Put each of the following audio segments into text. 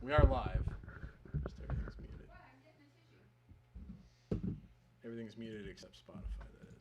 We are live. Just everything's muted except Spotify, that is.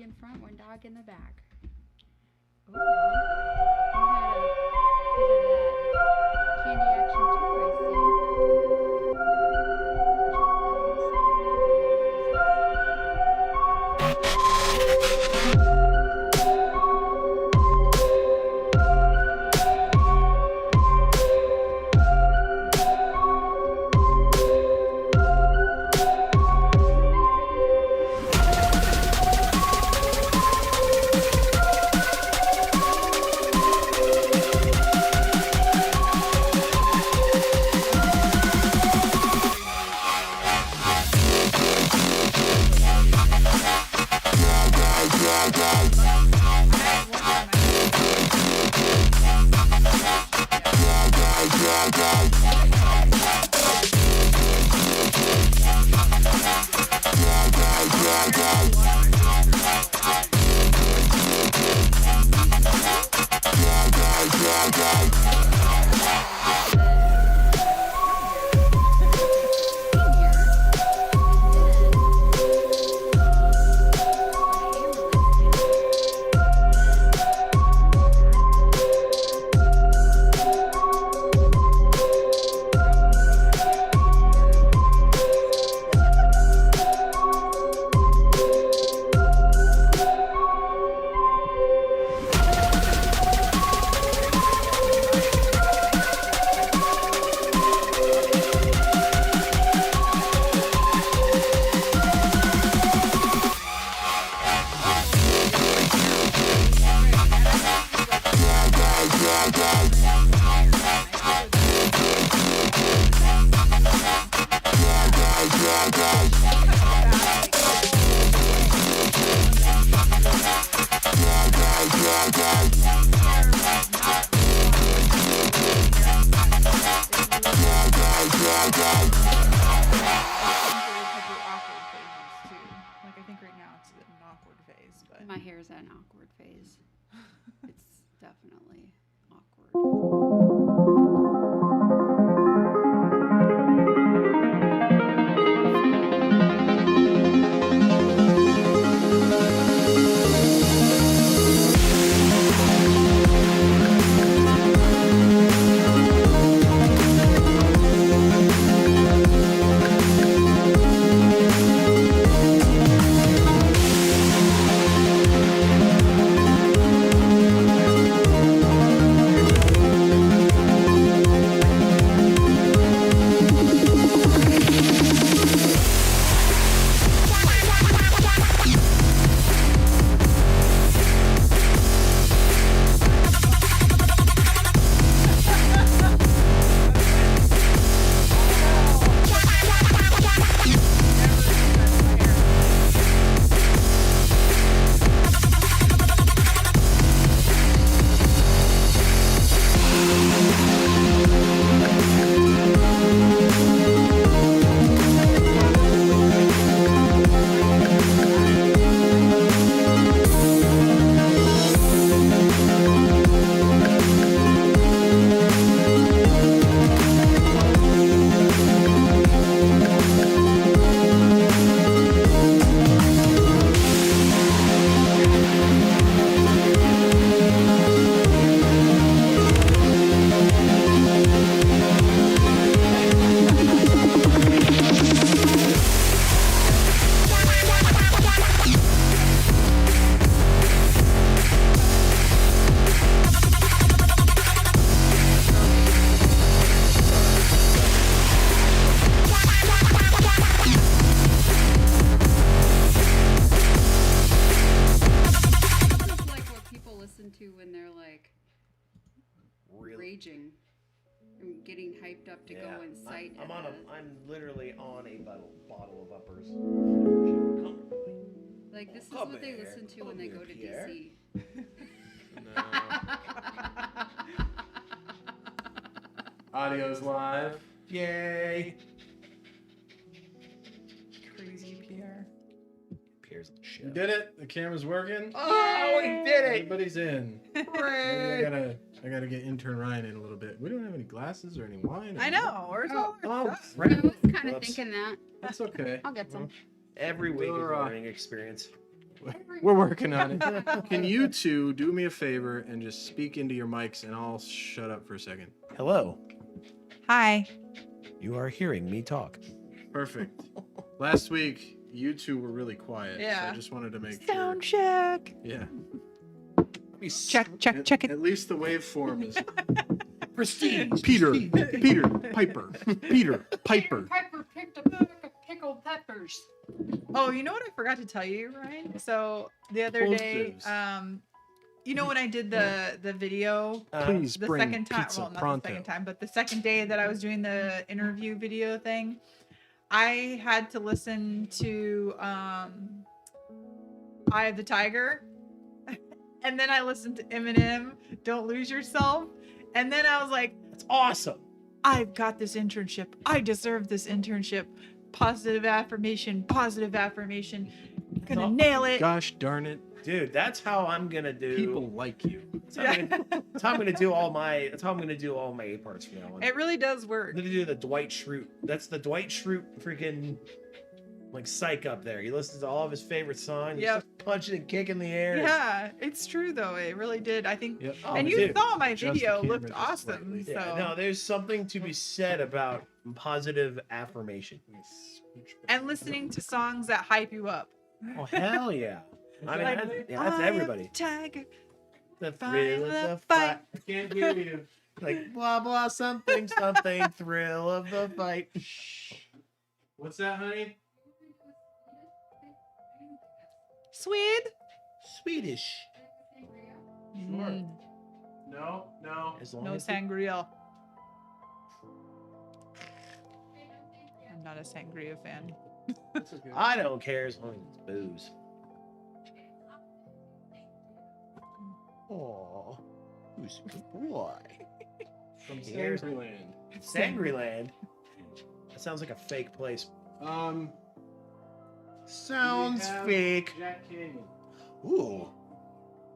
In front, one dog in the back. Ooh, candy action too, I my hair's at an awkward phase. It's definitely awkward. getting hyped up to go and sight. I'm literally on a bottle of uppers. Like this is what they listen to when they go to DC. No. Audio's live. Yay. Crazy PR. PR's We shit. did it. The camera's working. Oh, we did it. Everybody's in. Hooray. I gotta get intern Ryan in a little bit. We don't have any glasses or any wine. I know. Where's all our stuff? I was kind of Whoops. thinking that. That's okay. I'll get some. Every week is a We're, learning experience. We're working on it. Can you two do me a favor and just speak into your mics and I'll shut up for a second? Hello. Hi. You are hearing me talk. Perfect. Last week, you two were really quiet. So Yeah. I just wanted to make Sound sure. check. Yeah. Check it. At least the waveform is Prestige. Peter Piper. Peter Piper. Piper picked a pack of pickled peppers. Oh, you know what I forgot to tell you, Ryan? So the other day, Explosives. you know when I did the video Please the bring second time, pizza well, not pronto. the second time, but the second day that I was doing the interview video thing, I had to listen to Eye of the Tiger. And then I listened to Eminem, Don't Lose Yourself. And then I was like, That's awesome. I've got this internship. I deserve this internship. Positive affirmation, positive affirmation. Gonna nail it. Gosh darn it. Dude, that's how I'm gonna do. People like you. That's how I'm gonna do all my. That's how I'm gonna do all my A parts from now on. It really does I'm work. gonna do the Dwight Schrute. That's the Dwight Schrute freaking like psych up there. He listens to all of his favorite songs. He's Yep. just punching and kicking the air. Yeah, it's true though. It really did. I think. Yep. Oh, And you dude. saw my Adjust the video camera looked just awesome. slightly. So Yeah, no, there's something to be said about positive affirmation. and listening to songs that hype you up. Oh hell yeah! I mean, Like, that's "I am everybody. Tiger, The fight thrill of the the fight." fight. I can't hear you. Like blah blah something something thrill of the fight. What's that, honey? Swede. Swedish. Mm, No. As long no as sangria. I'm not a sangria fan. That's okay. I don't care as long as it's booze. Oh, who's a good boy? From Here's- Sangryland. Sangryland. That sounds like a fake place. Sounds we have fake. Jack Canyon. Ooh,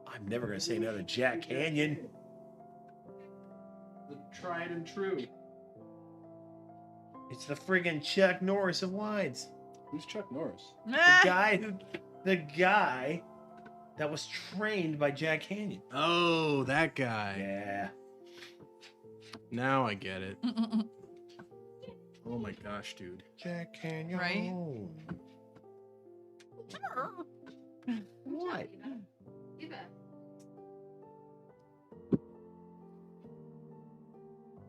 I'm never gonna say no to Jack Canyon. The tried and true. It's the friggin' Chuck Norris of wines. Who's Chuck Norris? The guy that was trained by Jack Canyon. Oh, that guy. Yeah. Now I get it. Oh my gosh, dude. Jack Canyon. Right? What?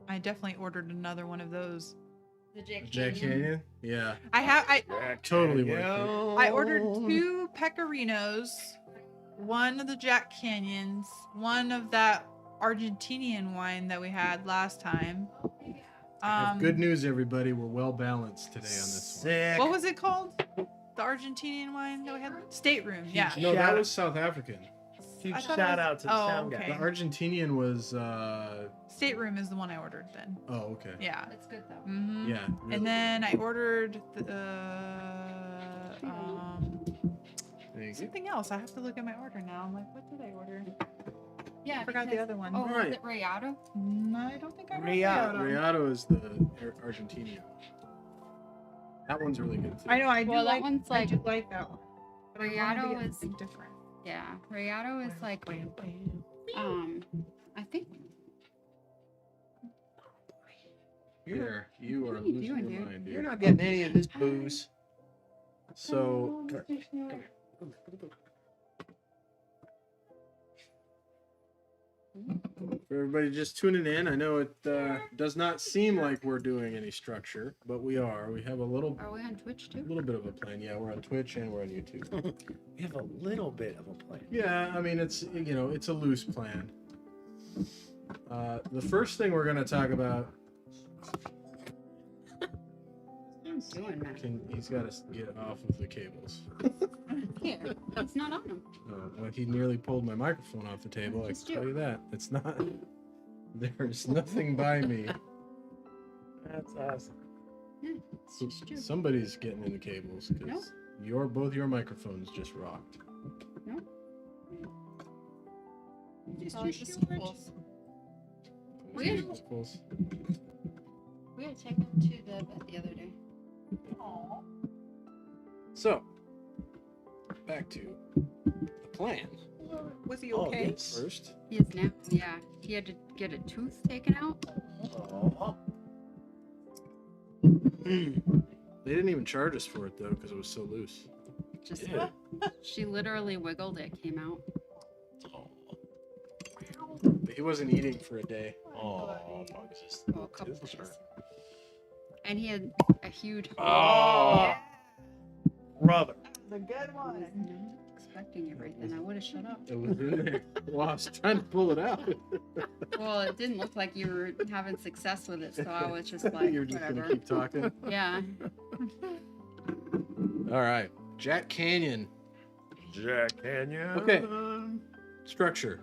I definitely ordered another one of those. The Jack Jack Canyon? Yeah. I Totally worth it. I ordered 2 pecorinos, one of the Jack Canyons, one of that Argentinian wine that we had last time. I have good news, everybody. We're well balanced today on this one. Sick. What was it called? The Argentinian wine that we had? Stateroom, yeah. No, Shout- that was South African. Huge I thought shout it was- out to the oh, sound okay. The guy. Argentinian was Stateroom is the one I ordered then. oh, okay. Yeah. That's good though. Hmm. Yeah. really And then I ordered good. Thank you. something else. I have to look at my order now. I'm like, what did I order? Yeah. I forgot the because- other one. Oh, Right. was it Rayado? No, I don't think I ordered Riata. Riata. Riato is the Argentinian. That one's really good too. I know, I do Well, that like, one's I like- do like that one. But I wanted to Riata get is- something different. Yeah. Rayado is like I think Here, you are What are you losing doing, your dude? mind, dude. You're not getting any of this booze. So, for everybody just tuning in, I know it does not seem like we're doing any structure, but we are. We have a little are we on Twitch too? bit of a plan. Yeah, we're on Twitch and we're on YouTube. We have a little bit of a plan. Yeah, I mean, it's it's a loose plan. The first thing we're going to talk about Doing that. He's got to get off of the cables. Here, it's not on him. Well, he nearly pulled my microphone off the table. I Just can do. tell you that. It's not. There's nothing by me. That's awesome. Yeah, it's just you. Somebody's getting in the cables because Nope. both your microphones just rocked. Nope. Just Oh, use the it's staples. Weird. Staples. We had to take them to the vet the other day. Aw. So, back to the plan. Was he Oh, okay? yes. First, He is now. Yeah, he had to get a tooth taken out. Oh. they didn't even charge us for it though because it was so loose. Just Yeah. she literally wiggled. It came out. But he wasn't eating for a day. Oh, Moses. Oh, a couple Tooth days. hurt. And he had a huge. Oh, brother. The good I was one. not expecting it right then. I would have shut up. It was in there. Well, I was trying to pull it out. Well, it didn't look like you were having success with it, so I was just like, You're just whatever. gonna keep talking. Yeah. All right, Jack Canyon Jack Canyon. Okay. structure.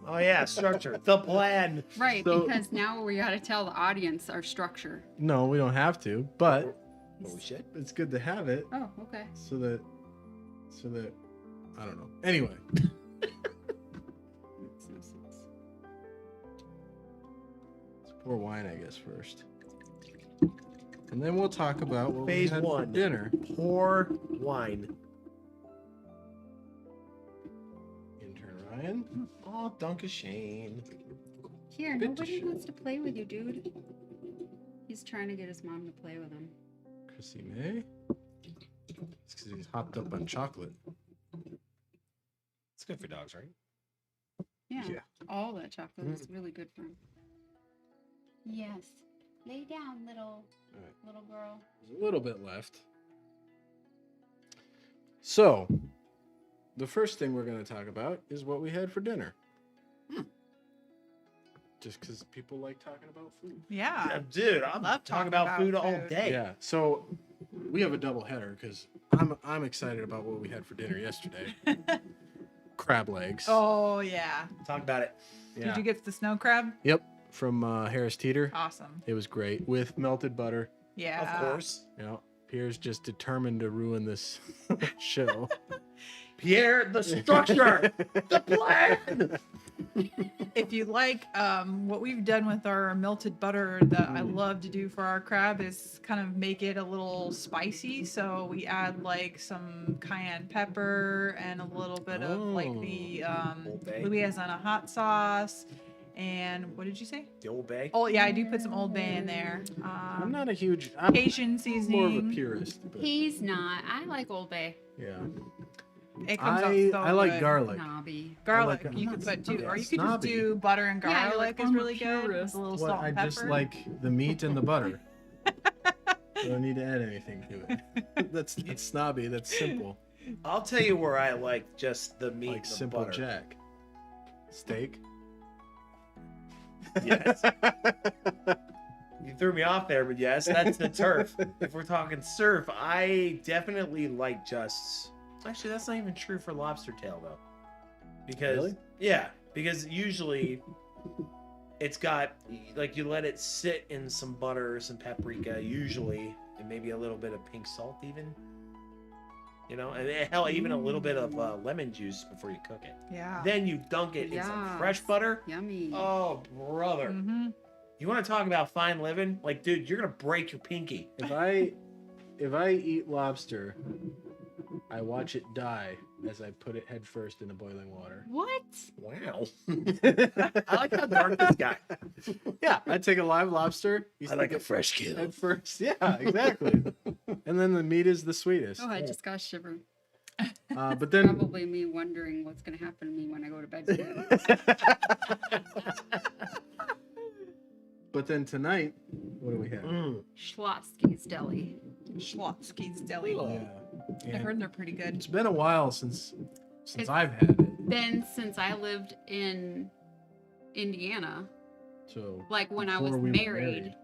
Oh yeah, structure. The plan. Right, So- because now we got to tell the audience our structure. No, we don't have to, but Oh shit. it's good to have it Oh, okay. so that I don't know. Anyway, Makes no sense. let's pour wine, I guess, first, and then we'll talk about what Phase we had for one. dinner. Pour wine. Intern Ryan. Oh, Duncan Shane. Here, Good to nobody show. wants to play with you, dude. He's trying to get his mom to play with him. Chrissy May. It's because he's hopped up on chocolate. It's good for dogs, right? Yeah. Yeah. All that chocolate is really good for him. Yes. Lay down, little Alright. little girl. There's a little bit left. So, the first thing we're going to talk about is what we had for dinner. Just because people like talking about food. Yeah. Yeah, dude, I'm Love talking talking about about food all food. day. Yeah. So, we have a double header because I'm excited about what we had for dinner yesterday. Crab legs. Oh yeah. Talk about it. yeah. Did you get the snow crab? Yep. From Harris Teeter. Awesome. It was great with melted butter. Yeah. Of course. You know, Pierre's just determined to ruin this show. Pierre, the structure, the plan. If you like, what we've done with our melted butter that I love to do for our crab is kind of make it a little spicy. So we add like some cayenne pepper and a little bit of like the Old Bay. Louisiana hot and what did you say? The Old Bay. Oh yeah, I do put some Old Bay in there. I'm not a huge. I'm Cajun more of a seasoning. purist. But He's not. I like Old Bay. yeah. It comes out so I like good. garlic. Knobby. Garlic, I like- you I'm could not put too, or you could snobby. just do butter and Yeah, you're garlic like, is I'm a really good with purist. a little What, salt I and pepper. just like the meat and the butter. I don't need to add anything to it. That's snobby. That's simple. I'll tell you where I like just the meat Like and the simple butter. Jack. Steak. Yes. You threw me off there, but yes, that's the turf. If we're talking surf, I definitely like just. Actually, that's not even true for lobster tail though, because Really? yeah, because usually it's got like you let it sit in some butter, some paprika, usually, and maybe a little bit of pink salt even. You know, and hell, even a little bit of lemon juice before you cook it. Yeah. Then you dunk it in some fresh Yes. butter. Yummy. Oh, brother. Mm-hmm. You want to talk about fine living? Like, dude, you're gonna break your pinky. If I eat lobster, I watch it die as I put it head first in the boiling water. What? Wow. I like how dark this guy. Yeah, I take a live lobster. You I like stick a fresh it kill. head first. Yeah, exactly. And then the meat is the sweetest. Oh, I just got shivered. But then Probably me wondering what's going to happen to me when I go to bed tonight. But then tonight, what do we have? Schlotsky's Deli. Schlotsky's Deli. Yeah. I Yeah. heard they're pretty good. It's been a while since It's- I've had it. Been since I lived in Indiana. So Like when I was before we were married,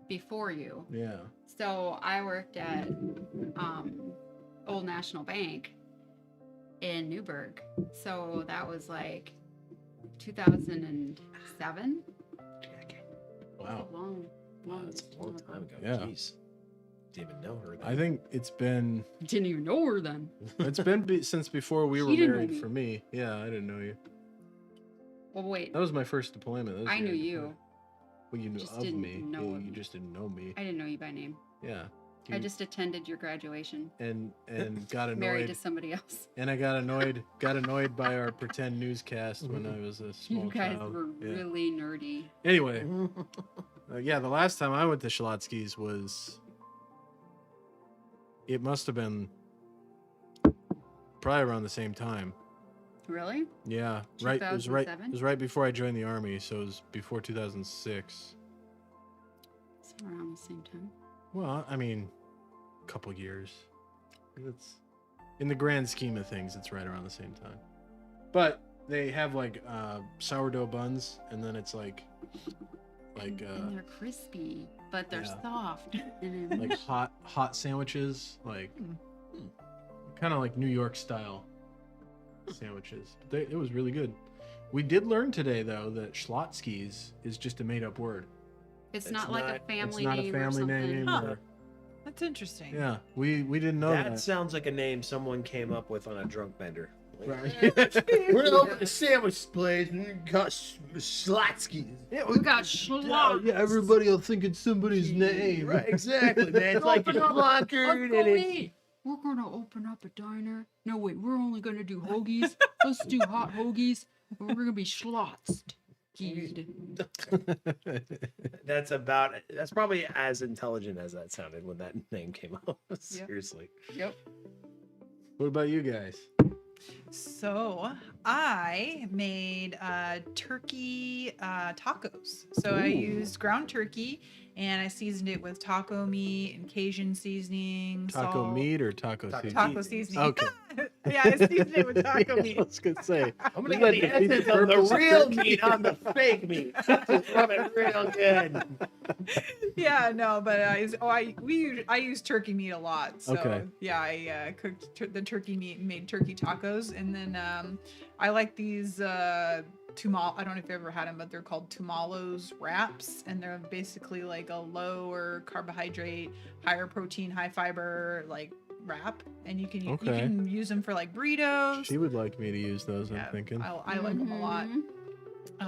before you. Yeah. So I worked at Old National Bank in Newburgh. So that was like 2007. Wow. Long, That's a long time ago. Yeah. Jeez. Didn't even know her. Then. I think it's been Didn't even know her then. since before we were She didn't know married me. for me. Yeah, I didn't know you. Well, wait. That was my first deployment. That was I your knew you. deployment. Well, you knew Just of didn't me. know Yeah, of you me. just didn't know me. I didn't know you by name. Yeah. I You- just attended your graduation. and got Married annoyed. to somebody else. And I got annoyed by our pretend newscast when I was a small You guys child. were Yeah. really nerdy. Anyway, yeah, the last time I went to Schlotsky's was. It must have been probably around the same time. Really? Yeah, right. It was right. 2007? It was right before I joined the army, so it was before 2006. It's around the same time. Well, I mean, a couple years. It's in the grand scheme of things, it's right around the same time. But they have like sourdough buns, and then it's like And they're crispy, but they're yeah. soft. And then, like hot sandwiches, like kind of like New York style sandwiches. But it was really good. We did learn today though that Schlotsky's is just a made up word. it's It's not like not- a family it's not name a or family something. name. Huh. Or, That's interesting. yeah, we didn't know That that. sounds like a name someone came up with on a drunk bender. Right. We're gonna open a sandwich place and we got Schlotsky's. Yeah, We got schlots. yeah, everybody will think it's somebody's name. Right, exactly, man. It's like a placard and it's We're gonna open up a diner. No, wait, we're only gonna do hoagies. Let's do hot hoagies. But we're gonna be schlotzed. that's probably as intelligent as that sounded when that name came up. Seriously. Yep. What about you guys? So I made turkey tacos. So I Ooh. used ground turkey and I seasoned it with taco meat and Cajun seasoning. Taco salt, meat or taco Taco seasoning? Taco seasoning. Okay. Yeah, I seasoned it with taco I meat. was gonna say. I'm gonna Doesn't get that the defeat essence of purpose the of real turkey? meat on the fake meat. Just rub it real good. Yeah, no, but I use turkey meat a lot. So Okay. yeah, I cooked the turkey meat and made turkey tacos, and then I like these I don't know if you've ever had them, but they're called Tumalos wraps, and they're basically like a lower carbohydrate, higher protein, high fiber like wrap, and you can Okay. use them for like burritos. She would like me to use those. Yeah, I'm thinking. I like them a lot. Mhm.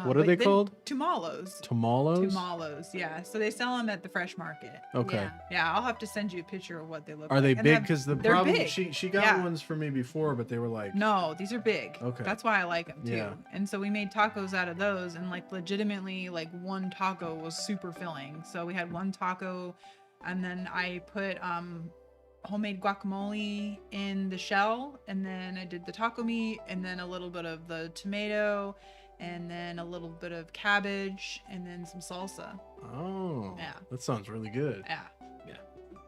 What are but they then called? Tumalos. Tamalos. Tumalos, yeah. So they sell them at the fresh market. Okay. Yeah. Yeah, I'll have to send you a picture of what they look Are like. they And big? have- Because the they're problem big. she got Yeah. ones for me before, but they were like No, these are big. Okay. That's why I like them too. Yeah. And so we made tacos out of those, and like legitimately, like one taco was super filling. So we had one taco, and then I put homemade guacamole in the shell, and then I did the taco meat, and then a little bit of the tomato, and then a little bit of cabbage, and then some salsa. Oh. Yeah. That sounds really good. Yeah,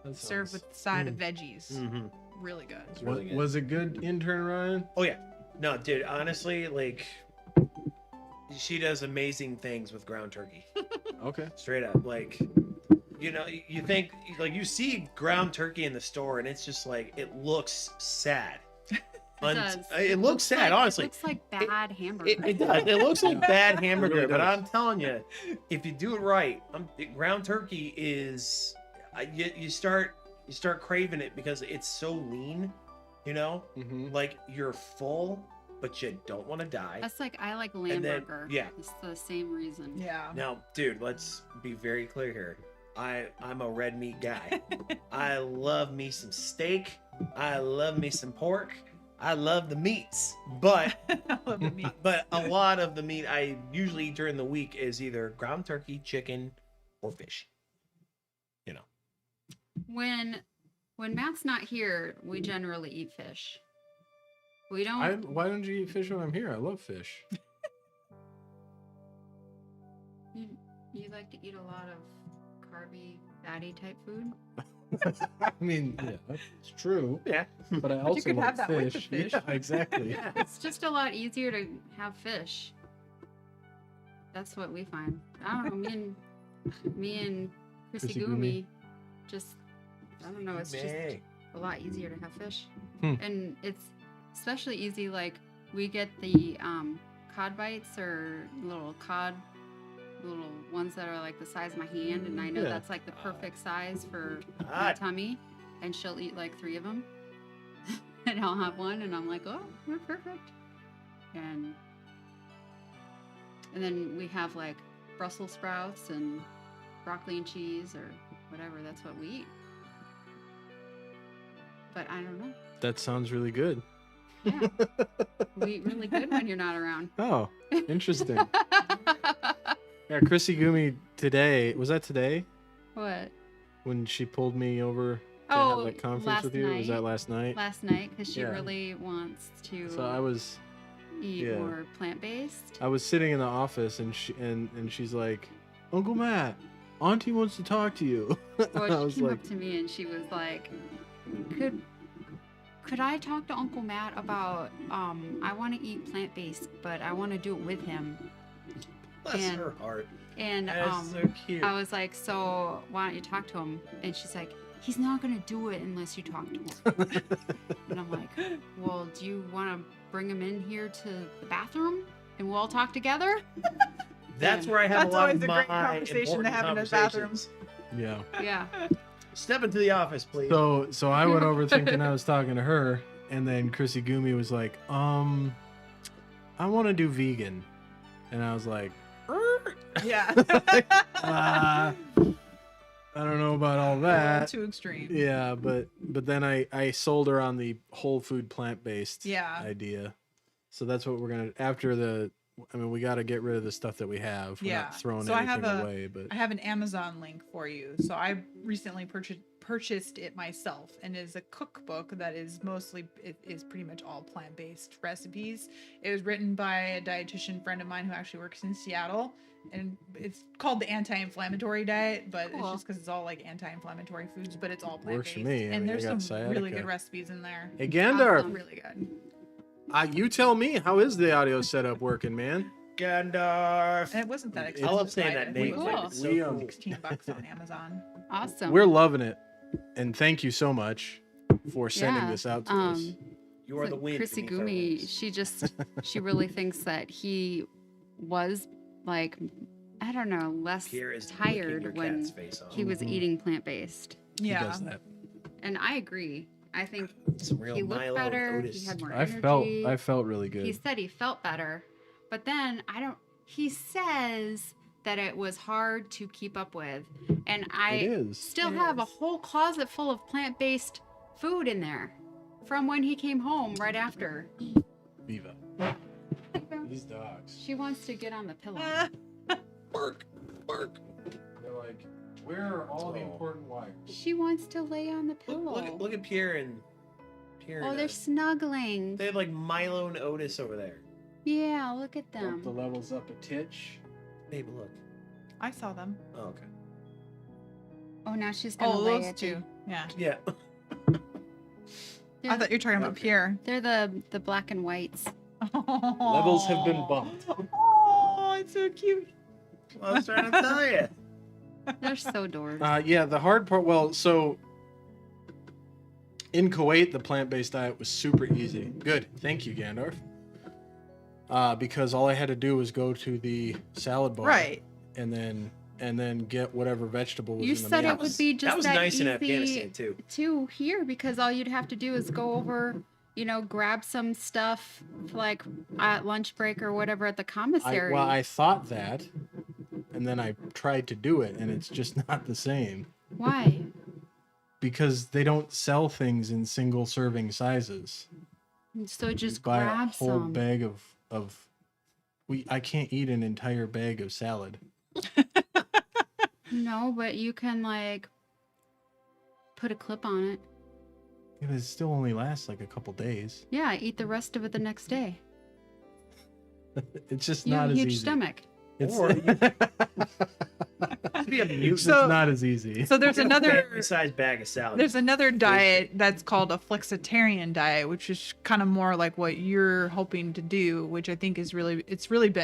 That served sounds- with a side of veggies. Mm-hmm. Really good. It's really good. Was it good, intern Ryan? Oh yeah. No, dude, honestly, like she does amazing things with ground turkey. Okay. Straight up. Like you know, you think like you see ground turkey in the store and it's just like it looks sad. does. It looks sad, like, honestly. It looks like bad hamburger. It does. It looks like bad hamburger, really but does. I'm telling you, if you do it right, ground turkey is you start craving it because it's so lean, you know, Mm-hmm. like you're full, but you don't want to die. That's like I like lamb And then- burger. yeah. It's the same reason. Yeah. Now, dude, let's be very clear here. I'm a red meat guy. I love me some steak. I love me some pork. I love the meats, but I love the meat. but a lot of the meat I usually eat during the week is either ground turkey, chicken, or fish. You know. When Matt's not here, we generally eat fish. We don't. Why don't you eat fish when I'm here? I love fish. You like to eat a lot of carby, fatty type food. I mean, yeah, it's true. Yeah. But I also could like have that with fish. the fish. Yeah, exactly. Yeah. It's just a lot easier to have fish. That's what we find. I don't know. Me and Chrissy Chrissy Gumi, just I don't know. It's just May. a lot easier to have fish, Hmm. and it's especially easy. Like we get the cod bites or little ones that are like the size of my hand, and I know Yeah. that's like the perfect size for my God. tummy. And she'll eat like 3 of them, and I'll have one, and I'm like, oh, they're perfect. And then we have like Brussels sprouts and broccoli and cheese or whatever. That's what we eat. But I don't know. That sounds really good. Yeah, we eat really good when you're not around. Oh, interesting. Yeah, Chrissy Gumi today, was that today What? when she pulled me over to Oh, have that conference last with you? Was that night. last night? Last night, because she Yeah. really wants to So I was eat yeah. more plant-based. sitting in the office and she's like, Uncle Matt, Auntie wants to talk to you. I Well, was she came like, up to me and she was like, could I talk to Uncle Matt about I want to eat plant-based, but I want to do it with him. Bless And- her heart. And That's so cute. I was like, so why don't you talk to him? And she's like, he's not gonna do it unless you talk to him. And I'm like, well, do you want to bring him in here to the bathroom and we'll all talk together? That's where I have That's a lot always of a great my conversation to important have in the conversations. yeah. Yeah. Step into the office, please. So I went over thinking I was talking to her, and then Chrissy Gumi was like, I want to do vegan. And I was like, Yeah. I don't know about all that. Too extreme. Yeah, but then I sold her on the whole food plant-based Yeah. idea. So that's what we're going to, we got to get rid of the stuff that we have. We're Yeah. not throwing So I anything have away, but I have an Amazon link for you. So I recently purchased it myself, and is a cookbook that is pretty much all plant-based recipes. It was written by a dietitian friend of mine who actually works in Seattle, and it's called the anti-inflammatory diet, but it's Cool. just because it's all like anti-inflammatory foods, but it's all Works plant-based. for me. I And mean, I there's got some really sciatica. good recipes in there. hey, Gandalf, Awesome. Really good. you tell me, how is the audio setup working, man? Gandalf. And it wasn't that I expensive. I love saying either. that I think name. it was Cool. like It's so We, cool. $16 on Amazon. Awesome. We're loving it, and thank you so much for sending Yeah, this out to us. You are the wind. Chrissy beneath our Gumi, wings. she really thinks that he was like, I don't know, less Pierre is licking your tired cat's when face off. he was Mhm. eating plant-based. He Yeah. does that. And I agree. I think Some real he looked Milo better. Otis. He had more I energy. felt really good. He said he felt better, but then he says that it was hard to keep up with. And it I is. still It have a is. whole closet full of plant-based food in there from when he came home right after. Viva. These dogs. She wants to get on the pillow. Bark, bark. They're like, where are all the Oh. important wires? She wants to lay on the pillow. Look at Pierre and Oh, they're snuggling. They have like Milo and Otis over there. Yeah, look at Bump the them. levels up a titch. Babe, look. I saw them. Oh, okay. Oh, now she's gonna Oh, lay those at two. Yeah. Yeah. They're I thought you were talking about Okay. Pierre. They're the black and whites. Levels have been bumped. Oh, it's so cute. I was trying to tell you. They're so adored. Yeah, the hard part. Well, so in Kuwait, the plant-based diet was super easy. Good, thank you, Gandalf. Because all I had to do was go to the salad bar, Right. and then get whatever vegetable was You in the said meal. it would be just that was that nice in easy Afghanistan too. too here because all you'd have to do is go over, grab some stuff like at lunch break or whatever at the commissary. I thought that, and then I tried to do it, and it's just not the same Why? because they don't sell things in single serving sizes. So just Buy a grab whole some. bag of I can't eat an entire bag of salad. No, but you can put a clip on it. Yeah, but it still only lasts like a couple days. Yeah, eat the rest of it the next day. It's just You not have a as huge easy. stomach. It's Or to be a mutant. So- it's not as easy. So there's another size bag of salad. There's another diet that's called a flexitarian diet, which is kind of more like what you're hoping to do, which I think is really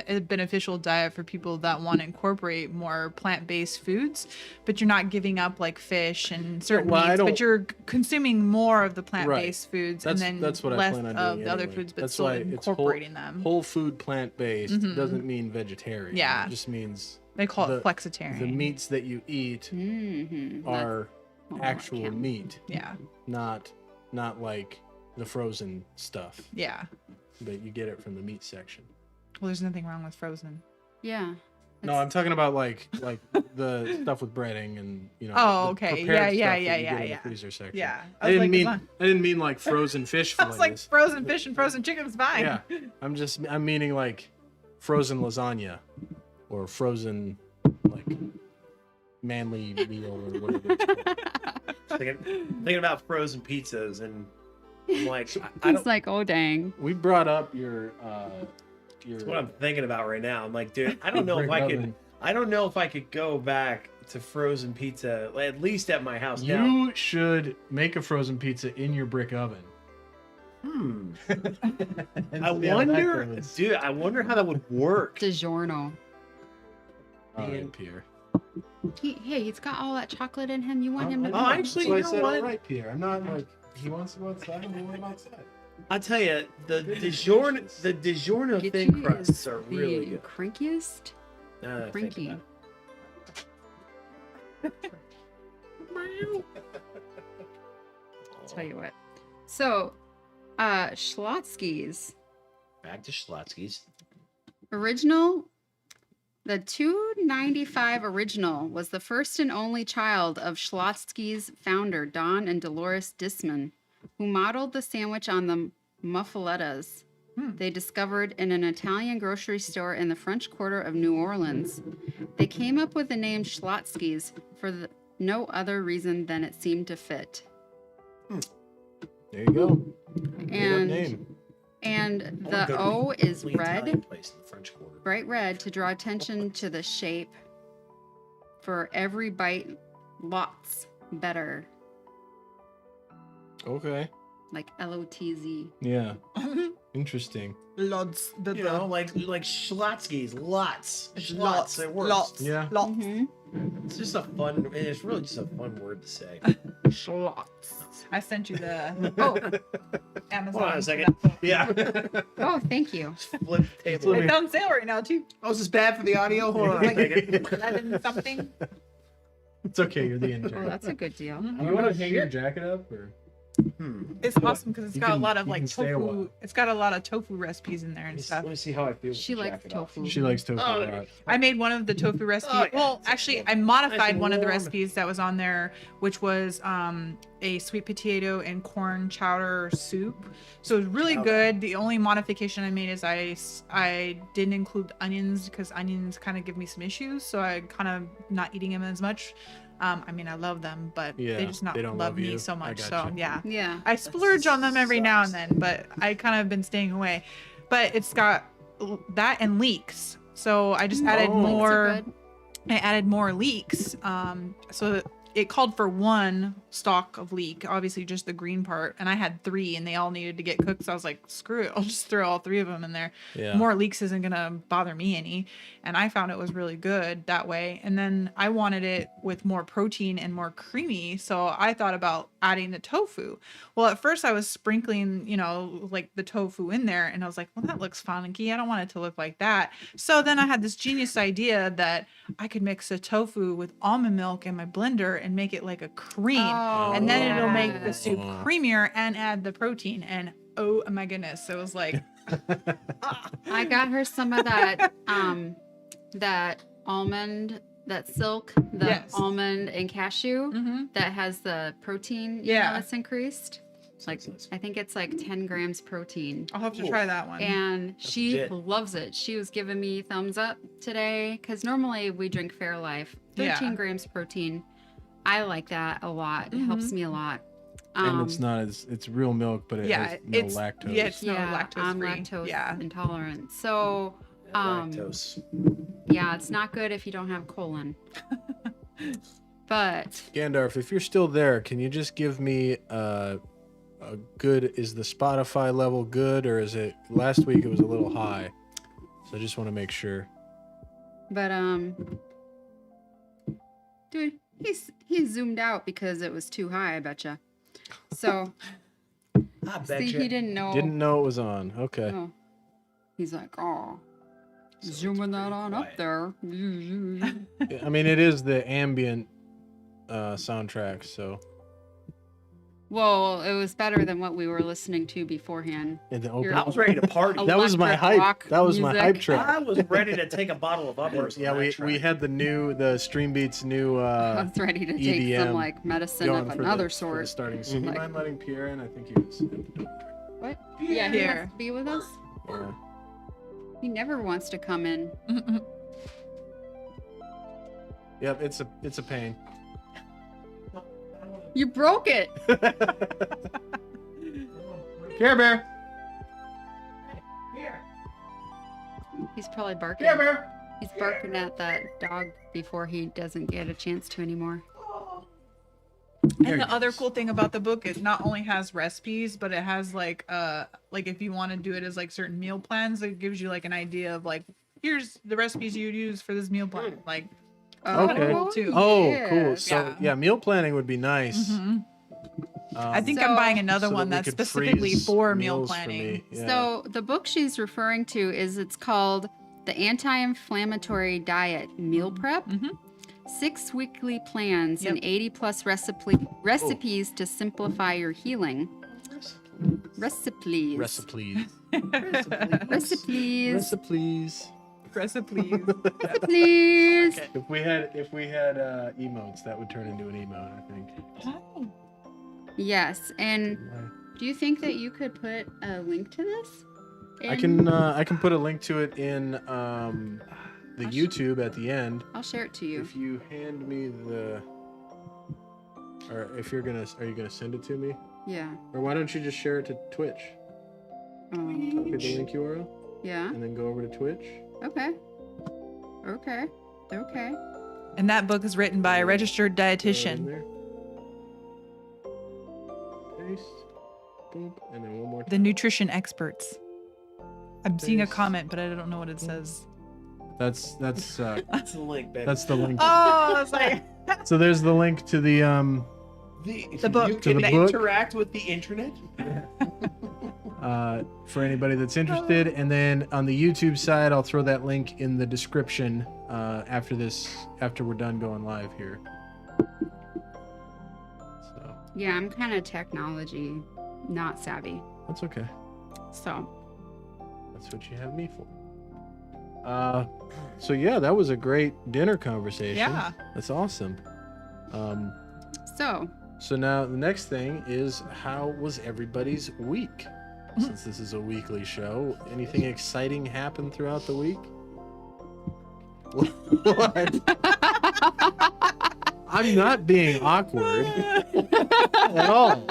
a beneficial diet for people that want to incorporate more plant-based foods, but you're not giving up like fish and certain well, I meats, don't- but you're consuming more of the plant-based foods That's- and then that's what I less plan on of doing the other anyway. foods, but That's still why it's incorporating them. Whole food plant-based Mhm. doesn't mean vegetarian. Yeah. It just means They call it the flexitarian. the meats that you eat Mm-hmm. are actual meat, Yeah, not like the frozen stuff. yeah. But you get it from the meat section. Well, there's nothing wrong with frozen. Yeah. No, I'm talking about like the stuff with breading and Oh, the okay. prepared Yeah, stuff that you get in yeah. the freezer section. Yeah, I didn't mean as long- I didn't mean like frozen fish I fillets. was like frozen fish and frozen chicken is fine. Yeah, I'm meaning like frozen lasagna or frozen like manly meal or whatever it's called. thinking about frozen pizzas, and I'm like, I He's don't. like, oh dang. We brought up your That's what I'm thinking about right now. I'm like, dude, I don't know if brick I could. oven. I don't know if I could go back to frozen pizza, at least at my house now. You should make a frozen pizza in your brick oven. I wonder, dude. I wonder how that would work. DiGiorno. All right, Pierre. Hey, he's got all that chocolate in him. You want him to Oh, actually, so I you know said, what? all right, Pierre. I'm not like he wants to go outside. I want him outside. I'll tell you, the DiGiorno Get thin you crusts is are really the good. crankiest. Now that I think Cranky. about Tell you what. So, Schlotzsky's Back to Schlotzsky's. original, the 295 original was the first and only child of Schlotzsky's founder, Don and Dolores Disman, who modeled the sandwich on the muffalettas they discovered in an Italian grocery store in the French Quarter of New Orleans. They came up with the name Schlotzsky's for no other reason than it seemed to fit. There you go. Good And name. and I wanna the go to O the is only Italian red, place in the French Quarter. bright red, to draw attention to the shape. For every bite, lots better, Okay. like LOTZ. Yeah. Interesting. Lots. You know, like Schlotzsky's, lots. Schlots, it works. Lots. Yeah. Lots. Mhm. It's just a fun. It's really just a fun word to say. Schlots. I sent you the Oh, Amazon. Hold on a second. Yeah. oh, thank you. Flip the table. It's on sale right now too. Oh, is this bad for the audio? Hold on. Like a second. 11 something. It's okay. You're the Oh, intern. that's a good deal. You want to hang your jacket up or? It's awesome because it's You got a can- lot of you like can stay a tofu. while. It's got a lot of tofu recipes in there and Let stuff. me see how I feel. with She the likes jacket off. tofu. She likes tofu Oh, a lot. I made one of the tofu recipes. Oh, yeah. Well, actually, I Nice modified and one of the warm. recipes that was on there, which was a sweet potato and corn chowder soup. So it was really Chowder. good. The only modification I made is I didn't include onions because onions kind of give me some issues. So I kind of not eating them as much. I mean, I love them, but Yeah, they just not they don't love love me you. so I much. So gotcha. yeah. Yeah. I splurge on them every now and sucks. then, but I kind of been staying away. But it's got that and leeks. So I just added Oh. more. Leeks are good. I added more leeks. So it called for one stalk of leek, obviously just the green part, and I had 3, and they all needed to get cooked. So I was like, screw it, I'll just throw all 3 of them in there. Yeah. More leeks isn't gonna bother me any, and I found it was really good that way. And then I wanted it with more protein and more creamy, so I thought about adding the tofu. Well, at first I was sprinkling, like the tofu in there, and I was like, well, that looks funky. I don't want it to look like that. So then I had this genius idea that I could mix the tofu with almond milk in my blender and make it like a cream. Oh, And then it'll make the yeah. soup creamier and add the protein. And oh my goodness, it was like, I got her some of that that almond, that silk, the Yes. almond and cashew mhm. that has the protein Yeah. that's increased. Like I think it's like 10 grams protein. I'll have to Ooh. try that one. And she legit. loves it. She was giving me thumbs up today because normally we drink Fairlife. 13 Yeah. grams protein. I like that a lot. It helps me a lot. And it's not as it's real milk, but it Yeah, has no it's lactose. yeah, it's no yeah, lactose I'm free. lactose Yeah. intolerant. So, Lactose. yeah, it's not good if you don't have colon. But Gandalf, if you're still there, can you just give me a good? Is the Spotify level good, or is it? Last week it was a little high, so I just want to make sure. But dude, he zoomed out because it was too high. I betcha. So I see, bet he didn't know. Didn't know it was on. Okay. No. He's like, oh, So it's zooming that pretty on quiet. up there. I mean, it is the ambient soundtrack, so. Well, it was better than what we were listening to beforehand. And the You're- I was ready to party. that was my electric hype. rock That was my music. hype track. I was ready to take a bottle of uppers. Yeah, on that we track. had the Stream Beats new I was ready to take EDM some like medicine going of for another the sort. starting. So, Mhm. you Like- mind letting Pierre in? I think he was. What? Yeah, he Here. wants to be with us. Yeah. He never wants to come in. Yep, it's a pain. You broke it. Care Bear. He's probably barking. Care Bear. He's barking at that dog before he doesn't get a chance to anymore. And the other cool thing about the book, it not only has recipes, but it has like if you want to do it as like certain meal plans, it gives you like an idea of like, here's the recipes you'd use for this meal plan. Like, Okay. cool, too. Oh, cool. yes. So Yeah. yeah, meal planning would be nice. I think So- I'm buying another so that one we that's could specifically freeze for meal meals for planning. me. Yeah. So the book she's referring to it's called The Anti-Inflammatory Diet Meal Prep. 6 weekly plans and Yep. 80 plus recipes to simplify your healing. Recipes. Recipes. Recipes. Recipes. Recipes. Please. If we had emotes, that would turn into an emote, I think. Yes. And do you think that you could put a link to this? I can put a link to it in the YouTube at the end. I'll share it to you. If you hand me or if you're gonna, are you gonna send it to me? Yeah. Or why don't you just share it to Twitch? Copy the link URL Yeah. and then go over to Twitch. Okay. Okay. Okay. And that book is written by a registered Throw it in dietitian. there. Paste. Boom. And then one more The time. nutrition experts. I'm seeing a Paste. comment, but I don't know what it says. That's That's the link, baby. that's the link. Oh, it's like So there's the link to the The book. You To can the book. interact with the internet. for anybody that's interested, and then on the YouTube side, I'll throw that link in the description after we're done going live here. So Yeah, I'm kind of technology not savvy. that's okay. So, That's what you have me for. So yeah, that was a great dinner conversation. Yeah. That's awesome. so So now the next thing is, how was everybody's week? Since this is a weekly show, anything exciting happen throughout the week? What? I'm not being awkward at all.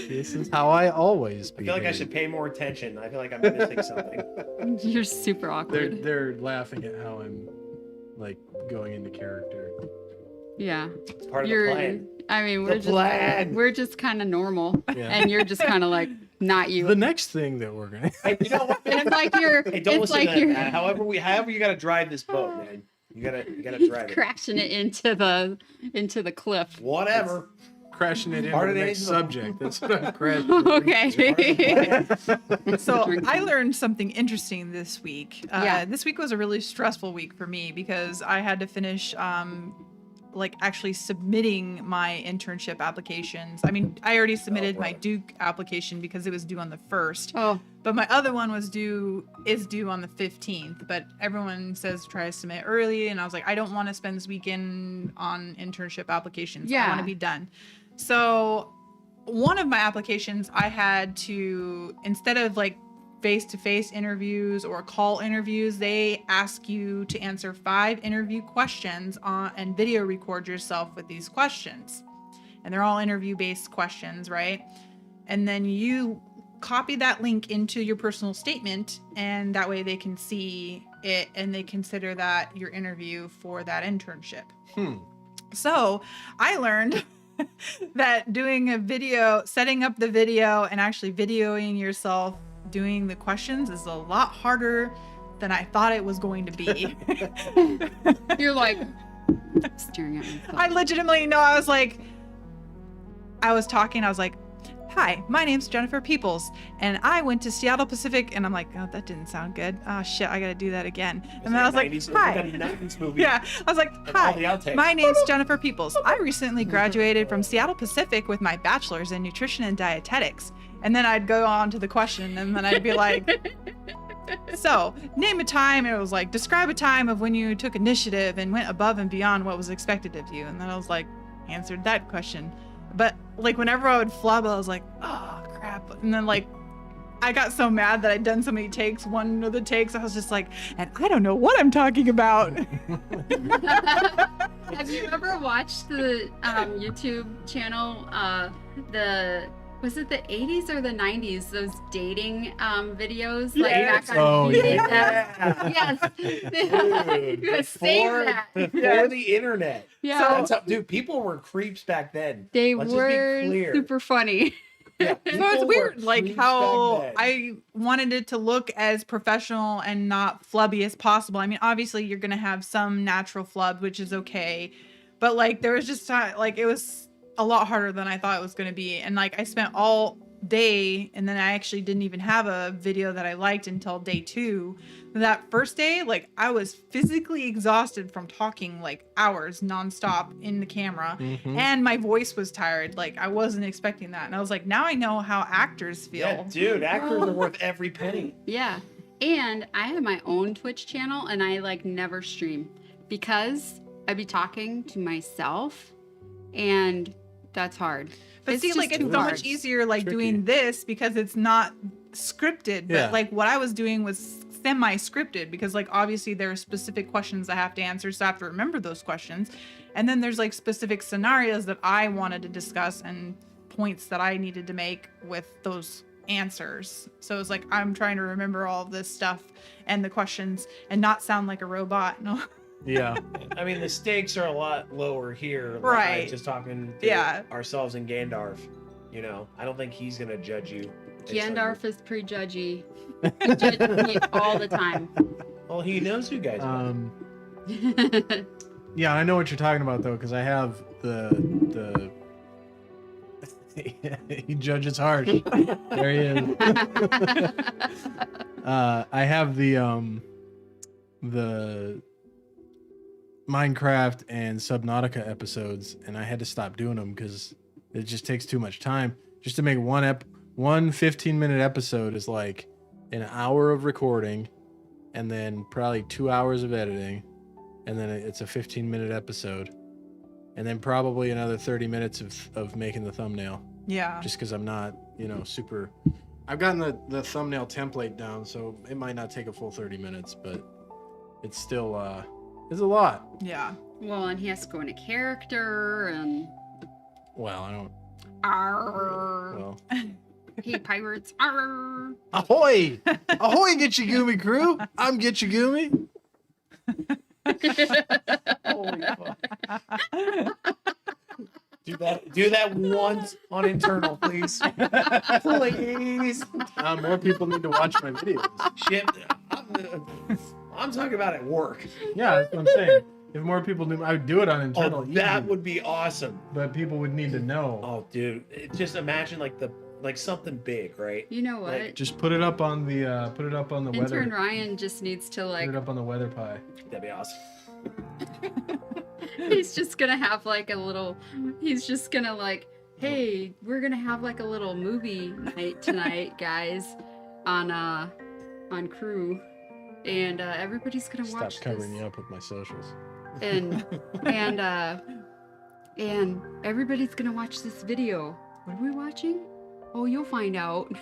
This is how I always I behave. feel like I should pay more attention. I feel like I'm missing something. you're super awkward. They're laughing at how I'm like going into character. Yeah. It's part of You're the plan. I mean, The plan. we're just kind of normal Yeah. and you're just kind of like not you. The next thing that we're gonna Hey, you know what? It's like you're Hey, don't it's listen like to you're that. However you gotta drive this boat, man. You gotta drive it. crashing it into the cliff. Whatever. crashing it Part into of the the next angel. subject. That's what I'm crashing. Okay. So Drink. I learned something interesting this week. Yeah. This week was a really stressful week for me because I had to finish actually submitting my internship applications. I mean, I already submitted my brother. Duke application because it was due on the 1st. Oh, But my other one is due on the 15th. But everyone says try to submit early, and I was like, I don't want to spend this weekend on internship applications. I Yeah. want to be done. So one of my applications, I had to, instead of like face-to-face interviews or call interviews, they ask you to answer 5 interview questions and video record yourself with these questions. And they're all interview-based questions, right? And then you copy that link into your personal statement, and that way they can see it and they consider that your interview for that internship. So I learned that doing a video, setting up the video and actually videoing yourself doing the questions is a lot harder than I thought it was going to be. You're like staring at me. I legitimately know. I was like, I was talking. I was like, hi, my name's Jennifer Peoples, and I went to Seattle Pacific. And I'm like, oh, that didn't sound good. Oh, shit, I got to do that again. And then I was like, hi. Yeah, I was like, hi, my name's Jennifer Peoples. I recently graduated from Seattle Pacific with my bachelor's in nutrition and dietetics. And then I'd go on to the question, and then I'd be like, so name a time. And it was like, describe a time of when you took initiative and went above and beyond what was expected of you. And then I was like, answered that question. But like whenever I would flub, I was like, oh crap. And then like I got so mad that I'd done so many takes. One of the takes, I was just like, and I don't know what I'm talking about. Have you ever watched the YouTube channel, was it the 80s or the 90s, those dating videos? Like Yes. back on Oh, VHS? yeah. Yes. You guys save that. Before the internet. Yeah. That's how, dude, people were creeps back then. They Let's just be were clear. super funny. Yeah, So it's people weird, were like creeps how back then. I wanted it to look as professional and not flubby as possible. I mean, obviously you're gonna have some natural flub, which is okay, but like there was just like it was a lot harder than I thought it was gonna be, and like I spent all day, and then I actually didn't even have a video that I liked until day 2. That first day, like I was physically exhausted from talking like hours nonstop in the camera. Mhm. And my voice was tired. Like I wasn't expecting that. And I was like, now I know how actors feel. Yeah, dude, actors are worth every penny. Yeah. And I have my own Twitch channel, and I like never stream because I'd be talking to myself, and that's hard. But see, like just it's too so hard. much easier like Tricky. doing this because it's not scripted. But Yeah. like what I was doing was semi-scripted because like obviously there are specific questions I have to answer, so I have to remember those questions. And then there's like specific scenarios that I wanted to discuss and points that I needed to make with those answers. So it's like I'm trying to remember all of this stuff and the questions and not sound like a robot. No. Yeah. I mean, the stakes are a lot lower here. Like, Right. Just talking to Yeah. ourselves and Gandalf. You know, I don't think he's gonna judge you. Gandalf is prejudgy. He judges me all the time. Well, he knows you guys. Well. Yeah, I know what you're talking about though, because I have the he judges harsh. There he is. I have the Minecraft and Subnautica episodes, and I had to stop doing them because it just takes too much time. Just to make one 15-minute episode is like an hour of recording, and then probably 2 hours of editing, and then it's a 15-minute episode, and then probably another 30 minutes of making the thumbnail. Yeah. Just because I'm not, super. I've gotten the thumbnail template down, so it might not take a full 30 minutes, but it's still it's a lot. Yeah. Well, and he has to go into character and. Well, I don't. Arr. Well, Hey, pirates. Arr. ahoy, ahoy, Gitchegumi Crew! I'm Gitchegumi. Holy fuck. Do that once on internal, please. Please. More people need to watch my videos. Shit. I'm talking about at work. Yeah, that's what I'm saying. If more people knew, I would do it on internal. Oh, that easy, would be awesome. but people would need to know. Oh, dude, just imagine like something big, right? You know what? Like, Just put it up on the Intern weather. Ryan just needs to like. Put it up on the weather pie. That'd be awesome. He's just gonna have like a little. He's just gonna like. Hey, we're gonna have like a little movie night tonight, guys, on Crew, and everybody's gonna Stop watch covering this. you up with my socials. and everybody's gonna watch this video. What are we watching? Oh, you'll find out.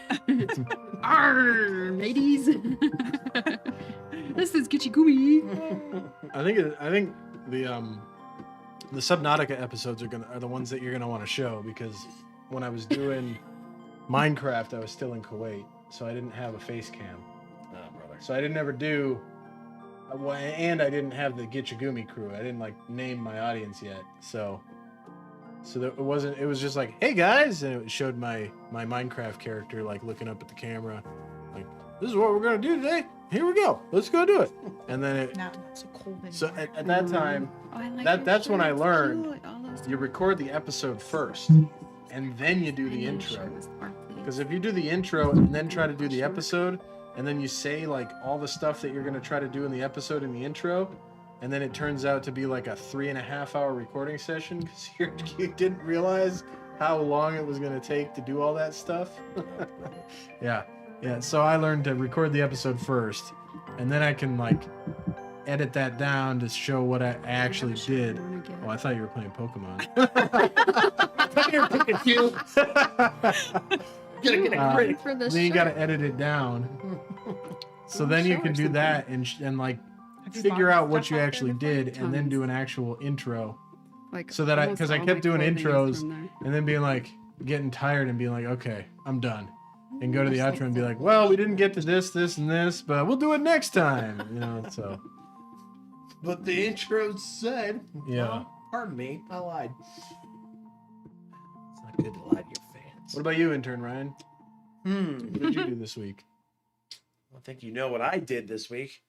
Arr, mateys. This is Gitchegumi. I think the Subnautica episodes are the ones that you're gonna want to show, because when I was doing Minecraft, I was still in Kuwait, so I didn't have a face cam. Oh, brother. So I didn't ever do Well, and I didn't have the Gitchegumi Crew. I didn't like name my audience yet, so it wasn't. It was just like, hey guys, and it showed my Minecraft character like looking up at the camera, like, this is what we're gonna do today. Here we go. Let's go do it. And then it. Not so cold anymore. So at that time, Oh, I like your that's when I shirt. It's learned cute. All those you record the episode first, and then you do the intro. Because if you do the intro and then try to do the episode, and then you say like all the stuff that you're gonna try to do in the episode in the intro, and then it turns out to be like a 3.5 hour recording session because you didn't realize how long it was gonna take to do all that stuff. Yeah. So I learned to record the episode first, and then I can like edit that down to show what I actually did. Oh, I thought you were playing Pokemon. Here, Pikachu. Gonna get a crit. For the Then you shirt. got to edit it down. So then you can do that and like Have you figure bought out what stuff you out there actually before? did, and then do an actual intro. Like, So that almost because I all kept my doing clothing is intros from there. and then being like getting tired and being like, okay, I'm done, and go to the outro and be like, well, we didn't get to this, and this, but we'll do it next time. So But the intro said, Yeah. well, pardon me, I lied. It's not good to lie to your fans. what about you, intern Ryan? Hmm. What did you do this week? I think you know what I did this week.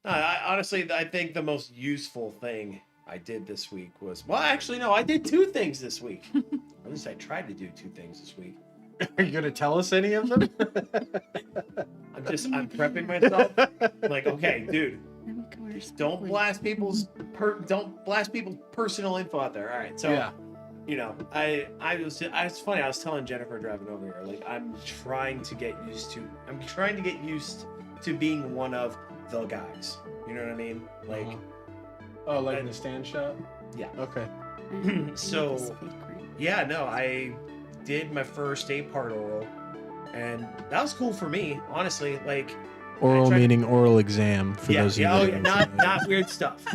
I honestly, I think the most useful thing I did this week was, well, actually, no, I did 2 things this week. At least I tried to do 2 things this week. Are you gonna tell us any of them? I'm prepping myself. Like, okay, dude, Then we can wear don't sparkly. blast people's personal info out there. All right, so Yeah. you know, it's funny. I was telling Jennifer driving over here, like I'm trying to get used to being one of the guys. You know what I mean? Like, Oh, like in the stand shot? Yeah. Okay. So, yeah, no, I did my first 8-part oral, and that was cool for me, honestly. Like, Oral tried- meaning oral exam for yeah, those of you. yeah, oh, that yeah, don't know. not weird stuff.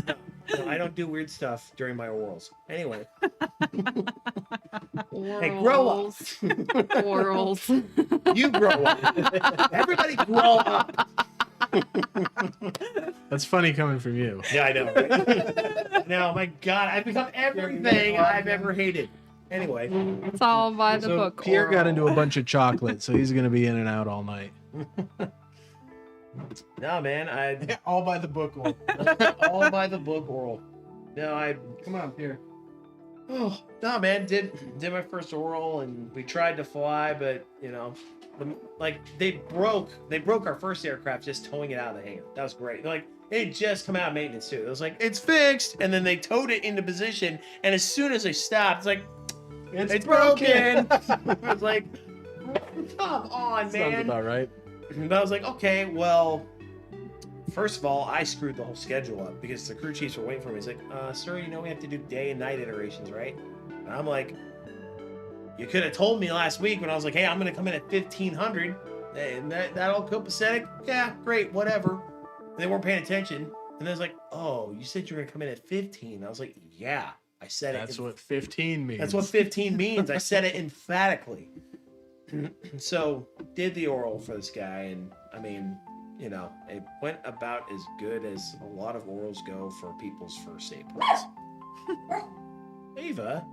No, I don't do weird stuff during my orals. Anyway, hey, grow up. Orals. You grow up. Everybody grow up. That's funny coming from you. Yeah, I know. Right? Now, my God, I've become everything I've ever hated. Anyway, It's all by the So book. Pierre got oral. into a bunch of chocolate, so he's gonna be in and out all night. no, man, All by the book. all by the book oral. No, Come on, Pierre. oh, no, man, did my first oral, and we tried to fly, but you know, they broke our first aircraft just towing it out of the hangar. That was great. Like, it had just come out of maintenance too. It was like, it's fixed, and then they towed it into position, and as soon as they stopped, it's like, it's broken. I was like, come on, Sounds man. about right. And I was like, okay, well, first of all, I screwed the whole schedule up because the crew chiefs were waiting for me. He's like, sir, you know we have to do day and night iterations, right? And I'm like, you could have told me last week when I was like, hey, I'm going to come in at 1500 and that all copacetic? Yeah, great, whatever. And they weren't paying attention. And then it's like, oh, you said you were going to come in at 15. I was like, yeah, I said That's it. what 15 means. That's what 15 means. I said it emphatically. So, did the oral for this guy, and I mean, you know, it went about as good as a lot of orals go for people's first 8 parts. Ava,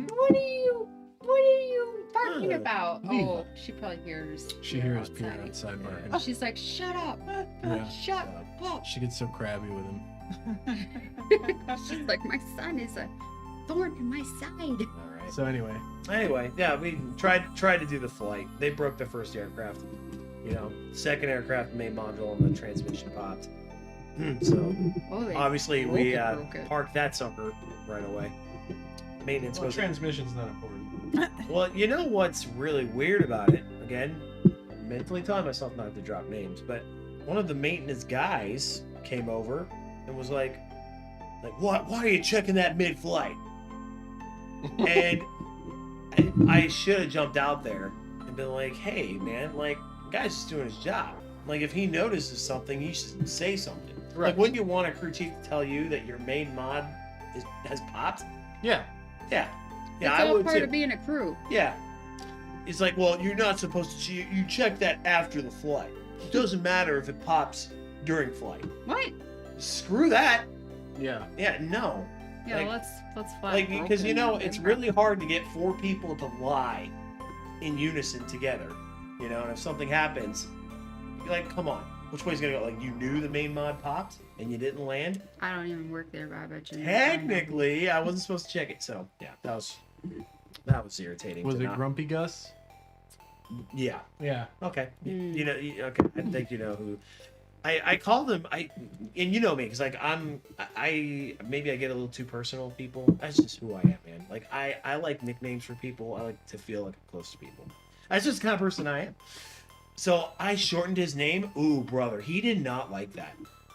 What are you talking Uh, about? Viva. Oh, she probably hears. She hears Pierre outside barking. And she's like, shut up. Yeah. Shut up. She gets so crabby with him. She's like, my son is a thorn in my side. all right. So Anyway, yeah, we tried to do the flight. They broke the first aircraft. You know, second aircraft main module and the transmission popped. So Oh, they obviously broke we it. parked that sucker right away. Maintenance was transmission's not important. Well, you know what's really weird about it? Again, I'm mentally telling myself not to drop names, but one of the maintenance guys came over and was like, what? Why are you checking that mid-flight? And I should have jumped out there and been like, hey, man, like, the guy's just doing his job. Like, if he notices something, he should say something. Right. Like, wouldn't you want a crew chief to tell you that your main mod has popped? Yeah. Yeah. Yeah, It's I all would part too. of being a crew. Yeah. It's like, well, you're not supposed to. You check that after the flight. It doesn't matter if it pops during flight. What? Screw that. Yeah. Yeah, no. Yeah, Like- let's fly. Like, because you know, it's really hard to get 4 people to lie in unison together. You know, and if something happens, you're like, come on, which way's gonna go? Like, you knew the main mod popped and you didn't land? I don't even work there, but I bet you. Technically, I wasn't supposed to check it, so yeah, that was irritating. Was to it not- Grumpy Gus? Yeah. Yeah. Okay. Mm. You know. Okay. I think you know who. I call them. And you know me, because like I maybe I get a little too personal with people. That's just who I am, man. Like I like nicknames for people. I like to feel like I'm close to people. That's just the kind of person I am. So I shortened his name. Ooh, brother, he did not like that.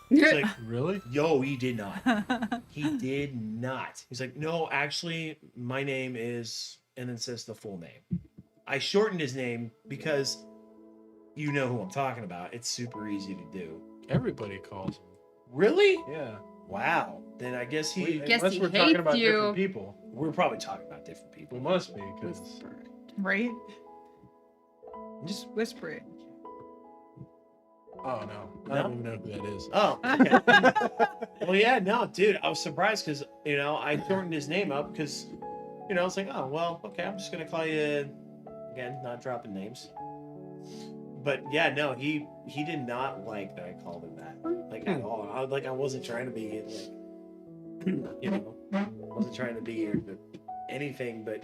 He's like, Really? yo, he did not. He did not. He's like, no, actually, my name is, and then says the full name. I shortened his name because you know who I'm talking about. It's super easy to do. Everybody calls him. Really? Yeah. Wow. Then I guess Guess Unless he we're talking hates about you. different people. we're probably talking about different We people. must be, because Right? Just whisper it. oh no, I No? don't even know who that is. Oh, okay. Well, yeah, no, dude, I was surprised because, you know, I shortened his name up because, you know, it's like, oh, well, okay, I'm just going to call you, again, not dropping names. But yeah, no, he did not like that I called him that, like, at all. I wasn't trying to be, like, you know, wasn't trying to be anything but,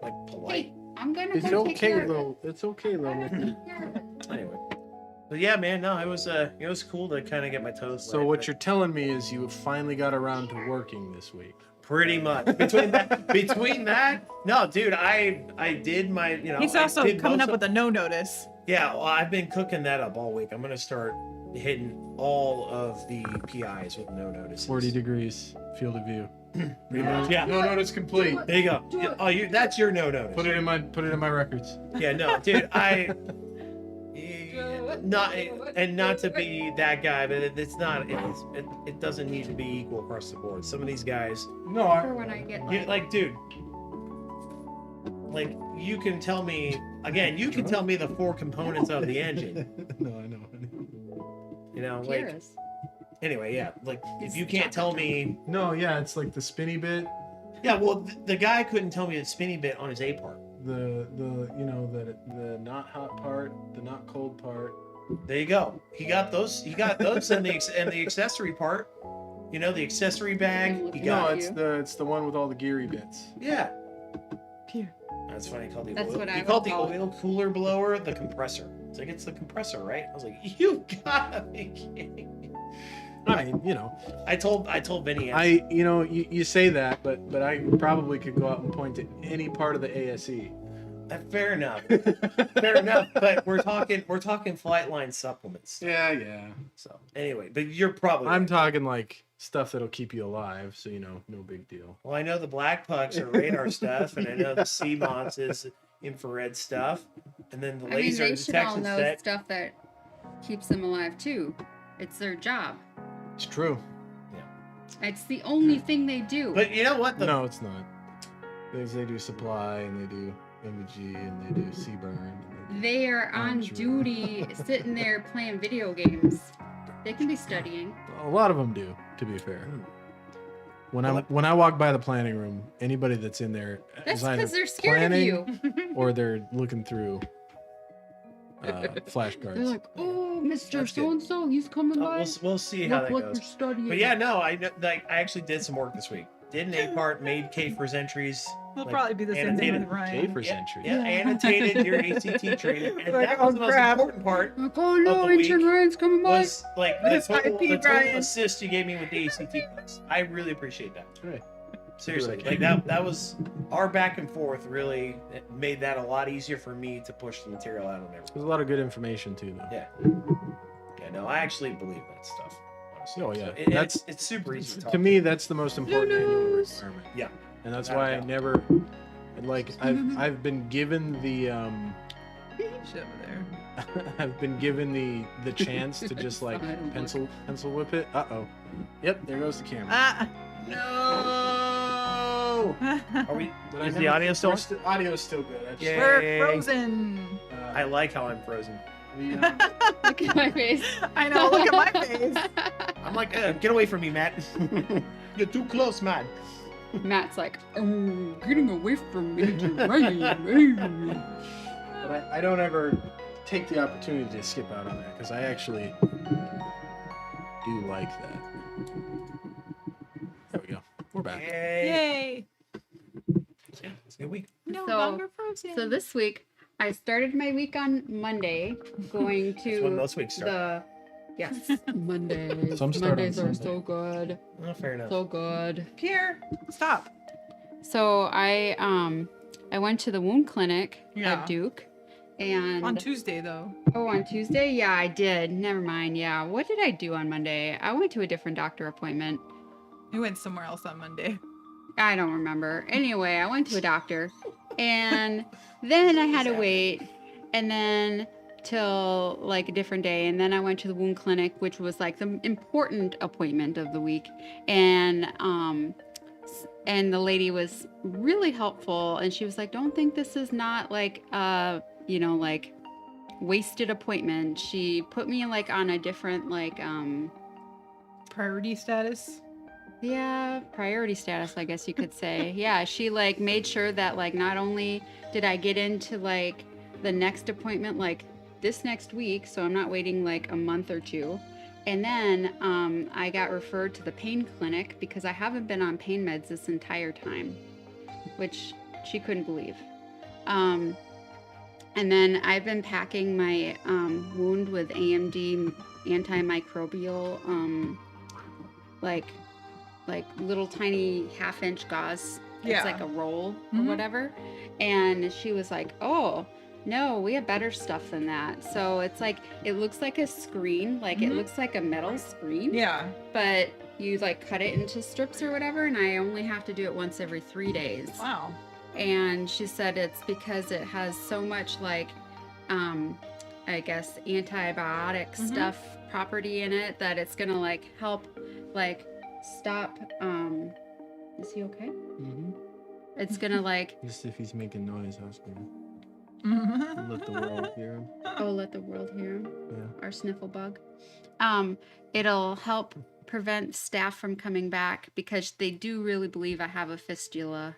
like, polite. Hey, I'm gonna It's go take okay, care of it. though. It's okay, I'm though. gonna Nikki. take care of it. Anyway. But yeah, man, no, it was cool to kind of get my toes So wet, what but- you're telling me is you finally got around to working this week. Pretty much. Between that, no, dude, I did my, you know. He's I also did coming most up of- with a no notice. Yeah, well, I've been cooking that up all week. I'm gonna start hitting all of the PIs with no notices. 40 degrees, field of view. Pretty much. Yeah. No notice complete. There you go. Oh, that's your no notice. Put it in my records. Yeah, no, dude, not to be that guy, but it doesn't need to be equal across the board. Some of these guys, No, For when I get you, like, dude, like, you can tell me again. You can tell me the 4 components of the engine. No, I know. You know, like, Pierce. anyway, yeah. Like, if It's you can't tell chocolate. me, No, yeah, it's like the spinny bit, yeah. Well, the guy couldn't tell me the spinny bit on his A part. the you know the not hot part, the not cold part. There you go. He got those. He got those, and the accessory part. You know, the accessory bag. He No, got. it's the one with all the geary bits. Yeah. Here. That's funny. He called the That's oil. what I He would called the call it. oil cooler blower the compressor. It's like, it's the compressor, right? I was like, you gotta be kidding me. I mean, you know, I told Vinny. you say that, but I probably could go out and point to any part of the ASE. Fair enough. Fair enough. But we're talking flight line supplements. Yeah. So anyway, but you're probably. I'm talking like stuff that'll keep you alive, so you know, no big deal. Well, I know the black pucks are radar stuff, and I know the CMOS is infrared stuff, and then the I mean, laser they should all detection know set. stuff that keeps them alive too. It's their job. It's true. It's the only thing they do. But you know what? No, it's not. Because they do supply and they do MG and they do Seaburn. And They are on Sure. duty, sitting there playing video games. They can be studying. a lot of them do, to be fair. Hmm. When I walk by the planning room, anybody that's in there That's is either because they're scared planning of you. or they're looking through They're flashcards. like, oh, Mr. That's good. So and So, he's coming by. We'll see how Look that what goes. you're studying. But yeah, no, I actually did some work this week. Did an A part, made K-First entries. It'll like, probably be the same thing annotated. with Ryan. K for Yeah, century. yeah, annotated your ACT training, and Like, that was oh, the most crap. important part. Like, oh no, of the Intern week Ryan's coming by. Was like the This total, IP, the total Brian. assist you gave me with the ACT class. I really appreciate that. Right. Seriously, Really. like that was our back and forth. Really made that a lot easier for me to push the material out on everything. There's a lot of good information too, though. Yeah. Yeah, no, I actually believe that stuff. Honestly. Oh, yeah. So That's- it's super easy to talk. To me, that's the most important annual news. requirement. Yeah. And that's Without a why I doubt. never, like, I've been given the Shit over there. I've been given the chance to just like pencil whip it. Uh-oh. Yep, there goes the camera. Ah. No. Are we? But I Is the never- audio still? Audio is still good. I just, Yeah. We're Yay. frozen. I like how I'm frozen. Yeah. Look at my face. I know. Look at my face. I'm like, get away from me, Matt. You're too close, Matt. Matt's like, oh, getting away from me to rain. But I don't ever take the opportunity to skip out on that because I actually do like that. There we go. We're back. Yay. Yay. Yeah, it's a good week. No So- longer frozen. So this week, I started my week on Monday, going That's to when most weeks start. yes, Mondays. Some start on Mondays are Sunday. so good, Oh, fair enough. so good. Pierre, stop. So I went to the wound clinic Yeah. at Duke, and On Tuesday, though. on Tuesday, yeah, I did. Never mind. Yeah, what did I do on Monday? I went to a different doctor appointment. We went somewhere else on Monday. I don't remember. Anyway, I went to a doctor, and then I had to wait, and then till like a different day, and then I went to the wound clinic, which was like the important appointment of the week, and the lady was really helpful, and she was like, "Don't think this is not like like wasted appointment." She put me like on a different like Priority status. Yeah, priority status, I guess you could say. Yeah, she like made sure that like not only did I get into like the next appointment like this next week, so I'm not waiting like a month or two. And then I got referred to the pain clinic because I haven't been on pain meds this entire time, which she couldn't believe. And then I've been packing my wound with AMD antimicrobial like little tiny 1/2-inch gauze. Yeah. It's like a roll or Mhm. whatever. And she was like, "Oh, no, we have better stuff than that." So it's like, it looks like a screen, like it Mhm. looks like a metal screen, Yeah. but you like cut it into strips or whatever. And I only have to do it once every 3 days. Wow. And she said it's because it has so much like I guess antibiotic Mhm. stuff property in it that it's gonna like help like stop is he okay? Mm-hmm. It's gonna like Just if he's making noise, I was gonna Mhm. let the world hear him. let the world hear him, Yeah. our sniffle bug. It'll help prevent staph from coming back because they do really believe I have a fistula.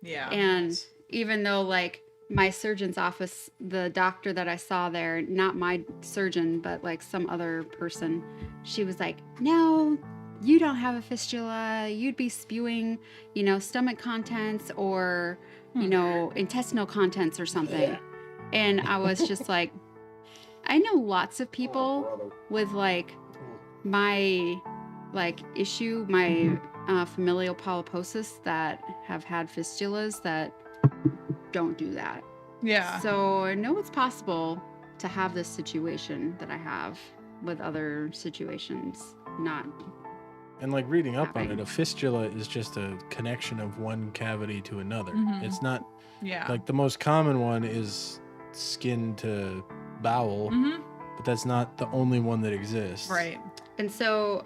Yeah. And even though like my surgeon's office, the doctor that I saw there, not my surgeon, but like some other person, she was like, "No, you don't have a fistula. You'd be spewing, stomach contents or, intestinal contents or something." And I was just like, I know lots of people with like my like issue, my familial polyposis that have had fistulas that don't do that. Yeah. So I know it's possible to have this situation that I have with other situations. Not And like reading up on Having- it, a fistula is just a connection of one cavity to another. Mhm. It's not Yeah. like the most common one is skin to bowel, Mhm. but that's not the only one that exists. Right. And so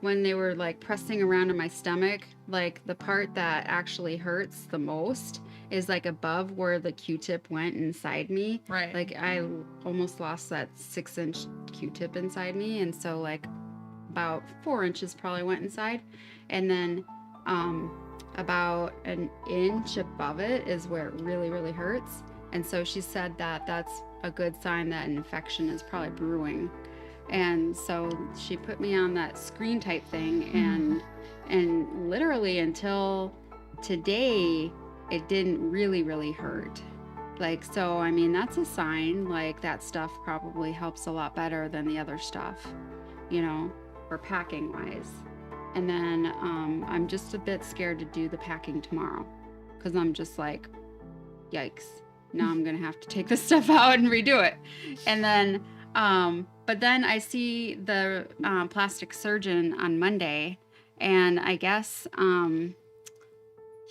when they were like pressing around in my stomach, like the part that actually hurts the most is like above where the Q-tip went inside me. Right. Like I almost lost that 6-inch Q-tip inside me. And so like about 4 inches probably went inside. And then about an inch above it is where it really, really hurts. And so she said that that's a good sign that an infection is probably brewing. And so she put me on that screen type thing, and literally until today it didn't really hurt. Like, so I mean, that's a sign like that stuff probably helps a lot better than the other stuff, for packing wise. And then I'm just a bit scared to do the packing tomorrow because I'm just like, yikes, now I'm gonna have to take this stuff out and redo it. And then but then I see the plastic surgeon on Monday, and I guess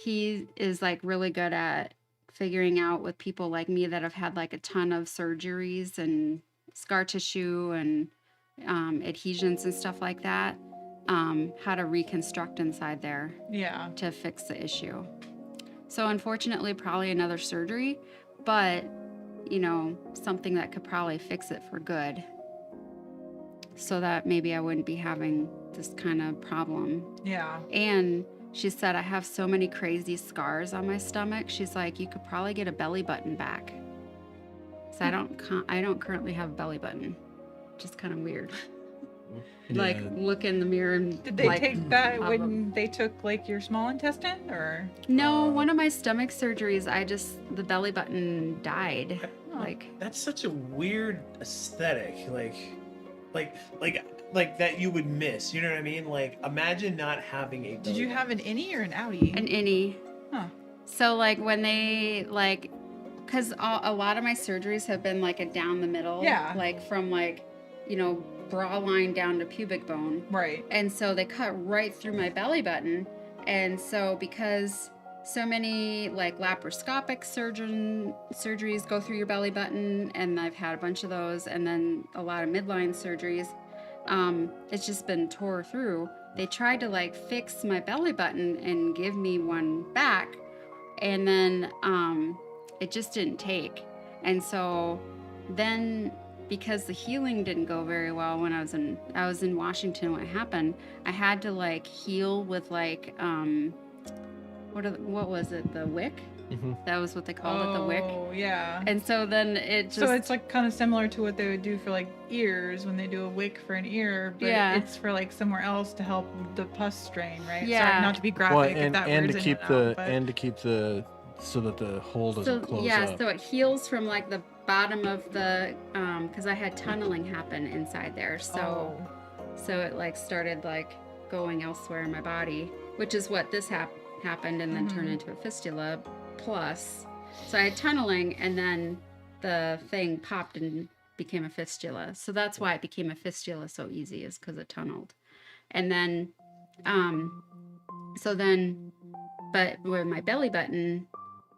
he is like really good at figuring out with people like me that have had like a ton of surgeries and scar tissue and adhesions and stuff like that, how to reconstruct inside there Yeah. to fix the issue. So unfortunately, probably another surgery, but something that could probably fix it for good, so that maybe I wouldn't be having this kind of problem. Yeah. And she said, I have so many crazy scars on my stomach. She's like, you could probably get a belly button back. So I don't currently have a belly button. Just kind of weird. Like, look in the mirror and Did they take that have when they took like your small intestine, or? No, one of my stomach surgeries, the belly button died. That's such a weird aesthetic. Like that you would miss. You know what I mean? Like, imagine not having a. Did you have an innie or an outie? An innie. Huh. So when they because a lot of my surgeries have been like a down the middle. Yeah. Like from bra line down to pubic bone. Right. And so they cut right through my belly button. And so because so many laparoscopic surgeries go through your belly button, and I've had a bunch of those, and then a lot of midline surgeries, it's just been tore through. They tried to fix my belly button and give me one back, and then it just didn't take. And so then, because the healing didn't go very well when I was in Washington when it happened, I had to heal with what was it, the wick? Mm-hmm. That was what they called it, the wick. Oh, yeah. And so then it just... So it's kind of similar to what they would do for ears when they do a wick for an ear, but it's for somewhere else to help the pus strain, right? Yeah. Sorry, not to be graphic. and that to keep the so that the hole doesn't close up. So it heals from the bottom of the because I had tunneling happen inside there. So it started going elsewhere in my body, which is what this happened, and then turned into a fistula plus. So I had tunneling, and then the thing popped and became a fistula. So that's why it became a fistula so easy, is because it tunneled. And then but with my belly button,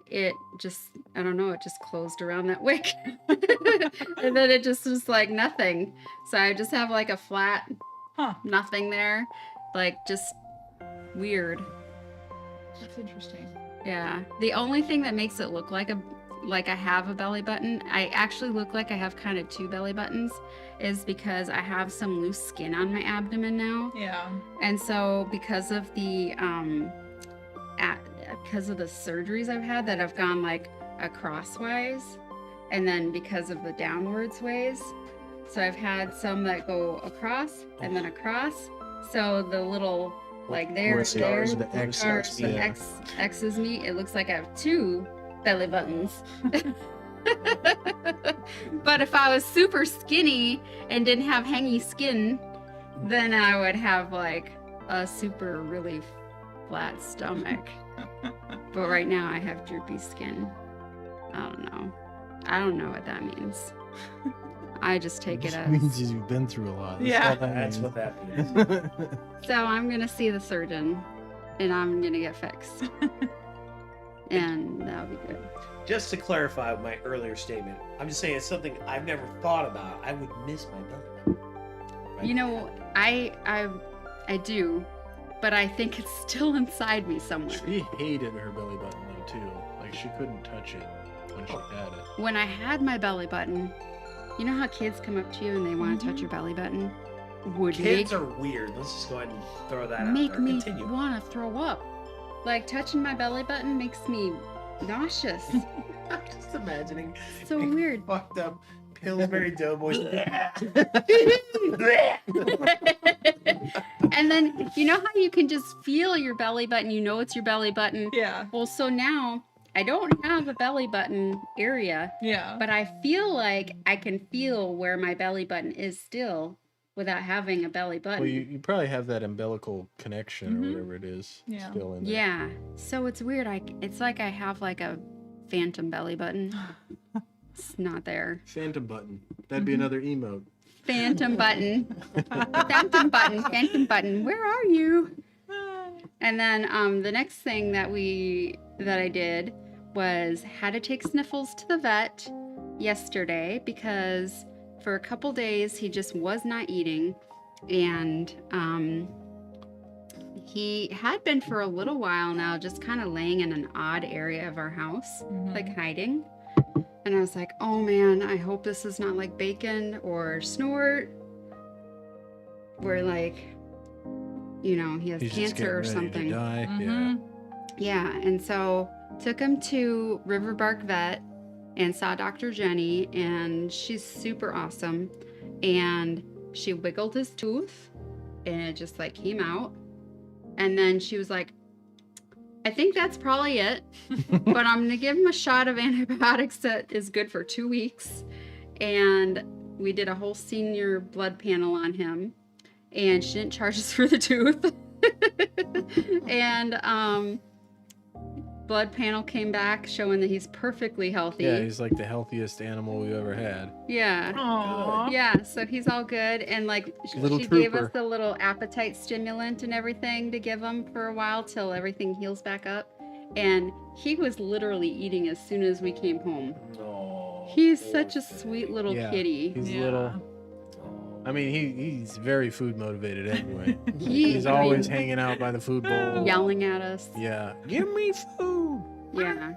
it just, I don't know, it just closed around that wick. And then it just was nothing. So I just have a flat nothing there. Just weird. That's interesting. Yeah. The only thing that makes it look like I have a belly button, I actually look like I have kind of two belly buttons, is because I have some loose skin on my abdomen now. Yeah. And so because of the surgeries I've had that have gone acrosswise, and then because of the downwards ways, so I've had some that go across and then across. So the little X's me. It looks like I have two belly buttons. But if I was super skinny and didn't have hangy skin, then I would have a super really flat stomach. But right now I have droopy skin. I don't know what that means. I just take it as... means you've been through a lot. That's what that means. So I'm going to see the surgeon, and I'm going to get fixed. And that'll be good. Just to clarify my earlier statement, I'm just saying it's something I've never thought about. I would miss my belly button. I do, but I think it's still inside me somewhere. She hated her belly button though too. She couldn't touch it when she had it. When I had my belly button, you know how kids come up to you and they want to touch your belly button? Kids are weird. Let's just go ahead and throw that out there. Make me Continue. want to throw up. Touching my belly button makes me nauseous. I'm just imagining. So weird. Fucked up Pillsbury Doughboys. And then, you know how you can just feel your belly button? You know it's your belly button. Yeah. Well, so now I don't have a belly button area. Yeah. But I feel like I can feel where my belly button is still without having a belly button. Well, you probably have that umbilical connection or whatever it is still in there. Yeah. So it's weird. It's like I have a phantom belly button. It's not there. Phantom button. That'd be another emote. Phantom button. Phantom button. Phantom button. Where are you? And then the next thing that I did was had to take Sniffles to the vet yesterday because for a couple days he just was not eating, and he had been for a little while now just kind of laying in an odd area of our house, hiding. And I was like, oh man, I hope this is not like Bacon or Snort, where like, you know, he has He's just cancer or getting ready to something. die. Mhm. Yeah, and so took him to Riverbark Vet and saw Dr. Jenny, and she's super awesome. And she wiggled his tooth, and it just like came out. And then she was like, I think that's probably it, but I'm gonna give him a shot of antibiotics that is good for 2 weeks. And we did a whole senior blood panel on him, and she didn't charge us for the tooth. And blood panel came back showing that he's perfectly healthy. Yeah, he's like the healthiest animal we've ever had. Yeah. Aw. Yeah, so he's all good, and like Little she gave us trooper. the little appetite stimulant and everything to give him for a while till everything heals back up. And he was literally eating as soon as we came home. Oh, He's poor such a thing. sweet little Yeah. kitty. He's Yeah. little. Oh. I mean, he's very food motivated anyway. He- He's I mean, always hanging out by the food bowl. yelling at us. Yeah. Give me food. Yeah.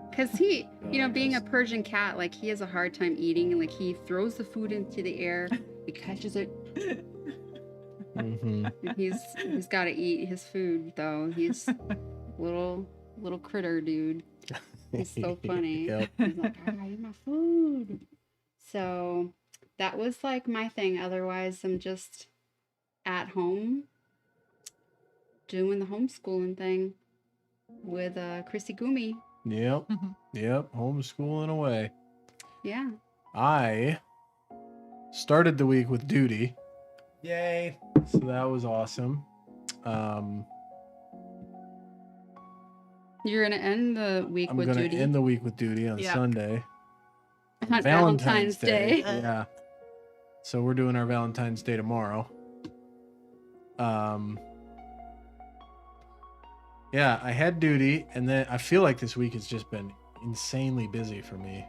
Because he, you know, being a Persian cat, like he has a hard time eating, and like he throws the food into the air, he catches it, Mm-hmm. and he's got to eat his food though. He's little critter dude. He's so funny. Yep. He's like, I gotta eat my food. So that was like my thing. Otherwise, I'm just at home doing the homeschooling thing with Chrissy Gumi. Yep. Mhm. Yep. Homeschooling away. Yeah. I started the week with duty, Yay. so that was awesome. You're gonna end the week I'm with gonna duty end the week with duty on Yeah. Sunday. on Valentine's Day. Yeah. So we're doing our Valentine's Day tomorrow. Yeah, I had duty, and then I feel like this week has just been insanely busy for me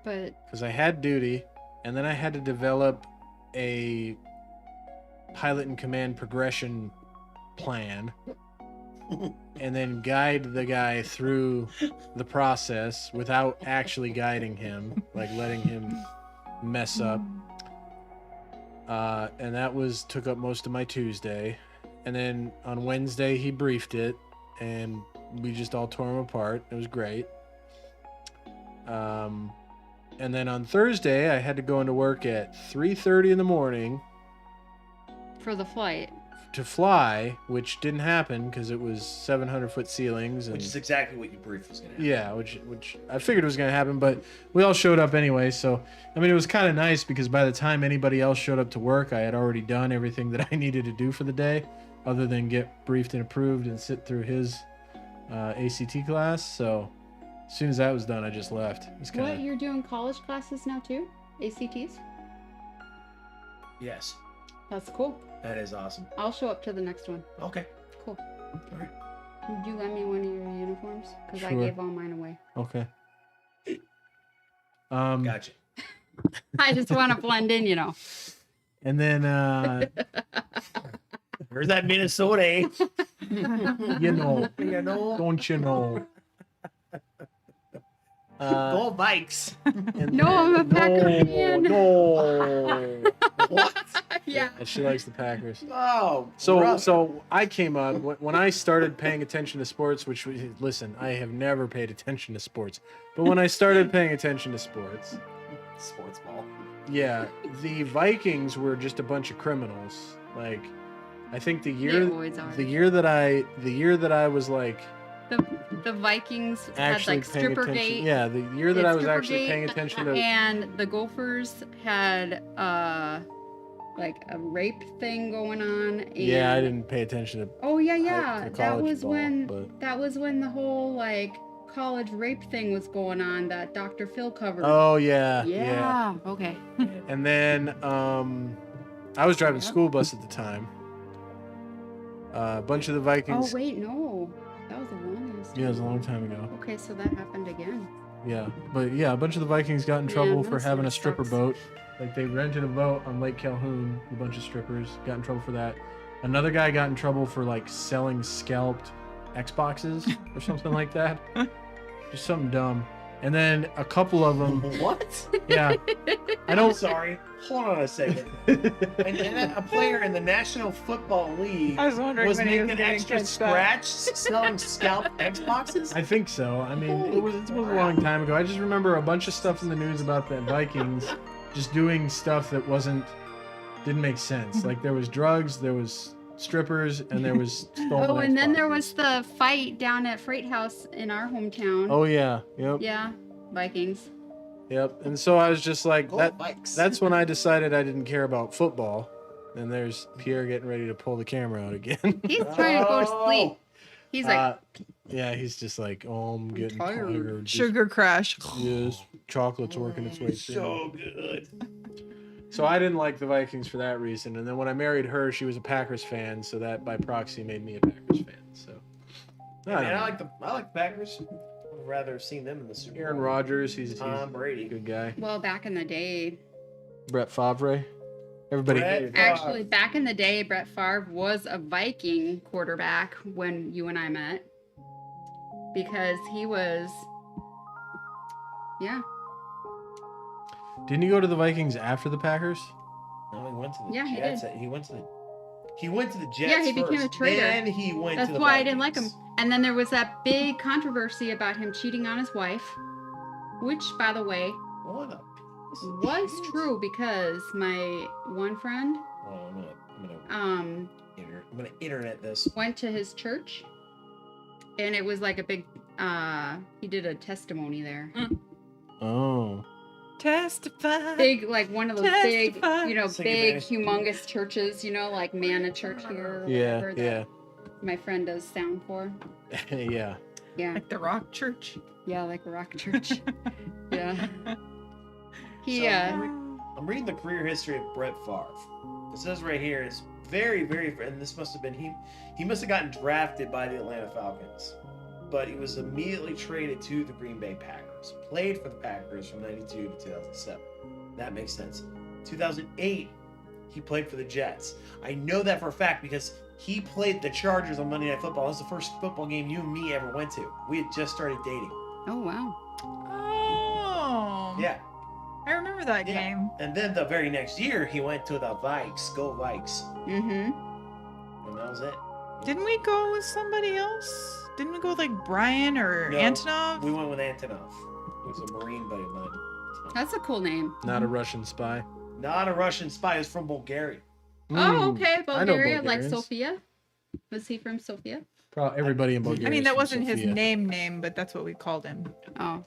But because I had duty, and then I had to develop a pilot and command progression plan, and then guide the guy through the process without actually guiding him, like letting him mess up. And that took up most of my Tuesday. And then on Wednesday he briefed it, and we just all tore him apart. It was great. And then on Thursday I had to go into work at 3:30 in the morning for the flight, to fly, which didn't happen because it was 700-foot ceilings. And, Which is exactly what your brief was going to happen. yeah, which I figured was going to happen, but we all showed up anyway. So, I mean, it was kind of nice because by the time anybody else showed up to work, I had already done everything that I needed to do for the day, other than get briefed and approved and sit through his ACT class. So, as soon as that was done, I just left. It was what, kind you're doing college classes now too? ACTs? Yes. That's cool. That is awesome. I'll show up to the next one. Okay. Cool. All right. Would you lend me one of your uniforms? Because I Sure. gave all mine away. of okay. Gotcha. I just want to blend in, you know. And then, Here's that Minnesota, eh? you know, You know? don't you know? Go Vikes. And No, I'm a Packer no, fan. No. What? Yeah. She likes the Packers. Oh. So rough. so I came up when I started paying attention to sports, listen, I have never paid attention to sports, but when I started paying attention to sports, Sports ball. yeah, the Vikings were just a bunch of criminals. Like, I think the They year always are. the year that I was like The Vikings had actually like paying stripper attention. gate. Yeah, the year that I was actually Strippergate, paying attention to. And the Gophers had like a rape thing going on. And, Yeah, I didn't pay attention to. Oh yeah, to yeah. That college was ball, when but- that was when the whole like college rape thing was going on that Dr. Phil covered. Oh yeah, yeah. Okay. And then I was driving school bus at the time. A bunch of the Oh Vikings. wait, no. That was a long ass Yeah, it was a long time ago. Okay, so that happened again. Yeah, but yeah, a bunch of the Vikings got in trouble for having a Minnesota stripper sucks. boat. Like they rented a boat on Lake Calhoun. A bunch of strippers got in trouble for that. Another guy got in trouble for like selling scalped Xboxes or something like that. Just something dumb. And then a couple of them, What? yeah. I I'm don't. sorry. Hold on a second. And a player in the National Football League I was wondering was when he was making getting extra kicked out. scratch selling scalp Xboxes? I think so. I mean, Holy it was a crap. long time ago. I just remember a bunch of stuff in the news about the Vikings just doing stuff that didn't make sense. Like there was drugs, there was strippers, and there was stolen. Oh, and then there Xboxes. was the fight down at Freight House in our hometown. Oh yeah, yep, Yeah, Vikings. yep. And so I was just like, Go that. Vikes. That's when I decided I didn't care about football. And there's Pierre getting ready to pull the camera out again. He's trying to go to sleep. He's like, yeah, he's just like, oh, I'm getting tired. tired. Just- Sugar crash. Yes, chocolate's working its way through. So good. So I didn't like the Vikings for that reason. And then when I married her, she was a Packers fan, so that by proxy made me a Packers fan. So I mean, I like the Packers. I'd rather have seen them in the Super Bowl. Aaron Rodgers, he's Tom a Brady. good guy. well, back in the day, Brett Favre. Everybody Brett hated Favre. him. actually, back in the day, Brett Favre was a Viking quarterback when you and I met. Because he was, yeah. Didn't he go to the Vikings after the Packers? No, he went to the Yeah, he Jets. did. He went to the Jets. Yeah, he became a first, traitor. Then he went That's to the why I didn't like him. Vikings. And then there was that big controversy about him cheating on his wife, which, by the way, What a piece of was shit. true because my one friend Well, I'm gonna internet this. went to his church, and it was like a big. He did a testimony there. Oh. Testify. Big, like one of those Testify. big, Sing it, big, baby. humongous churches. Like Manna Church here. Or Yeah, whatever that yeah. My friend does sound for. Yeah. Yeah, Like the Rock Church. yeah, like a rock church. Yeah. He. So, I'm reading the career history of Brett Favre. It says right here it's very, very, and this must have been he must have gotten drafted by the Atlanta Falcons, but he was immediately traded to the Green Bay Packers. Played for the Packers from '92 to 2007. That makes sense. 2008, he played for the Jets. I know that for a fact because he played the Chargers on Monday Night Football. That was the first football game you and me ever went to. We had just started dating. Oh wow. Oh. Yeah. I remember that Yeah. game. And then the very next year, he went to the Vikes. Go Vikes. Mm-hmm. And that was it. Didn't we go with somebody else? Didn't we go with like Brian or No, Antonov? We went with Antonov. He was a Marine buddy of mine. That's a cool name. Not a Russian spy. Not a Russian spy. He was from Bulgaria. Oh, Mm, okay. I know Bulgaria, like Bulgarians. Sofia. Was he from Sofia? Everybody in Bulgaria. I mean, is that from wasn't his Sofia. name, but that's what we called him. Oh.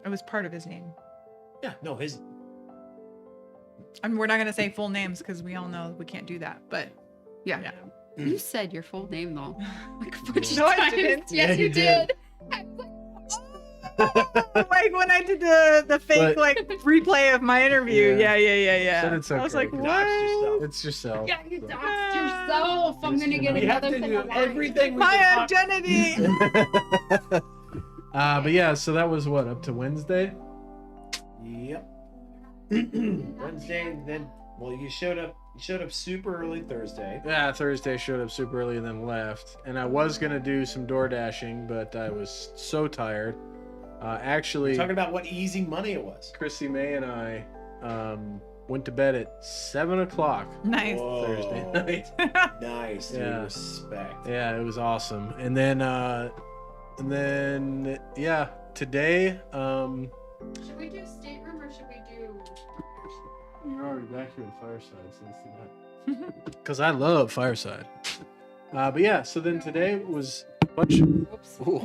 It was part of his name. Yeah, no, his. I mean, we're not gonna say full names because we all know we can't do that. But yeah. Mm. You said your full name though. Like a bunch No, of I times. didn't. Yes, Yeah, you you did. did. I was like, Like when I did the fake But- like replay of my interview. Yeah. Yeah. Said it's I was okay. like, You what? doxed yourself. It's yourself. yeah, you so. doxed yourself. I'm Just, gonna you get know. We have another to thing do of wine. everything we My can talk- identity. But yeah, so that was what, up to Wednesday? Yep. Wednesday, then. Well, you showed up. You showed up super early Thursday. Yeah, Thursday showed up super early and then left. And I was gonna do some door dashing, but I was so tired. Actually, Talking about what easy money it was. Chrissy May and I went to bed at 7 o'clock Nice. Whoa. Thursday night. Nice, dude. Yeah. Respect. Yeah, it was awesome. And then yeah, today Should we do stateroom or should we do? you're already back here at Fireside, so let's do that. Because I love Fireside. But yeah, so then today was a bunch of. Whoops. Ooh.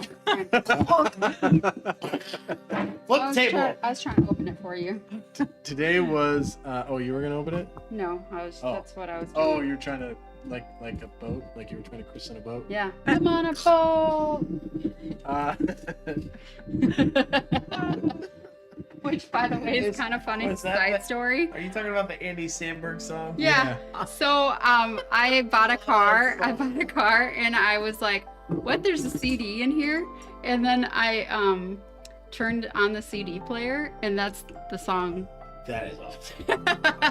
Flip the table. I was trying to open it for you. Today was. Oh, you were gonna open it? No, I was. Oh. That's what I was doing. Oh, you're trying to like a boat, like you were trying to christen a boat. Yeah. I'm on a boat. Uh, Which, by the way, is Is- kind of funny was that side the- story. Are you talking about the Andy Samberg song? Yeah. So I bought a car. And I was like, "What? There's a CD in here." And then I turned on the CD player, and that's the song. That is awesome.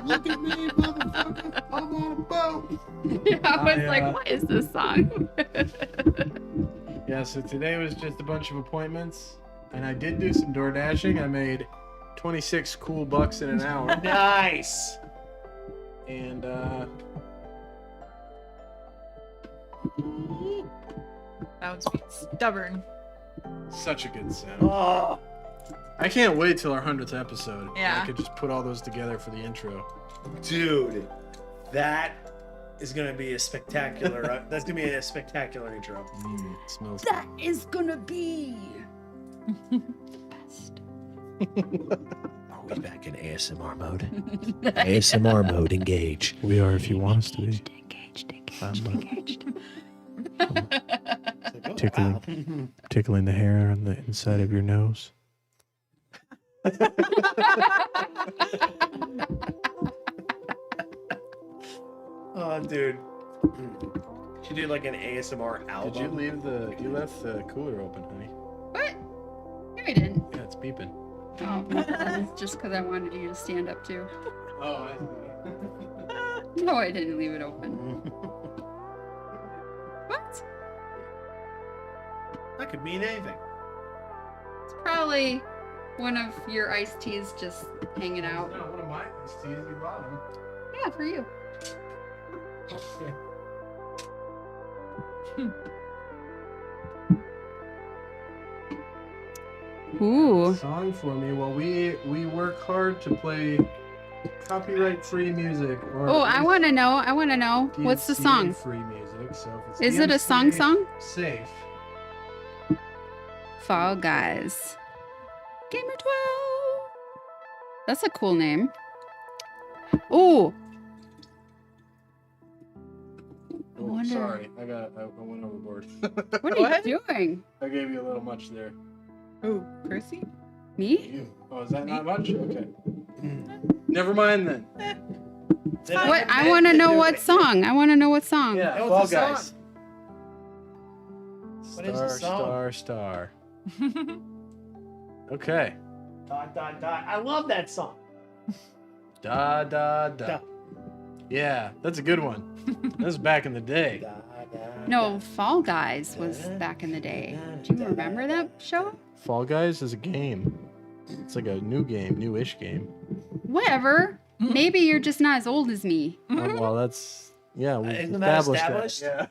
Look at me, motherfucker. I'm on a boat. I was I, like, "What is this song?" yeah, so today was just a bunch of appointments. And I did do some door dashing. I made 26 cool bucks in an hour. Nice. And That was stubborn. such a good sound. Oh, I can't wait till our 100th episode. Yeah. I could just put all those together for the intro. dude, that is gonna be a spectacular. That's gonna be a spectacular intro. It smells That is gonna be the best. Are we back in ASMR mode? ASMR mode, engage. We are if you want us to be. Engaged. Tickling the hair on the inside of your nose. Oh, dude. Should do like an ASMR album. You left the cooler open, honey? What? No, I didn't. Yeah, it's beeping. Oh, that's just because I wanted you to stand up too. Oh, No, I didn't leave it open. What? That could mean anything. It's probably one of your iced teas just hanging out. No, one of my iced teas, you bought them. Yeah, for you. Ooh. Song for me. Well, we work hard to play copyright-free music. Or Oh, I want to know. What's the song? Free music. So if it's Is it a song? Safe. Fall Guys. Gamer 12. That's a cool name. Ooh. Oh, wonder- sorry, I went overboard. What are you doing? I gave you a little much there. Ooh, Chrissy? Me? Oh, is that not much? Okay. Never mind then. What? I want to know what song. Yeah, That was Fall the song. Guys. What is the song? Star. Okay. ... I love that song. Da da Da. da. Yeah, that's a good one. That was back in the day. No, Fall Guys was back in the day. Do you remember that show? Fall Guys is a game. It's like a newish game. Whatever. Maybe you're just not as old as me. Well, that's we've Isn't that established that.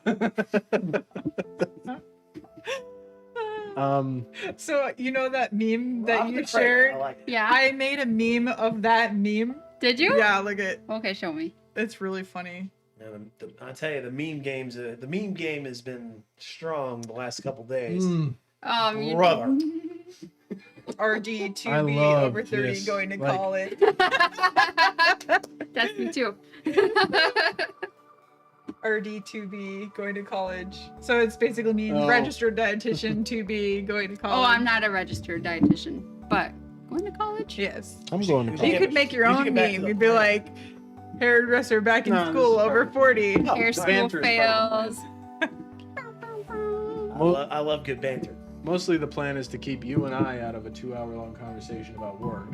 Yeah. So you know that meme that Off you the crate. shared? I like it. Yeah. I made a meme of that meme. Did you? Yeah, look at Okay, show me. it's really funny. And I tell you, the meme game has been strong the last couple days. You Brother. RD to I be love over 30 this. going to Like- college. That's me too. RD to be going to college. So it's basically means Oh. registered dietitian to be going to college. Oh, I'm not a registered dietitian, but going to college? Yes. I'm going to You You college. could make your We should own get back to meme. the You'd be plan. like, hairdresser back in No, this school is over perfect. 40. Oh, Hair school banter is part fails. I love good banter. Mostly the plan is to keep you and I out of a 2-hour-long conversation about work.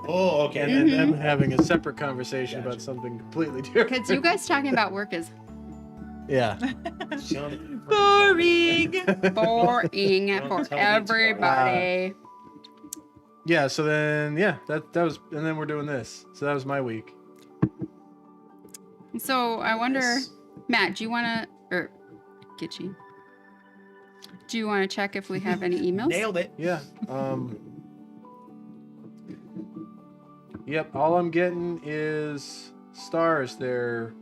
Oh, okay. And then them having a separate conversation about Gotcha. something completely different. Because you guys talking about work is Yeah. Sean- Boring. boring Don't for tell me everybody. Yeah, so then that was, and then we're doing this. So that was my week. So I wonder, Yes. Matt, do you want to, or Gitchy, do you want to check if we have any emails? Nailed it. Yeah. Yep, all I'm getting is stars there,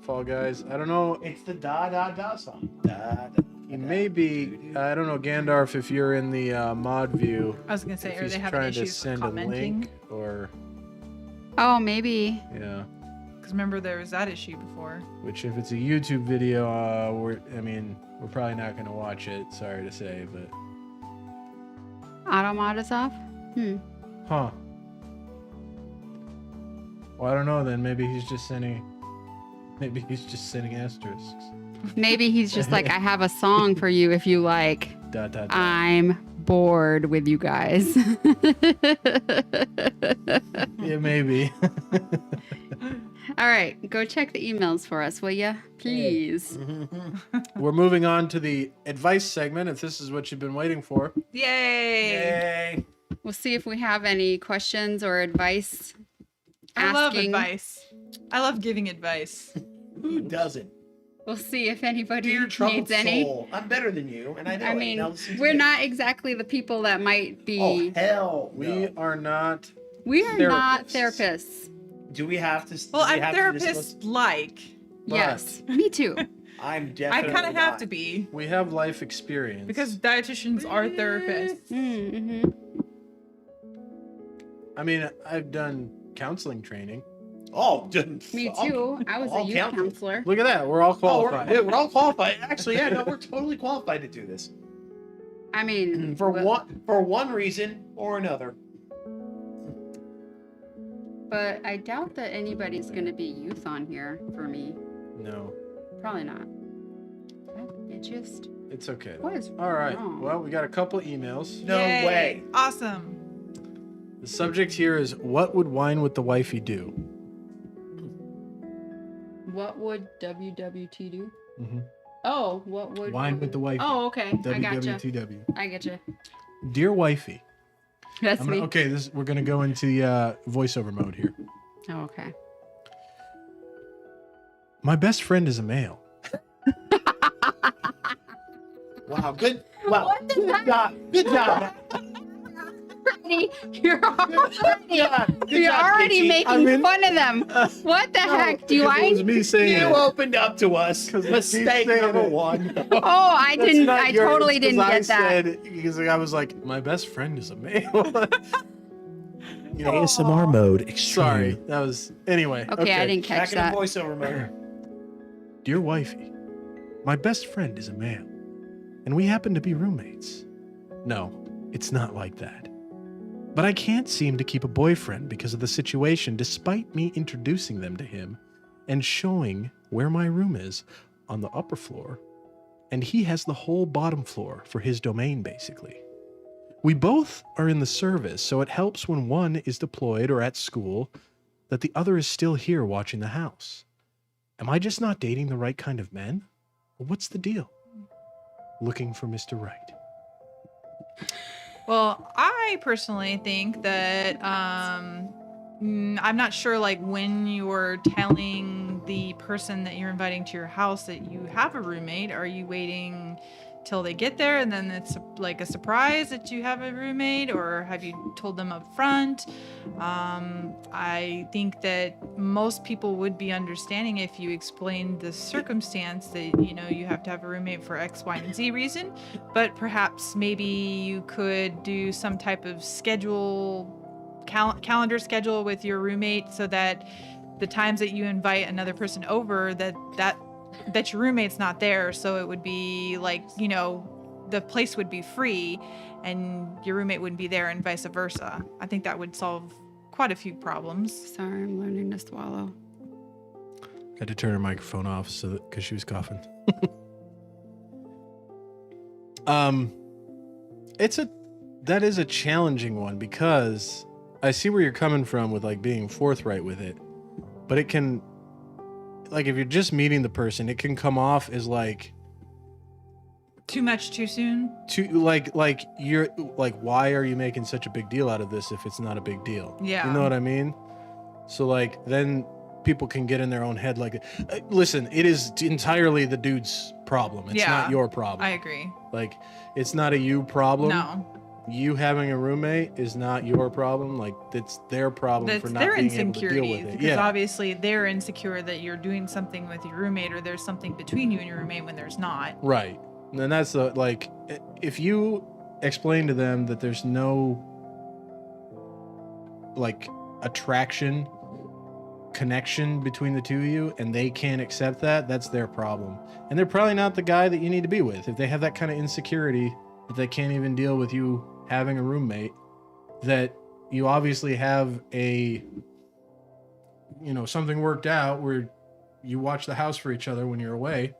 Fall Guys. I don't know. It's the da da da song. Da, da, You may be, I don't know, Gandalf, if you're in the mod view. I was going to say, If are he's they having trying to issues with send a commenting? link or, Oh, maybe. yeah. Because remember, there was that issue before. Which, if it's a YouTube video, we're probably not going to watch it. Sorry to say, but. Automod is off? Huh. Well, I don't know then. Maybe he's just sending asterisks. Maybe he's just like, I have a song for you if you like. Dot, dot, dot. I'm bored with you guys. Yeah, maybe. All right, go check the emails for us, will ya? Please. We're moving on to the advice segment, if this is what you've been waiting for. Yay! Yay. We'll see if we have any questions or advice. I love asking. advice. I love giving advice. Who doesn't? We'll see if anybody Dear troubled needs any. soul, I'm better than you, and I know I it. mean, Now listen to we're me. not exactly the people that might be. Oh hell, We no. are not. We are not therapists. therapists. Do we have to? Well, do we I'm have to discuss- therapist-like. Yes, me too. I'm I definitely. kind of have not. to be We have life experience. because dietitians are therapists. Mm-hmm. I mean, I've done counseling training. Oh, Me too. I was a all youth counselors. counselor. Look at that. We're all Oh, qualified. we're all qualified. Actually, yeah, no, we're totally qualified to do this I mean, for well, one reason or another. But I doubt that anybody's going to be youth on here for me. No, Probably not. It just. it's okay. What is All right. wrong? Well, we got a couple emails. No Yay. way. Awesome. The subject here is, what would Wine with the Wifey do? What would WWT do? Mm-hmm. Oh, what would. Wine with the Wifey. Oh, okay. I gotcha. WWTW. I getcha. Dear Wifey. That's me. Okay, we're going to go into the voiceover mode here. Oh, okay. My best friend is a male. Wow, good. Wow, What the good heck? job. Good job. You're already, Good you're job, already Gitchy. making I mean- fun of them. What the heck? Do Because it was I? me saying You it. opened up to us. 'Cause it's Mistake me saying number it. one. Oh, I That's didn't. not I yours, totally 'cause didn't I get that. said, because I was like, my best friend is a male. You know, ASMR mode. Extreme. sorry, that was anyway. Okay, I didn't catch Back that. in voiceover mode. Dear Wifey, my best friend is a male, and we happen to be roommates. No, it's not like that. But I can't seem to keep a boyfriend because of the situation, despite me introducing them to him and showing where my room is on the upper floor, and he has the whole bottom floor for his domain, basically. We both are in the service, so it helps when one is deployed or at school that the other is still here watching the house. Am I just not dating the right kind of men? Or what's the deal? Looking for Mr. Right. Well, I personally think that I'm not sure like when you're telling the person that you're inviting to your house that you have a roommate. Are you waiting till they get there and then it's like a surprise that you have a roommate, or have you told them up front? I think that most people would be understanding if you explained the circumstance that, you know, you have to have a roommate for X, Y, and Z reason, but perhaps maybe you could do some type of calendar schedule with your roommate so that the times that you invite another person over, that your roommate's not there, so it would be like, you know, the place would be free and your roommate wouldn't be there and vice versa. I think that would solve quite a few problems. Sorry, I'm learning to swallow. Had to turn her microphone off because she was coughing. That is a challenging one, because I see where you're coming from with like being forthright with it, but it can, like, if you're just meeting the person, it can come off as like Too much too soon? like you're like, why are you making such a big deal out of this if it's not a big deal? Yeah. You know what I mean? So like then people can get in their own head like, listen, it is entirely the dude's problem. It's Yeah, not your problem. I agree. Like, it's not a you problem. No. You having a roommate is not your problem. Like, it's their problem That's for not their being able to deal insecurity, with it. because Yeah. obviously they're insecure that you're doing something with your roommate, or there's something between you and your roommate when there's not. Right. And then that's the, like, if you explain to them that there's no, like, attraction, connection between the two of you, and they can't accept that, that's their problem. And they're probably not the guy that you need to be with. If they have that kind of insecurity that they can't even deal with you having a roommate, that you obviously have a, you know, something worked out where you watch the house for each other when you're away,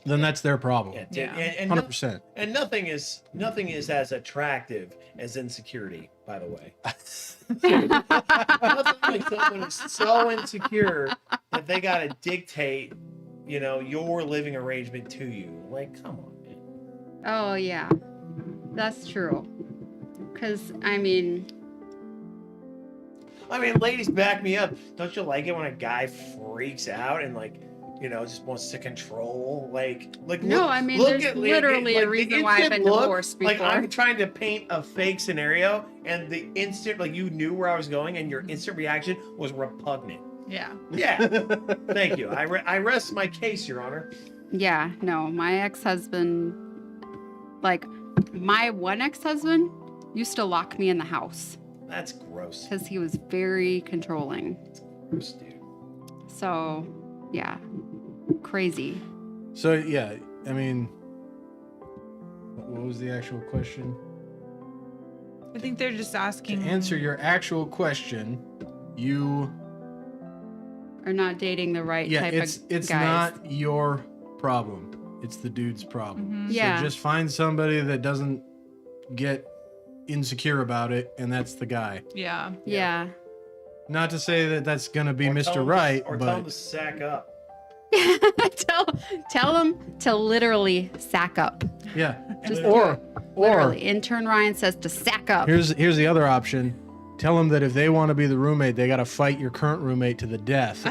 then that's their problem. Yeah, Yeah. and 100%. nothing is as attractive as insecurity. by the way. Nothing like someone who's so insecure that they gotta dictate, your living arrangement to you. Like, come on, man. Oh, yeah. That's true. Because, I mean, ladies, back me up. Don't you like it when a guy freaks out and just wants to control? no, I mean, there's literally a reason why I've been divorced before. Like, I'm trying to paint a fake scenario, and the instant, you knew where I was going, and your instant reaction was repugnant. Yeah. Yeah. Thank you. I rest my case, Your Honor. Yeah, no, my ex-husband, my one ex-husband used to lock me in the house. That's gross. Because he was very controlling. Gross, dude. So, yeah. Crazy. So yeah, I mean, what was the actual question? I think they're just asking. To answer your actual question, you Are not dating the right type it's of guys. not your problem. It's the dude's problem. Mhm. Yeah. So just find somebody that doesn't get insecure about it, and that's the guy. Yeah. Yeah. Not to say that that's gonna be Or tell Mr. him- Right, Or tell him but to sack up. tell them to literally sack up. yeah. Just Or Literally. Intern Ryan says to sack up. here's the other option. Tell them that if they want to be the roommate, they got to fight your current roommate to the death.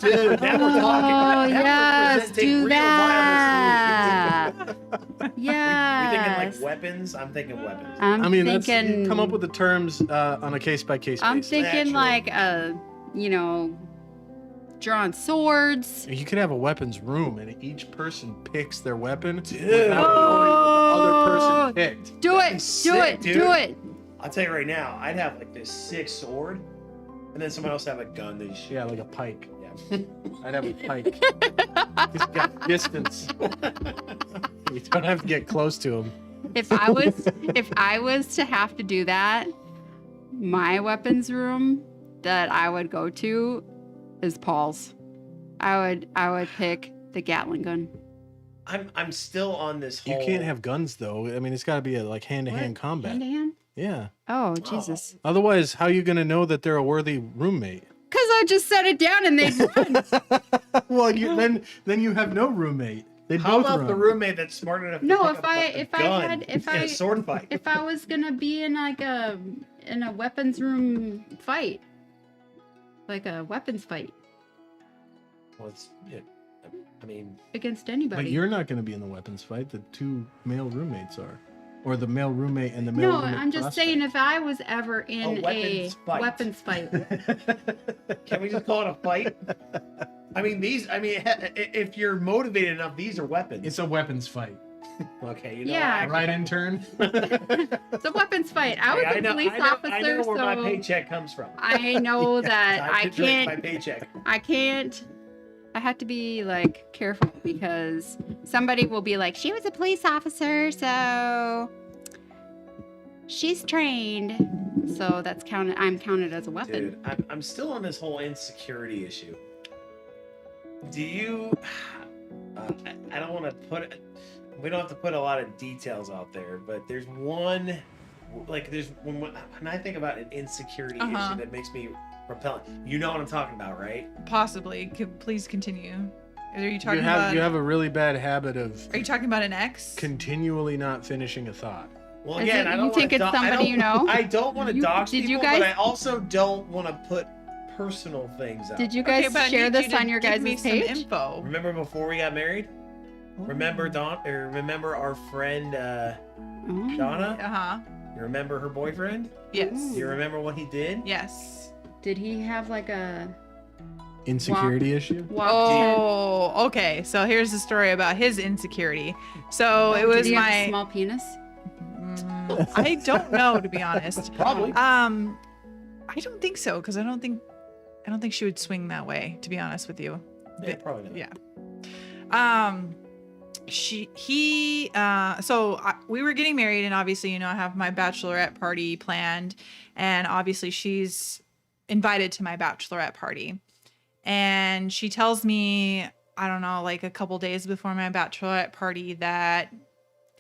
Dude, now we're talking. Oh, Now we're yes, presenting do real that. viable solutions. Yes. We thinking weapons? I'm thinking weapons. I'm I mean, that's, thinking. you come up with the terms on a case-by-case I'm basis. thinking Actually. drawing swords. You could have a weapons room, and each person picks their weapon Dude. without knowing what the other person picked. Do That'd it. be Do sick, it. dude. Do it. I'll tell you right now, I'd have this sick sword, and then someone else have a gun. They shoot. Yeah, like a pike. Yeah. I'd have a pike. He's got distance. You don't have to get close to him. If I was to have to do that, my weapons room that I would go to is Paul's. I would pick the Gatling gun. I'm still on this You whole. can't have guns, though. I mean, it's got to be a hand-to-hand combat. Hand to hand? Yeah. Oh, Jesus. Otherwise, how are you going to know that they're a worthy roommate? Because I just set it down and they run. Well, then you have no roommate. They How both about run. the roommate that's smart enough? No, to if pick up a gun in a sword fight. If I was gonna be in a weapons room fight, like a weapons fight Well, I mean, against anybody. But you're not going to be in the weapons fight. The two male roommates are, or the male roommate and the male. No, roommate I'm just prospect. saying if I was ever in a weapons fight. weapons fight. can we just call it a fight? I mean, if you're motivated enough, these are weapons. It's a weapons fight. Okay, Yeah. what? Right, intern? It's a weapons fight. I was a police officer, I know where so my paycheck comes from. I know that Time I to drink my can't. paycheck. I have to be careful because somebody will be like, she was a police officer, so she's trained. So that's counted. I'm counted as a weapon. Dude, I'm still on this whole insecurity issue. Do you? I don't want to put. We don't have to put a lot of details out there, but there's one. When I think about an insecurity issue that makes me repellent. You know what I'm talking about, right? Possibly. Please continue. Are you talking You about? have a really bad habit of Are you talking about an ex? continually not finishing a thought. Well, Is again, it- I you don't think wanna it's somebody you know? I don't want to dox did you people, guys- but I also don't want to put personal things out. Did you Okay, guys but I share need this you to on your give guys' me some page? info. Remember before we got married? Remember remember our friend Oh. Donna? Uh-huh. You remember her boyfriend? Yes. You remember what he did? Yes. Did he have a Insecurity issue? walk? Oh, okay. So here's the story about his insecurity. So it was Did he have a my. small penis? I don't know, to be honest. Probably. I don't think so, because I don't think she would swing that way, to be honest with you. Yeah, probably not. Yeah. We were getting married, and obviously, I have my bachelorette party planned, and obviously she's invited to my bachelorette party. And she tells me, I don't know, a couple days before my bachelorette party that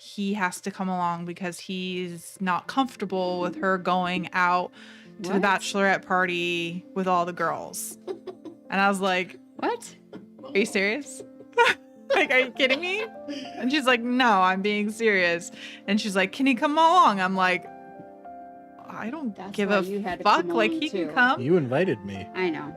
he has to come along because he's not comfortable with her going out to the What? bachelorette party with all the girls. And I was like, What? are you serious? Like, are you kidding me? And she's like, no, I'm being serious. And she's like, can he come along? I'm like, I don't That's give why a you had to fuck. come Like, along, he can too. come. You invited me. I know.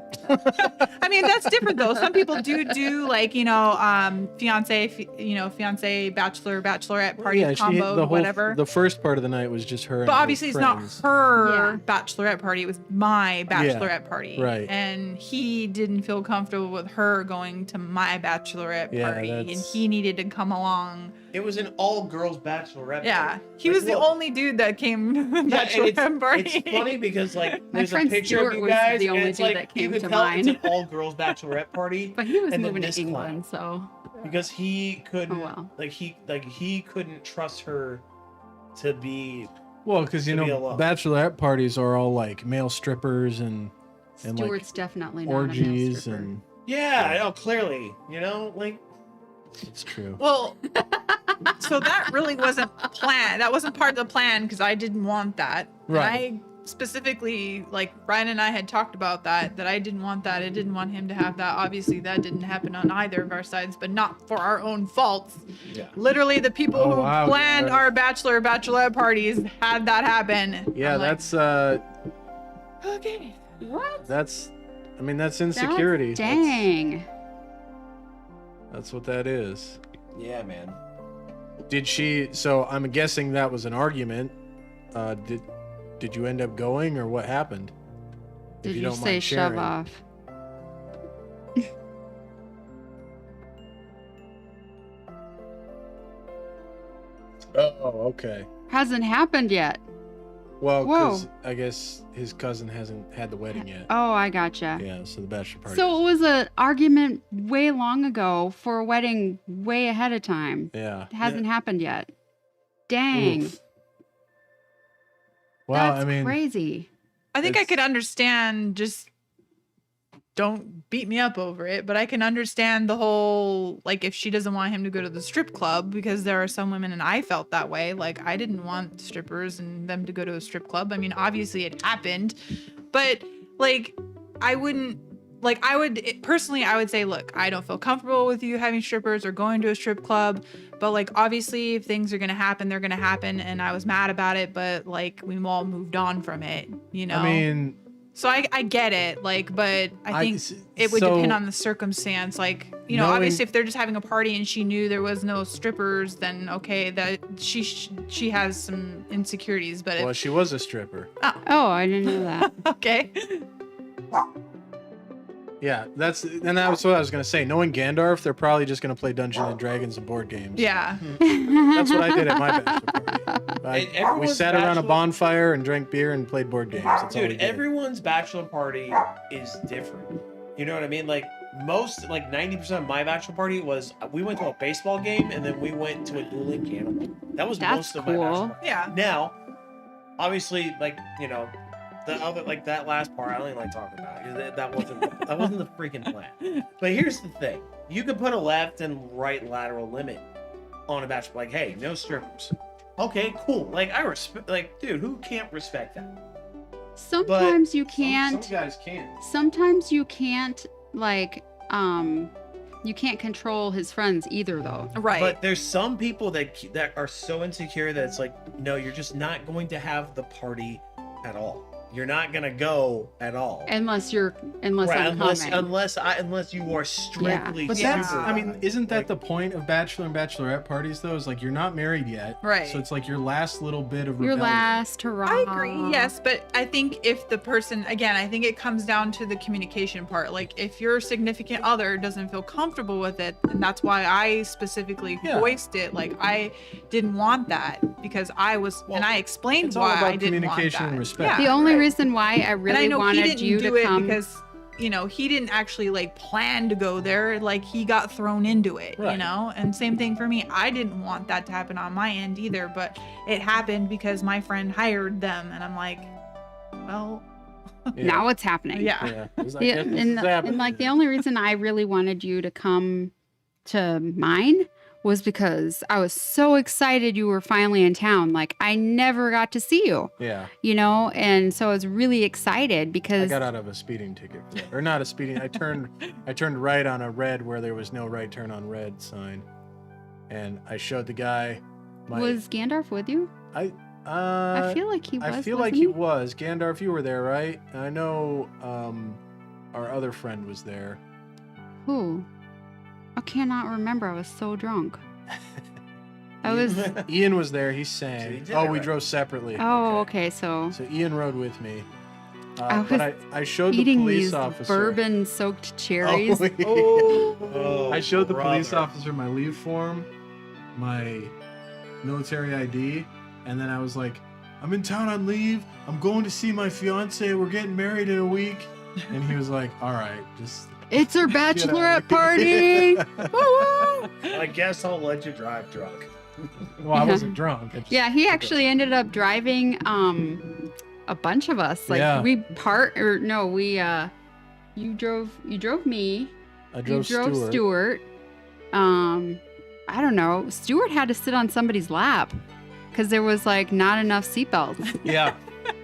I mean, that's different though. Some people do like, fiance, bachelorette party combo, whatever. The first part of the night was just her. and But her obviously, it's not friends. her bachelorette party. It was my bachelorette party. right. And he didn't feel comfortable with her going to my bachelorette Yeah, party. And that's- he needed to come along. It was an all-girls bachelorette. Yeah. party. He Like, was the look, only dude that came to the Yeah, and bachelorette party. it's funny because like My there's a friend picture Stuart of you was guys, the and only it's dude like that came you to can tell it's mine. an all-girls bachelorette party But he was And then moving this to England, so because he couldn't well. he couldn't trust her to be. Well, because To be alone. bachelorette parties are all like male strippers and like, Stuart's definitely not a male orgies stripper. and Yeah, I know clearly. Like it's true. Well, so that really wasn't planned. That wasn't part of the plan because I didn't want that. Right. And I specifically, like, Ryan and I had talked about that I didn't want that. I didn't want him to have that. Obviously, that didn't happen on either of our sides, but not for our own faults. yeah. Literally, the people Oh, who wow, planned yeah. our bachelorette parties had that happen. Yeah, I'm like, that's okay. What? that's insecurity. Dang. That's what that is. Yeah, man. Did she? So I'm guessing that was an argument. Did you end up going or what happened? If Did you don't say mind shove sharing. off? Oh, okay. Hasn't happened yet. Well, Whoa. because I guess his cousin hasn't had the wedding yet. Oh, I gotcha. Yeah, so the bachelor party. So it was an argument way long ago for a wedding way ahead of time. Yeah. It hasn't happened yet. Dang. Oof. Well, That's I mean, crazy. I think I It's- could understand, just don't beat me up over it, but I can understand the whole, like, if she doesn't want him to go to the strip club, because there are some women, and I felt that way. Like, I didn't want strippers and them to go to a strip club. I mean, obviously it happened, but like, I wouldn't, like, personally, I would say, look, I don't feel comfortable with you having strippers or going to a strip club, but like, obviously if things are going to happen, they're going to happen. And I was mad about it, but like, we've all moved on from it, you know? I mean, So I get it, like, but I think it would so- depend on the circumstance. Like, you know, Knowing- obviously if they're just having a party and she knew there was no strippers, then okay, that she has some insecurities. But well, if, she was a stripper. Oh, I didn't know that. okay, Yeah, that's what I was gonna say. Knowing Gandalf, they're probably just gonna play Dungeons and Dragons and board games. yeah, That's what I did at my bachelor party. And We everyone's sat around a bachelor- bonfire and drank beer and played board games. That's all we Dude, did. everyone's bachelor party is different. You know what I mean? Like most, like 90% of my bachelor party was we went to a baseball game and then we went to a dueling cannibal. That was That's most of my cool. bachelor party. yeah. Now, obviously, like the other, like that last part, I don't even like talking about it. That wasn't the freaking plan. But here's the thing: you could put a left and right lateral limit on a bachelor. Like, hey, no strippers. Okay, cool. Like I respect. Like, dude, who can't respect that? Sometimes you can't. Some guys can. Sometimes you can't, like, you can't control his friends either, though. Right. But there's some people that are so insecure that it's like, no, you're just not going to have the party at all. You're not gonna go at all. Unless Right, I'm coming. unless you are strictly. But Yeah. that's, I mean, isn't that Like- the point of bachelor and bachelorette parties though? Is like you're not married yet. Right. So it's like your last little bit of Your rebellion. last hurrah. I agree, yes, but I think if the person, again, I think it comes down to the communication part. Like, if your significant other doesn't feel comfortable with it, and that's why I specifically Yeah. voiced it, like, I didn't want that because I was, Well, and I explained it's all why about I didn't want communication that. and respect. The only right. reason why I And I really know he wanted didn't you do to it come because, you know, he didn't actually like plan to go there. Like, he got thrown into it, you Right. know? And same thing for me. I didn't want that to happen on my end either, but it happened because my friend hired them. And I'm like, well, Yeah. now it's happening. yeah. Yeah. It's like, The, this is and happening. like the only reason I really wanted you to come to mine was because I was so excited you were finally in town. Like, I never got to see you, Yeah. you know? And so I was really excited I because got out of a speeding ticket for that. Or not a speeding. I turned right on a red where there was no right turn on red sign. And I showed the guy was Gandalf with you? I feel like he was. I feel like he was. Gandalf, you were there, right? And I know our other friend was there. Who? I cannot remember. I was so drunk. I was. Ian was there. He So you sang. did Oh, it we right. drove separately. Oh, okay. So So Ian rode with me. I was But I showed the eating police these officer. bourbon-soaked cherries. Oh, I showed the police brother. officer my leave form, my military ID, and then I was like, I'm in town on leave. I'm going to see my fiance. We're getting married in a week. And he was like, all right, just It's our get out bachelorette of here." party. Woo-woo. I guess I'll let you drive drunk. Well, I wasn't drunk. I just- Yeah, he actually ended up driving a bunch of us. Like Yeah. we you drove me. I drove You drove Stuart. Stuart. I don't know. Stuart had to sit on somebody's lap because there was like not enough seatbelts. Yeah,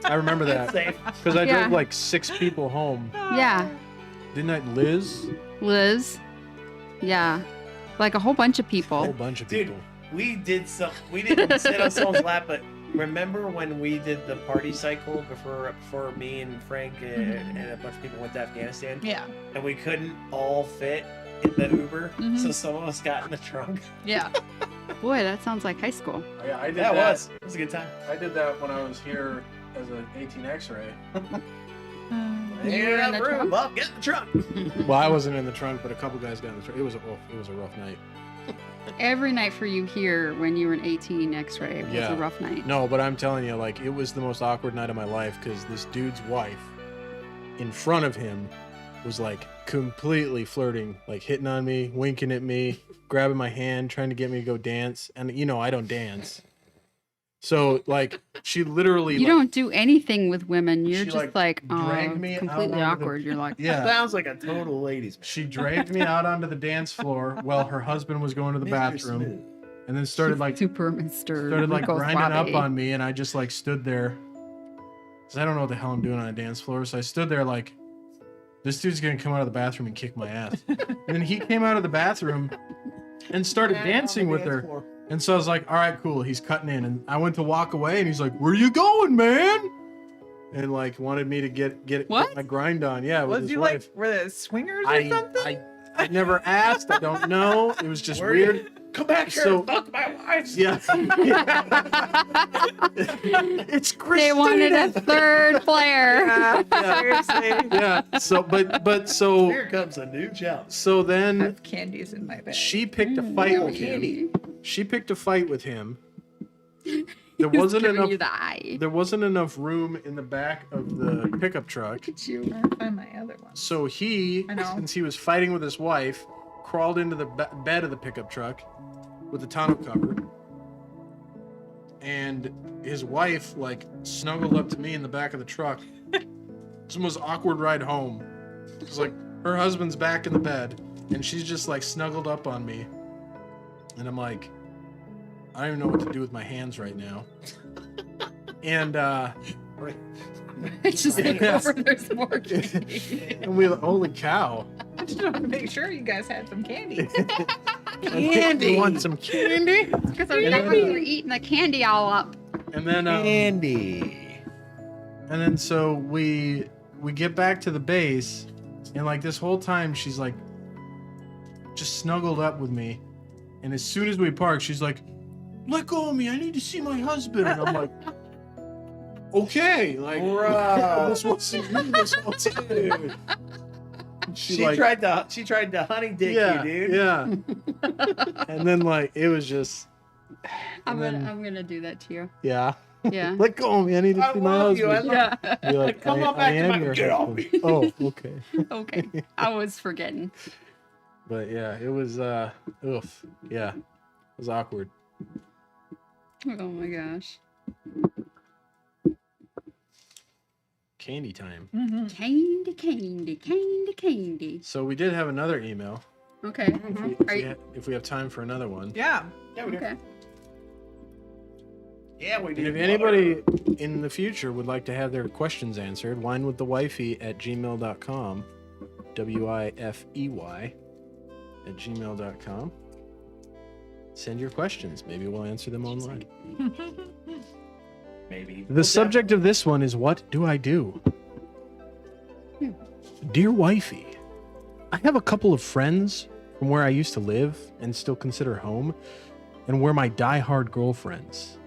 I remember that. Safe. Because I Yeah. drove like 6 people home. Yeah, Didn't I, Liz? Liz. Yeah, like a whole bunch of A people. whole bunch of Dude, people. we didn't sit on someone's lap, but remember when we did the party cycle before me and Frank and a bunch of people went to Afghanistan, Yeah. and we couldn't all fit in the Uber, Mhm. so some of us got in the trunk. Yeah. Boy, that sounds like high school. Yeah, I did That was. It was a good time. I did that when I was here as an 18 X-ray. You Hey, were in in the the room, trunk? Bob, get in the trunk. Well, I wasn't in the trunk, but a couple guys got in the trunk. It was a rough night. Every night for you here when you were an 18 X-ray was Yeah. a rough night. No, but I'm telling you, like, it was the most awkward night of my life because this dude's wife in front of him was like completely flirting, like hitting on me, winking at me, grabbing my hand, trying to get me to go dance. And you know, I don't dance. So like she literally You like, don't do anything with women. You're She, just like, like, dragged me out completely onto the- awkward. You're like, yeah. Sounds like a total ladies' man. She dragged me out onto the dance floor while her husband was going to the Mr. bathroom, Smooth. and then started like super Mr. grinding Suave. up on me, and I just like stood there because I don't know what the hell I'm doing on a dance floor. So I stood there like, this dude's gonna come out of the bathroom and kick my ass. And then he came out of the bathroom and started dancing with her. And so I was like, all right, cool. He's cutting in, and I went to walk away, and he's like, where you going, man? And like wanted me to get What? my grind on. Yeah, with Was his you wife. like, were the swingers or something? I never asked. I don't know. It was just Where weird. you- Come back here So- and fuck my wife. Yeah. It's Christina. They wanted a third player. Seriously. Yeah. So, but so Here comes a new challenge. so I then have candies in my bag. she picked a fight with him. She picked a fight with him. There wasn't giving enough. you the eye. There wasn't enough room in the back of the pickup truck. Look at you. I'll find my other one. So he, I know. since he was fighting with his wife, crawled into the bed of the pickup truck with the tonneau cover. And his wife, like, snuggled up to me in the back of the truck. It's the most awkward ride home. It's like her husband's back in the bed, and she's just like snuggled up on me. And I'm like, I don't even know what to do with my hands right now. And It's just like Yeah. over there's more candy. and we holy cow. I just wanted to make sure you guys had some candy. You want some candy? Because you're eating the candy all up. And then Andy. and then so we get back to the base, and like this whole time she's like just snuggled up with me. And as soon as we park, she's like, let go of me, I need to see my husband. And I'm like, okay, like Bro. this wants to you this whole time. She like, tried to honey dick yeah, you, dude. yeah. And then like it was just I'm and then- gonna do that to you. yeah. Yeah. Let go of me, I need to I see my love you, husband. I love- Yeah. Be like, Come on I back to am my- your Get off husband. Oh, okay. Okay. I was forgetting. But yeah, it was oof. Yeah. It was awkward. Oh my gosh. Candy time. Mhm. Candy, candy, candy, candy. So we did have another email. Okay. If we have time for another one. Yeah. Yeah, we do. Okay. Yeah, we do. And if anybody in the future would like to have their questions answered, winewiththewifey@gmail.com. WIFEY @gmail.com. Send your questions. Maybe we'll answer them online. Maybe. The subject of this one is, what do I do? Dear Wifey, I have a couple of friends from where I used to live and still consider home, and were my diehard girlfriends.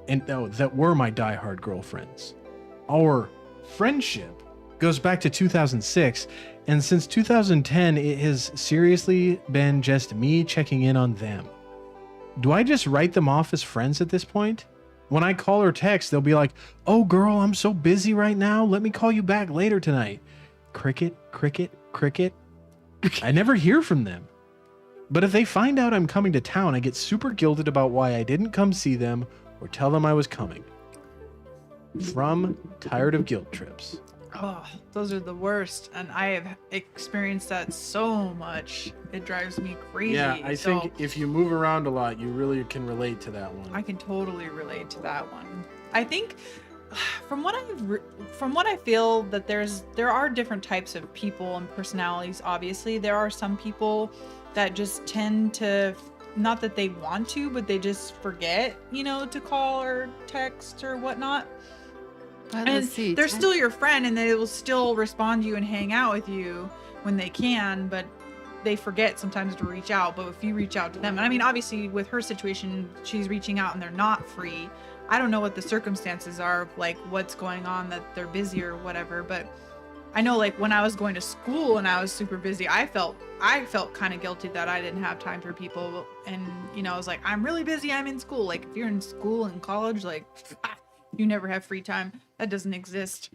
That were my diehard girlfriends. Our friendship goes back to 2006, and since 2010, it has seriously been just me checking in on them. Do I just write them off as friends at this point? When I call or text, they'll be like, "Oh girl, I'm so busy right now. Let me call you back later tonight." Cricket, cricket, cricket. I never hear from them. But if they find out I'm coming to town, I get super guilted about why I didn't come see them or tell them I was coming. From Tired of Guilt Trips. Oh, those are the worst, and I have experienced that so much. It drives me crazy. Yeah, I think if you move around a lot, you really can relate to that one. I can totally relate to that one. I think from what I feel that there are different types of people and personalities. Obviously, there are some people that just tend to, not that they want to, but they just forget, to call or text or whatnot. But And let's see. they're still your friend, and they will still respond to you and hang out with you when they can, but they forget sometimes to reach out. But if you reach out to them, and I mean, obviously with her situation, she's reaching out and they're not free. I don't know what the circumstances are, like what's going on, that they're busy or whatever, but I know, like, when I was going to school and I was super busy, I felt kind of guilty that I didn't have time for people. And, I was like, I'm really busy. I'm in school. Like, if you're in school and college, like, you never have free time. That doesn't exist.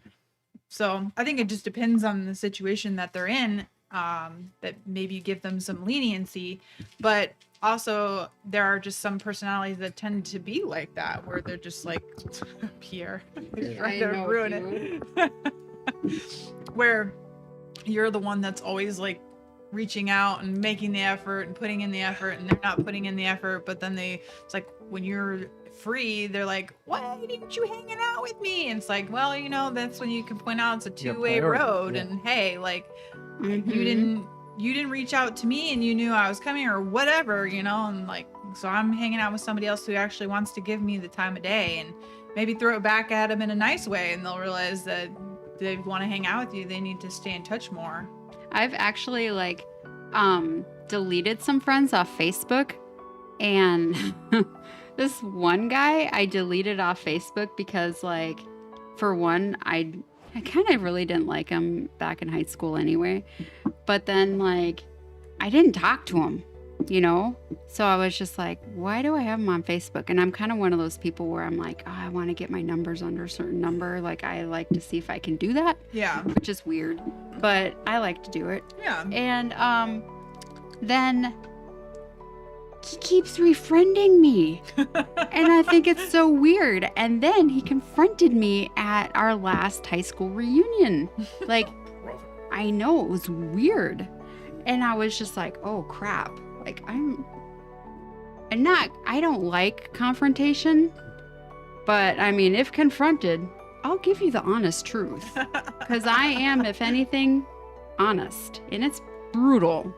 So I think it just depends on the situation that they're in, that maybe you give them some leniency. But also, there are just some personalities that tend to be like that, where they're just like, Pierre, you're trying to ruin it. Where you're the one that's always like reaching out and making the effort and putting in the effort, and they're not putting in the effort, but then it's like when you're free, they're like, why didn't you hang out with me? And it's like, well, that's when you can point out it's a two-way road. Yeah. And hey, like, you didn't reach out to me and you knew I was coming or whatever, and like, so I'm hanging out with somebody else who actually wants to give me the time of day, and maybe throw it back at them in a nice way, and they'll realize that they want to hang out with you. They need to stay in touch more. I've actually deleted some friends off Facebook, and this one guy I deleted off Facebook because, like, for one, I kind of really didn't like him back in high school anyway. But then, like, I didn't talk to him, So I was just like, why do I have him on Facebook? And I'm kind of one of those people where I'm like, oh, I want to get my numbers under a certain number. Like, I like to see if I can do that. Yeah. Which is weird, but I like to do it. Yeah. And then he keeps refriending me. And I think it's so weird. And then he confronted me at our last high school reunion. Like, I know, it was weird. And I was just like, oh crap. Like, I don't like confrontation, but I mean, if confronted, I'll give you the honest truth. Because I am, if anything, honest. And it's brutal.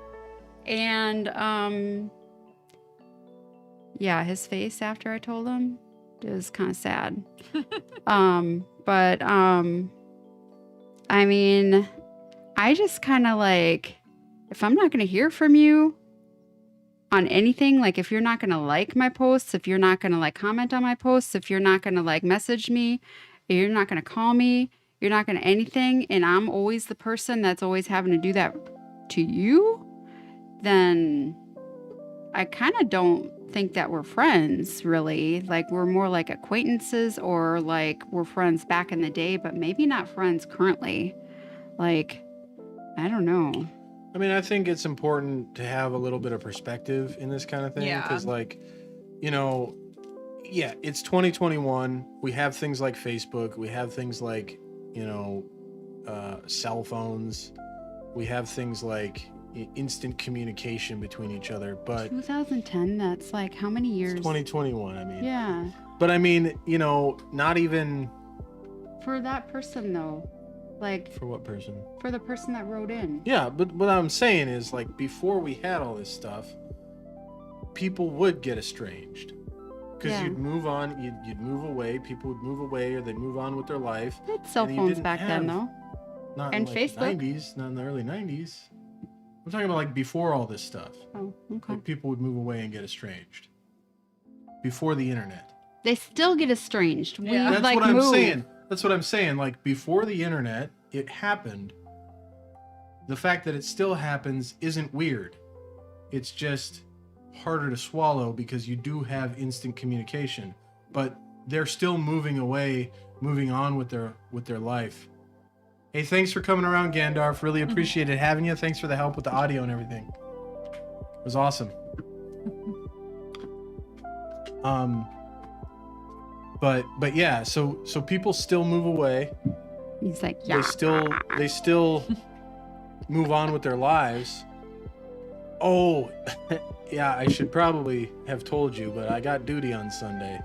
And, yeah, his face after I told him, it was kind of sad. But, I mean, I just kind of like, if I'm not going to hear from you on anything, like if you're not going to like my posts, if you're not going to like comment on my posts, if you're not going to like message me, you're not going to call me, you're not going to anything, and I'm always the person that's always having to do that to you, then I kind of don't think that we're friends, really. Like, we're more like acquaintances, or like we're friends back in the day, but maybe not friends currently. Like, I don't know. I mean, I think it's important to have a little bit of perspective in this kind of thing. Yeah. Because, like, yeah, it's 2021. We have things like Facebook. We have things like, cell phones. We have things like, instant communication between each other. But 2010, that's like how many years? 2021, I mean. Yeah. But I mean, you know, not even For that person though. Like for what person? for the person that wrote in. Yeah, but what I'm saying is, like, before we had all this stuff, people would get estranged. Because Yeah. you'd move on, you'd move away, people would move away, or they'd move on with their life. They had cell And you phones didn't back then have- though. Not And in like Facebook? the 90s, not in the early 90s. I'm talking about like before all this stuff. Oh, okay. Like people would move away and get estranged. Before the internet. They still get estranged. We Yeah. That's like what I'm move. saying. That's what I'm saying. Like before the internet, it happened. The fact that it still happens isn't weird. It's just harder to swallow because you do have instant communication. But they're still moving away, moving on with their life. Hey, thanks for coming around, Gandalf. Really appreciated having you. Thanks for the help with the audio and everything. It was awesome. But yeah, so people still move away. He's like, yeah. They still move on with their lives. Oh, yeah, I should probably have told you, but I got duty on Sunday.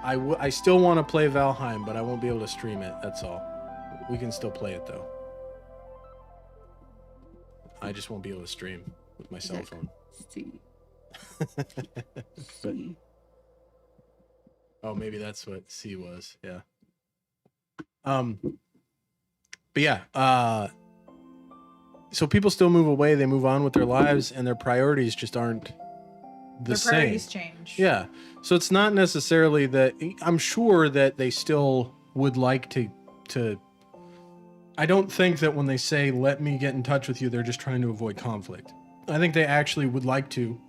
I still want to play Valheim, but I won't be able to stream it. That's all. We can still play it though. I just won't be able to stream with my cell phone. See. But, oh, maybe that's what C was. Yeah. But yeah. So people still move away. They move on with their lives, and their priorities just aren't the Their same. priorities change. Yeah. So it's not necessarily that. I'm sure that they still would like to. I don't think that when they say "let me get in touch with you," they're just trying to avoid conflict. I think they actually would like to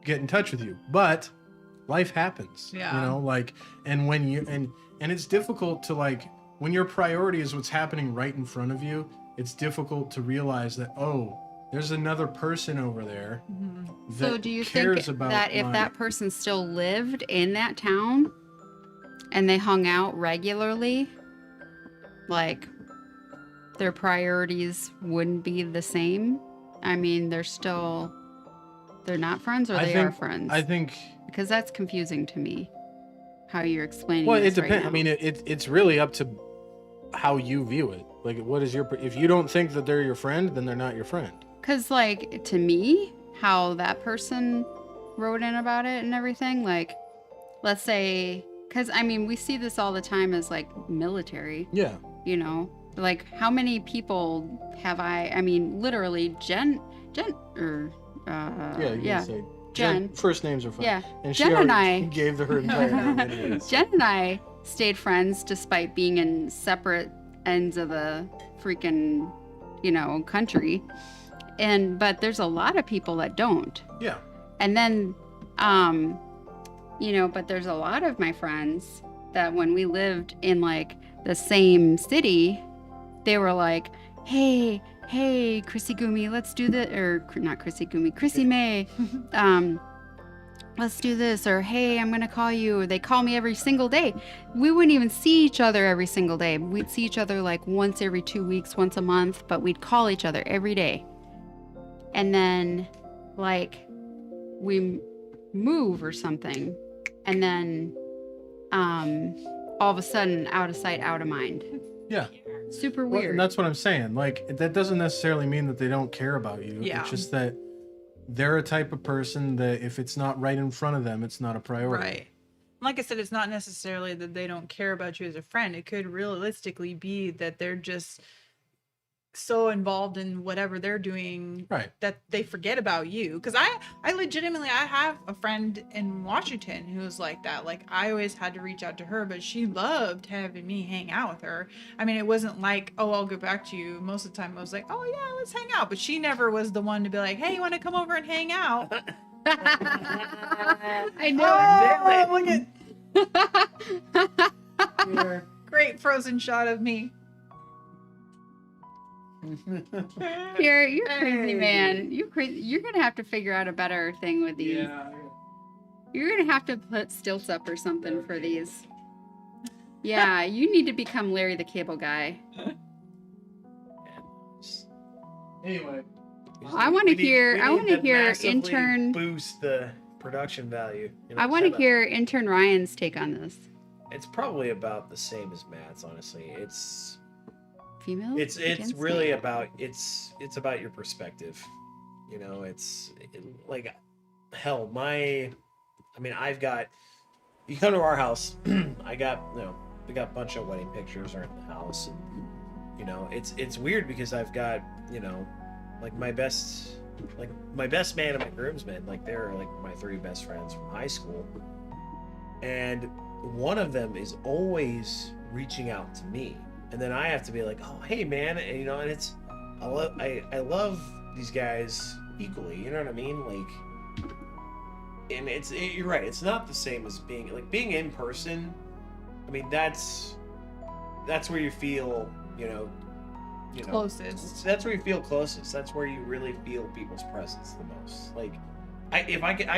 get in touch with you, but life happens. Yeah. You know, like, and when you and it's difficult to, like, when your priority is what's happening right in front of you. It's difficult to realize that, oh, there's another person over there that So do you cares think about that if that person still lived in that town and they hung out regularly, like their priorities wouldn't be the same? I mean, they're not friends, or they are friends? I think. Because that's confusing to me, how you're explaining Well, this it depends. right I mean, it's really up to how you view it. Like, what is your? If you don't think that they're your friend, then they're not your friend. Because, like, to me, how that person wrote in about it and everything, like, let's say, because, I mean, we see this all the time as, like, military, Yeah. you know? Like, how many people have I mean, literally, Jen, Yeah. You yeah, can say Jen. First names are fine. Yeah. And she Jen and already I- gave her entire name anyways. Jen and I stayed friends despite being in separate ends of the freaking, you know, country. But there's a lot of people that don't. Yeah. And then, you know, but there's a lot of my friends that when we lived in like the same city, they were like, hey, Chrissy Gumi, let's do this. Or not Chrissy Gumi, Chrissy May. Let's do this. Or, hey, I'm going to call you. They call me every single day. We wouldn't even see each other every single day. We'd see each other like once every 2 weeks, once a month, but we'd call each other every day. And then, like, we move or something. And then, all of a sudden, out of sight, out of mind. Yeah. Super Well, weird. and that's what I'm saying. Like, that doesn't necessarily mean that they don't care about you. Yeah. It's just that they're a type of person that if it's not right in front of them, it's not a priority. Right. Like I said, it's not necessarily that they don't care about you as a friend. It could realistically be that they're just so involved in whatever they're doing Right. that they forget about you. Because I legitimately, I have a friend in Washington who's like that. Like, I always had to reach out to her, but she loved having me hang out with her. I mean, it wasn't like, oh, I'll get back to you. Most of the time I was like, oh yeah, let's hang out. But she never was the one to be like, hey, you want to come over and hang out? I know. Oh, look at great frozen shot of me. You're crazy, man. You're crazy. You're gonna have to figure out a better thing with these. Yeah. You're gonna have to put stilts up or something for these. Yeah, you need to become Larry the Cable Guy. Anyway. I want to We need- hear. we I need want to to hear massively intern. boost the production value. You know, I want to shut up. hear intern Ryan's take on this. It's probably about the same as Matt's. Honestly, it's Female. it's really about it's about your perspective. You know, like hell. I've got. You come to our house. I got we got a bunch of wedding pictures are in the house, and it's weird because I've got like my best man and my groomsmen, like they're like my three best friends from high school, and one of them is always reaching out to me, and then I have to be like, oh hey man, and and it's I love these guys equally, you know what I mean, like, and you're right, it's not the same as being in person. I mean that's where you feel Closest. that's where you feel closest. That's where you really feel people's presence the most. Like, I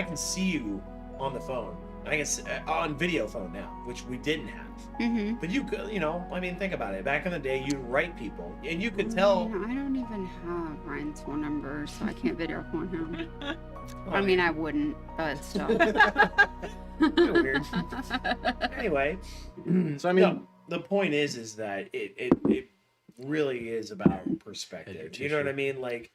can see you on the phone. I can see, on video phone now, which we didn't have. Mm-hmm. But you could, I mean, think about it. Back in the day, you'd write people, and you could tell. I don't even have Ryan's phone number, so I can't video phone him. Oh, I mean, I wouldn't, but still. Weird. Anyway, So I mean, no, the point is that it really is about perspective. You know what I mean? Like,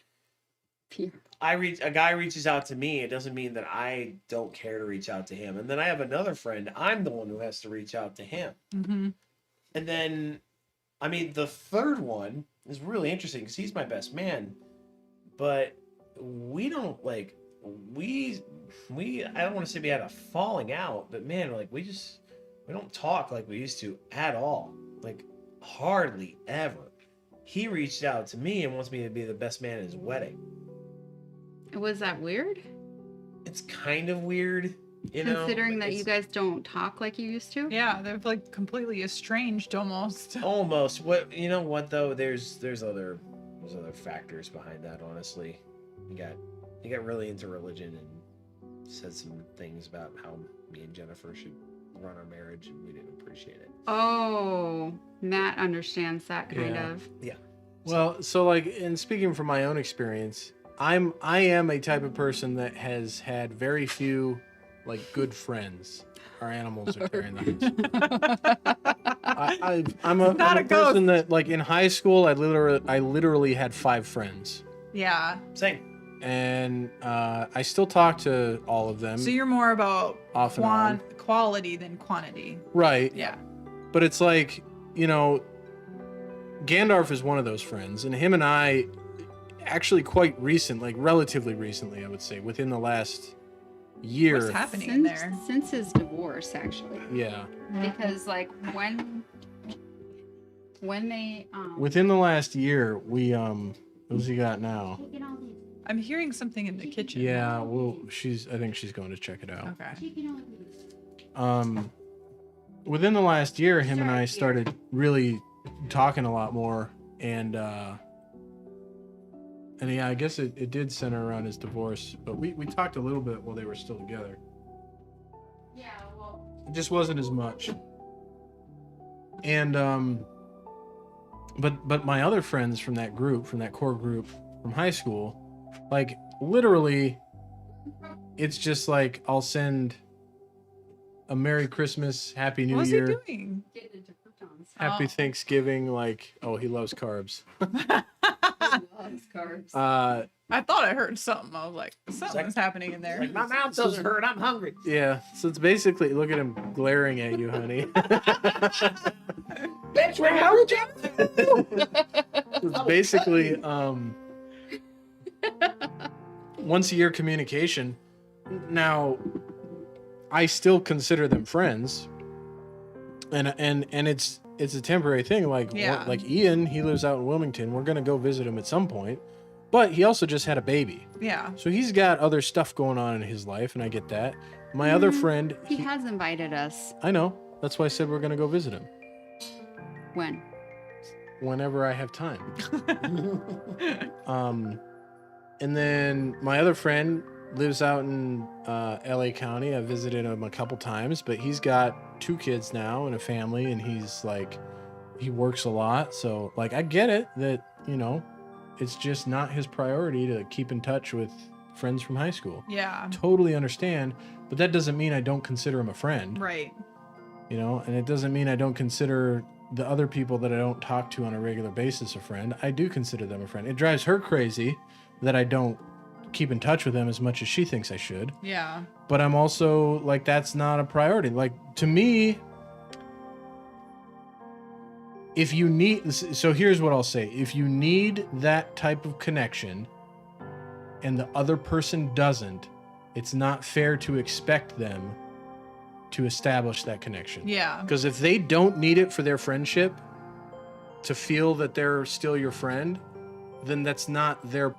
Yeah. a guy reaches out to me, it doesn't mean that I don't care to reach out to him. And then I have another friend, I'm the one who has to reach out to him. Mm-hmm. And then, I mean, the third one is really interesting because he's my best man, but we don't like, I don't want to say we had a falling out, but man, like we don't talk like we used to at all. Like hardly ever. He reached out to me and wants me to be the best man at his wedding. Was that weird? It's kind of weird, Considering that it's you guys don't talk like you used to? Yeah, they're like completely estranged almost. almost what you know what though. There's other factors behind that. Honestly, he got really into religion and said some things about how me and Jennifer should run our marriage, and we didn't appreciate it. Oh, Matt understands that kind Yeah. of. Yeah. well, so like, and speaking from my own experience, I am a type of person that has had very few like good friends. Our animals are carrying the house. I'm a Not a person that like in high school I literally had 5 friends, Yeah. Same. and I still talk to all of them. So you're more about Off and on. quality than quantity. Right. Yeah. But it's like, Gandalf is one of those friends, and him and I actually quite recent, like relatively recently, I would say, within the last year. What's happening in there? Since his divorce, actually. Yeah. Because like when they Within the last year, we who's he got now? I'm hearing something in the kitchen. Yeah, well, I think she's going to check it out. Okay. Within the last year, him and I started really talking a lot more, and yeah, I guess it did center around his divorce, but we talked a little bit while they were still together. Yeah, well, It just wasn't as much. And but my other friends from that core group from high school, like literally, it's just like I'll send a Merry Christmas, Happy New What's Year, he doing? getting into croutons. Happy Oh. Thanksgiving. Like, oh, he loves carbs. Loves carbs. I thought I heard something. I was like, something's happening in there. Like, my mouth doesn't hurt. I'm hungry. Yeah. So it's basically, look at him glaring at you, honey. Bitch, where how would you? It's basically once a year communication. Now, I still consider them friends, and it's a temporary thing. Like Yeah. like Ian, he lives out in Wilmington. We're gonna go visit him at some point, but he also just had a baby, Yeah. so he's got other stuff going on in his life, and I get that. My other friend, He has invited us. I know. That's why I said we're gonna go visit him When? whenever I have time. And then my other friend lives out in LA County. I visited him a couple times, but he's got 2 kids now and a family, and he's like, he works a lot. So like, I get it that, it's just not his priority to keep in touch with friends from high school. Yeah. Totally understand, but that doesn't mean I don't consider him a friend. Right. You know, and it doesn't mean I don't consider the other people that I don't talk to on a regular basis a friend. I do consider them a friend. It drives her crazy that I don't keep in touch with them as much as she thinks I should. Yeah. But I'm also like, that's not a priority. Like, to me, if you need, so here's what I'll say. If you need that type of connection and the other person doesn't, it's not fair to expect them to establish that connection. Yeah. Because if they don't need it for their friendship to feel that they're still your friend, then that's not their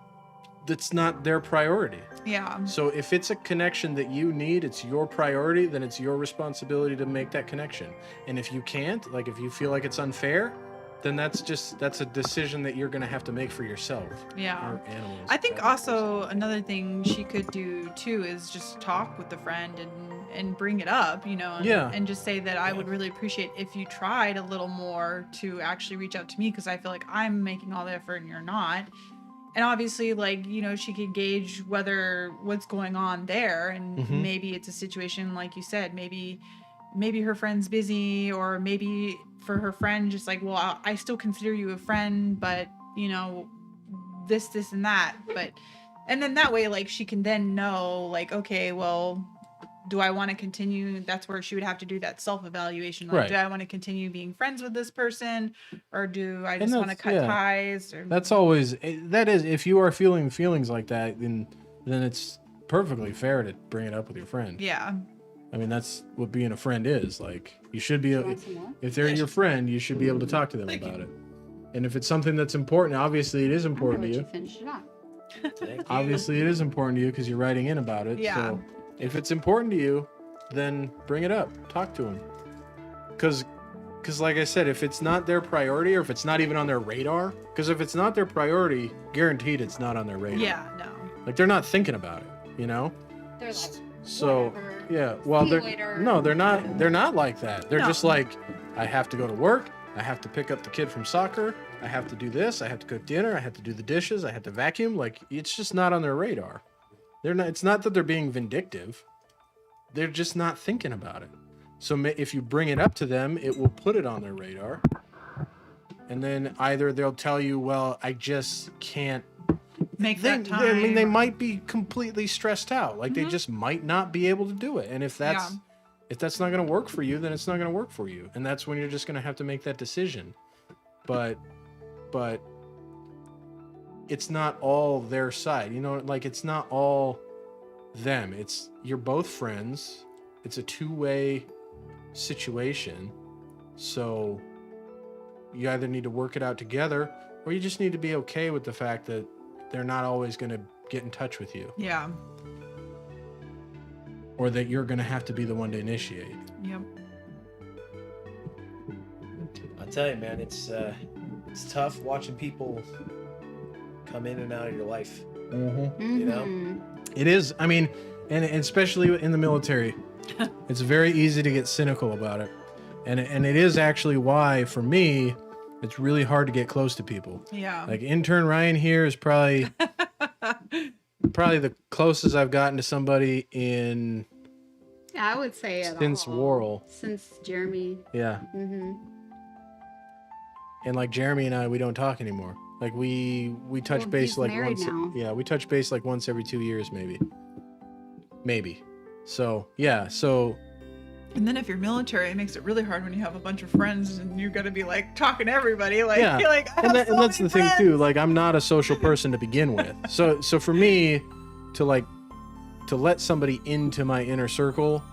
priority. Yeah. So if it's a connection that you need, it's your priority, then it's your responsibility to make that connection. And if you can't, like if you feel like it's unfair, then that's a decision that you're going to have to make for yourself. Yeah. Or animals. I think also another thing she could do too is just talk with the friend and bring it up, you know, and just say that I would really appreciate if you tried a little more to actually reach out to me, because I feel like I'm making all the effort and you're not. And obviously, like, you know, she could gauge what's going on there, and maybe it's a situation like you said, maybe her friend's busy, or maybe for her friend just like, well, I still consider you a friend, but you know, this and that, and then that way, like, she can then know, like, okay, well, do I want to continue? That's where she would have to do that self-evaluation. Like, do I want to continue being friends with this person, or do I just want to cut ties? Or... That's always, that is, if you are feeling feelings like that, then it's perfectly fair to bring it up with your friend. Yeah. I mean, that's what being a friend is. Like, you should be, if they're your friend, you should be able to talk to them about it. And if it's something that's important, obviously it is important to you. Finish it up. Obviously it is important to you because you're writing in about it. Yeah. So if it's important to you, then bring it up. Talk to them. Because like I said, if it's not their priority, or if it's not even on their radar, because if it's not their priority, guaranteed it's not on their radar. Yeah, no. Like, they're not thinking about it, you know? They're like, so whatever. Yeah, well, See you later. they're not like that. They're just like, I have to go to work, I have to pick up the kid from soccer, I have to do this, I have to cook dinner, I have to do the dishes, I have to vacuum. Like, it's just not on their radar. It's not that they're being vindictive. They're just not thinking about it. So if you bring it up to them, it will put it on their radar. And then either they'll tell you, well, I just can't make that time. I mean, they might be completely stressed out. Like, they just might not be able to do it. And if that's not going to work for you, then it's not going to work for you. And that's when you're just going to have to make that decision. But it's not all their side, you know, like, it's not all them. You're both friends. It's a two-way situation. So you either need to work it out together, or you just need to be okay with the fact that they're not always going to get in touch with you. Yeah. Or that you're going to have to be the one to initiate. Yep. I'll tell you, man, it's tough watching people come in and out of your life. You know? It is. I mean, and especially in the military, it's very easy to get cynical about it. And it is actually why, for me, it's really hard to get close to people. Yeah. Like, intern Ryan here is probably the closest I've gotten to somebody in... Yeah, I would say it since Worrell. Since Jeremy. Yeah. And like Jeremy and I, we don't talk anymore. Like, we touch base like once. Now. Yeah, we touch base like once every 2 years, maybe. So yeah, so. And then if you're military, it makes it really hard when you have a bunch of friends and you got to be like talking to everybody. Like, yeah. You're like, and that's the thing too. Like, I'm not a social person to begin with. So for me to let somebody into my inner circle,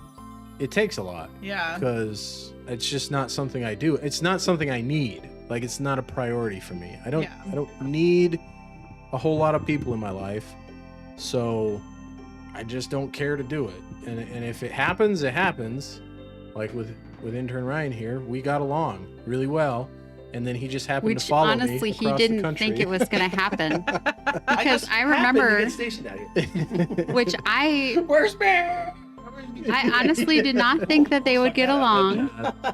it takes a lot. Yeah. Because it's just not something I do. It's not something I need. Like, it's not a priority for me. I don't need a whole lot of people in my life. So I just don't care to do it. And if it happens, it happens. Like with intern Ryan here, we got along really well. And then he just happened to follow me honestly, across he didn't the country. think it was going to happen. Because I remember, stationed out here. which I, Where's Bear? I honestly did not think that they would get along.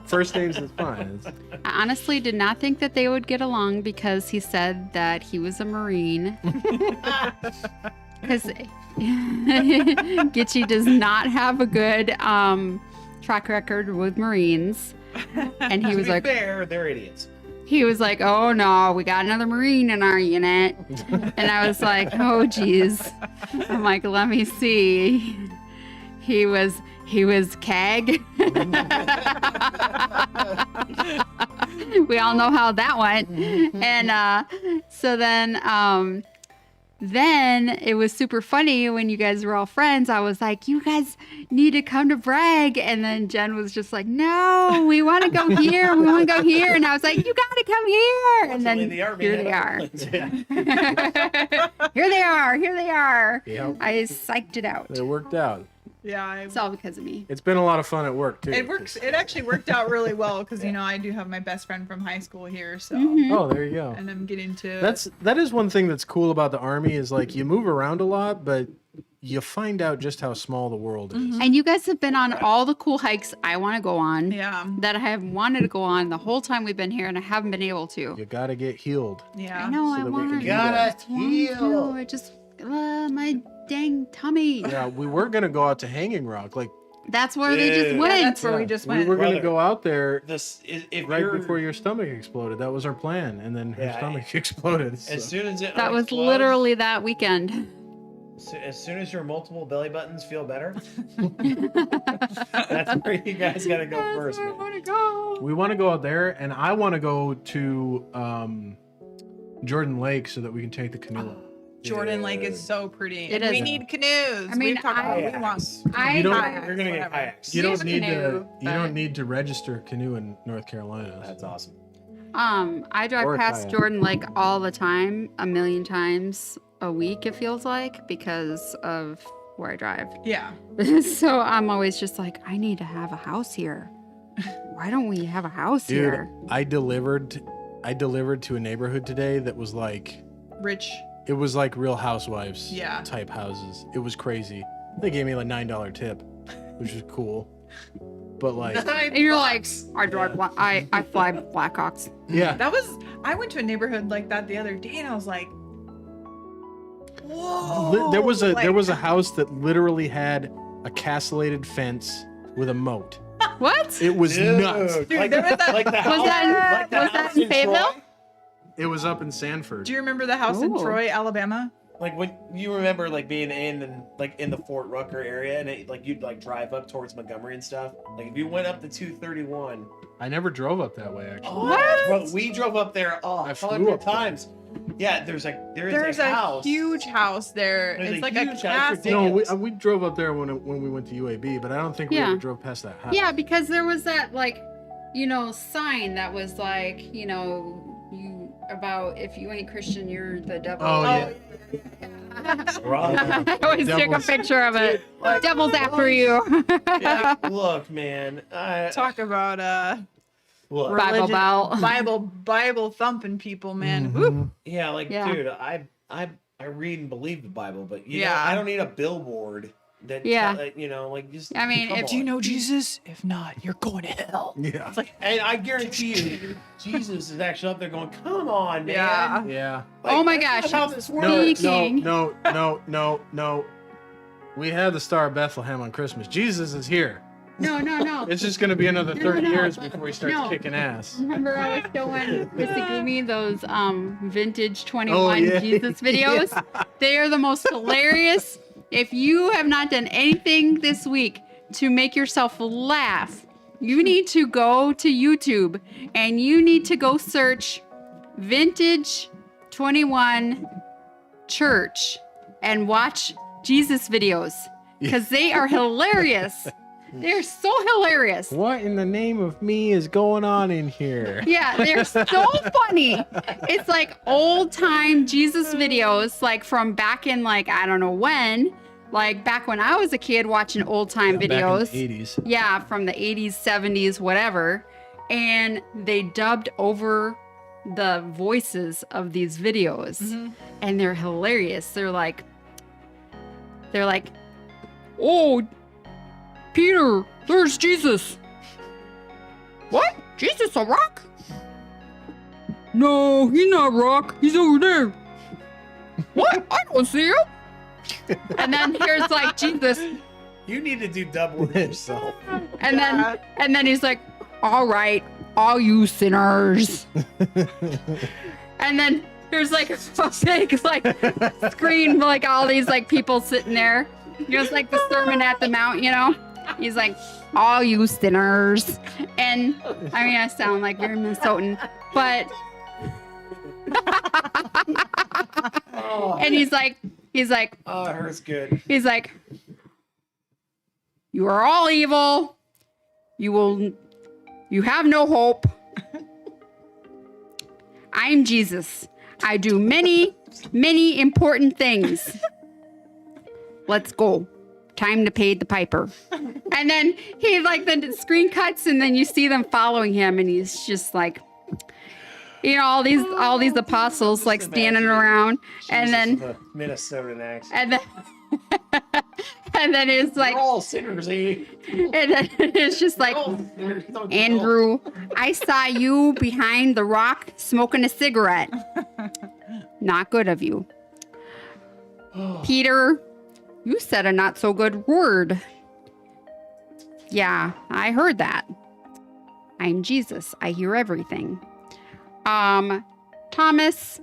First names is fine. I honestly did not think that they would get along because he said that he was a Marine. Because Gitchy does not have a good track record with Marines. And he To was be like, fair, they're idiots. he was like, oh no, we got another Marine in our unit. And I was like, oh geez. I'm like, let me see. He was CAG. We all know how that went. And so then it was super funny when you guys were all friends. I was like, you guys need to come to Bragg. And then Jen was just like, no, we want to go here. We want to go here. And I was like, you got to come here. And then here they are. Here they are. Here they are. Yep. I psyched it out. It worked out. Yeah, It's all because of me. It's been a lot of fun at work too. it works. It actually worked out really well because I do have my best friend from high school here, so Oh, there you go. and I'm getting to That is one thing that's cool about the Army is like you move around a lot, but you find out just how small the world is. And you guys have been on all the cool hikes I want to go on. yeah, That I have wanted to go on the whole time we've been here, and I haven't been able to. You gotta get healed. yeah. I know So I that we want can to. do that. Gotta heal. I just my dang tummy. Yeah, we were gonna go out to Hanging Rock. Like That's where they just Yeah, went. That's where we just we went. were gonna Brother. go out there This is if right you're, before your stomach exploded. That was our plan, and then her Yeah, stomach exploded. so- as soon as it That was unplugs, literally that weekend. as soon as your multiple belly buttons feel better, that's where you guys gotta go first. That's where I Man. want to go. We want to go out there, and I want to go to Jordan Lake so that we can take the canoe. Jordan Lake is so pretty. It And we is. need canoes. I mean, We've talked about we want. I You don't- kayaks, You're gonna get whatever. kayaks. You We don't have a need canoe, to. You but- don't need to register canoe in North Carolina. That's awesome. I drive Or a past kayak. Jordan Lake all the time, a million times a week it feels like, because of where I drive. Yeah. So I'm always just like, I need to have a house here. Why don't we have a house Dude, here? I delivered to a neighborhood today that was like Rich. it was like Real Housewives Yeah. type houses. It was crazy. They gave me like $9 tip, which was cool. But like, And you're like, I drive, I fly Blackhawks. yeah, I went to a neighborhood like that the other day and I was like, whoa. there was Like, a house that literally had a castellated fence with a moat. What? It was nuts. Dude, Dude, like, there was that- like the Was house, that- like the was that house in in Fayetteville? Troy. It was up in Sanford. Do you remember the house in Ooh. Troy, Alabama? Like when you remember like being in the Fort Rucker area and like you'd like drive up towards Montgomery and stuff. Like if you went up to 231. I never drove up that way actually. Oh, bro, we drove up there I flew 100 up there. times. Yeah, there's There's a a house. huge house there. There's It's a like huge a house. castle. No, ridiculous. we drove up there when we went to UAB, but I don't think we Yeah. ever drove past that house. Yeah, because there was that sign that was like, about if you ain't Christian, you're the devil. Oh, yeah. I always take a Devil's- picture of it. Devil's after you. Yeah, look, man. Talk about Look, Bible religion- belt. Bible thumping people, man. Mhm. Woo. yeah, like Yeah. dude, I read and believe the Bible, but you know, Yeah. I don't need a billboard that Yeah. like just I mean, come if on. Do you know Jesus? If not, you're going to hell. Yeah. It's like, And I guarantee you, Jesus is actually up there going, "Come on, man!" Yeah. Yeah. Oh my that's gosh. not how this No, works. Speaking. no. We had the Star of Bethlehem on Christmas. Jesus is here. no. It's just going to be another 30 No. years before he starts No. kicking ass. Remember I was showing Gitchegumi those vintage 21 Oh, yeah. Jesus videos? They are the most hilarious. If you have not done anything this week to make yourself laugh, you need to go to YouTube and you need to go search vintage 21 church and watch Jesus videos because they are hilarious. They're so hilarious. What in the name of me is going on in here? Yeah, they're so funny. It's like old time Jesus videos, like from back in like I don't know when, like back when I was a kid watching old time videos. Back in the 80s. Yeah, from the 80s, 70s, whatever. And they dubbed over the voices of these videos. Mhm. And they're hilarious. They're like, oh, Peter, there's Jesus. What? Jesus a rock? No, he's not a rock. He's over there. What? I don't see him. And then here's like Jesus. You need to do double work yourself. And then he's like, all right, all you sinners. And then there's like a big like screen, like all these like people sitting there. You know, it's like the Sermon at the Mount, you know? He's like, all you sinners. And I mean, I sound like very Minnesotan, but and he's like, Oh, it hurts good. he's like, you are all evil. You have no hope. I'm Jesus. I do many, many important things. Let's go. Time to pay the piper. And then he like the screen cuts and then you see them following him and he's just like, you know, all these apostles like standing around and then the Minnesotan accent. and then and then it's like We're all sinners, eh? and then it's just like, Andrew, I saw you behind the rock smoking a cigarette. Not good of you. Peter, you said a not so good word. Yeah, I heard that. I'm Jesus. I hear everything. Thomas,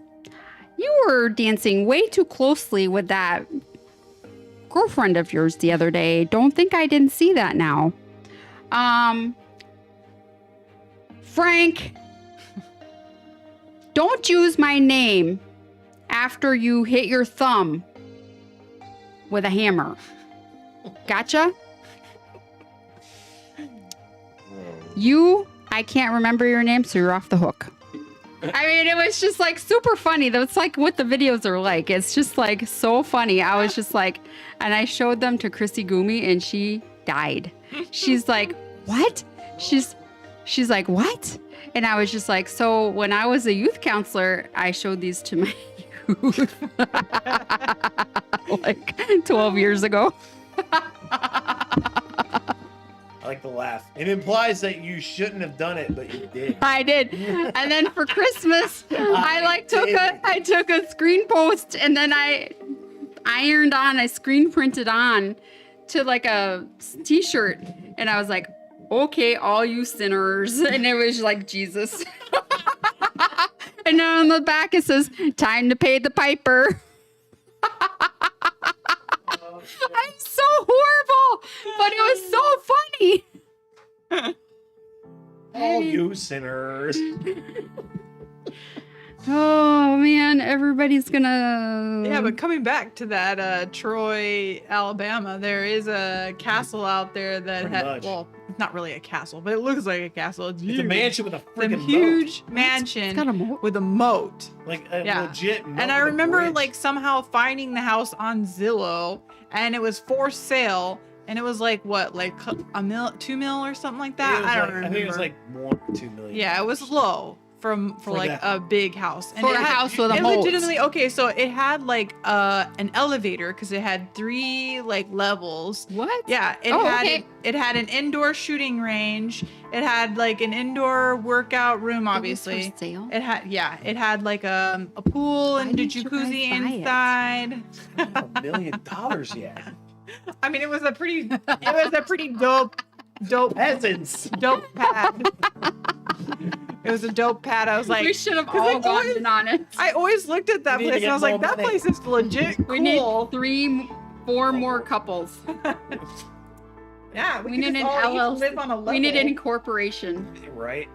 you were dancing way too closely with that girlfriend of yours the other day. Don't think I didn't see that now. Frank, don't use my name after you hit your thumb with a hammer. Gotcha? I can't remember your name, so you're off the hook. I mean, it was just like super funny. That's like what the videos are like. It's just like so funny. I was just like, and I showed them to Chrissy Gumi and she died. She's like, what? She's like, what? And I was just like, so when I was a youth counselor, I showed these to my youth like 12 years ago. I like the laugh. It implies that you shouldn't have done it, but you did. I did. And then for Christmas, I took a screen post and then I screen printed on to like a t-shirt and I was like, okay, all you sinners. And it was like Jesus. And then on the back it says, time to pay the piper. I'm so horrible, but it was so funny. All you sinners. Oh man, everybody's gonna. Yeah, but coming back to that Troy, Alabama, there is a castle out there that Pretty had, much. well, it's not really a castle, but it looks like a castle. It's It's huge. a mansion with a Some freaking huge It's mansion got a moat. with a moat. moat. Like a Yeah. legit moat. And I with a remember bridge. like somehow finding the house on Zillow and it was for sale and it was like what, like $2 million or something like that? It was I don't like- remember. I think it was like 1 or 2 million. Yeah, it was low for like that. a big house. And For it a had- house with a it moat. legitimately, okay, so it had like an elevator because it had 3 like levels. What? Yeah, it had an indoor shooting range. It had like an indoor workout room, obviously. It was for sale? It had like a pool Why and a didn't you guys jacuzzi buy it? inside. $1 million yet. I mean, it was a pretty dope Peasants. pad. It was a dope pad. I was like, We should have 'cause all I gone always- in on it. I always looked at that We need to place and get I was like, more that money. place is legit cool. We need 4 more couples. Yeah, We could need just an all each LLC. live on a We need an level. incorporation. Right?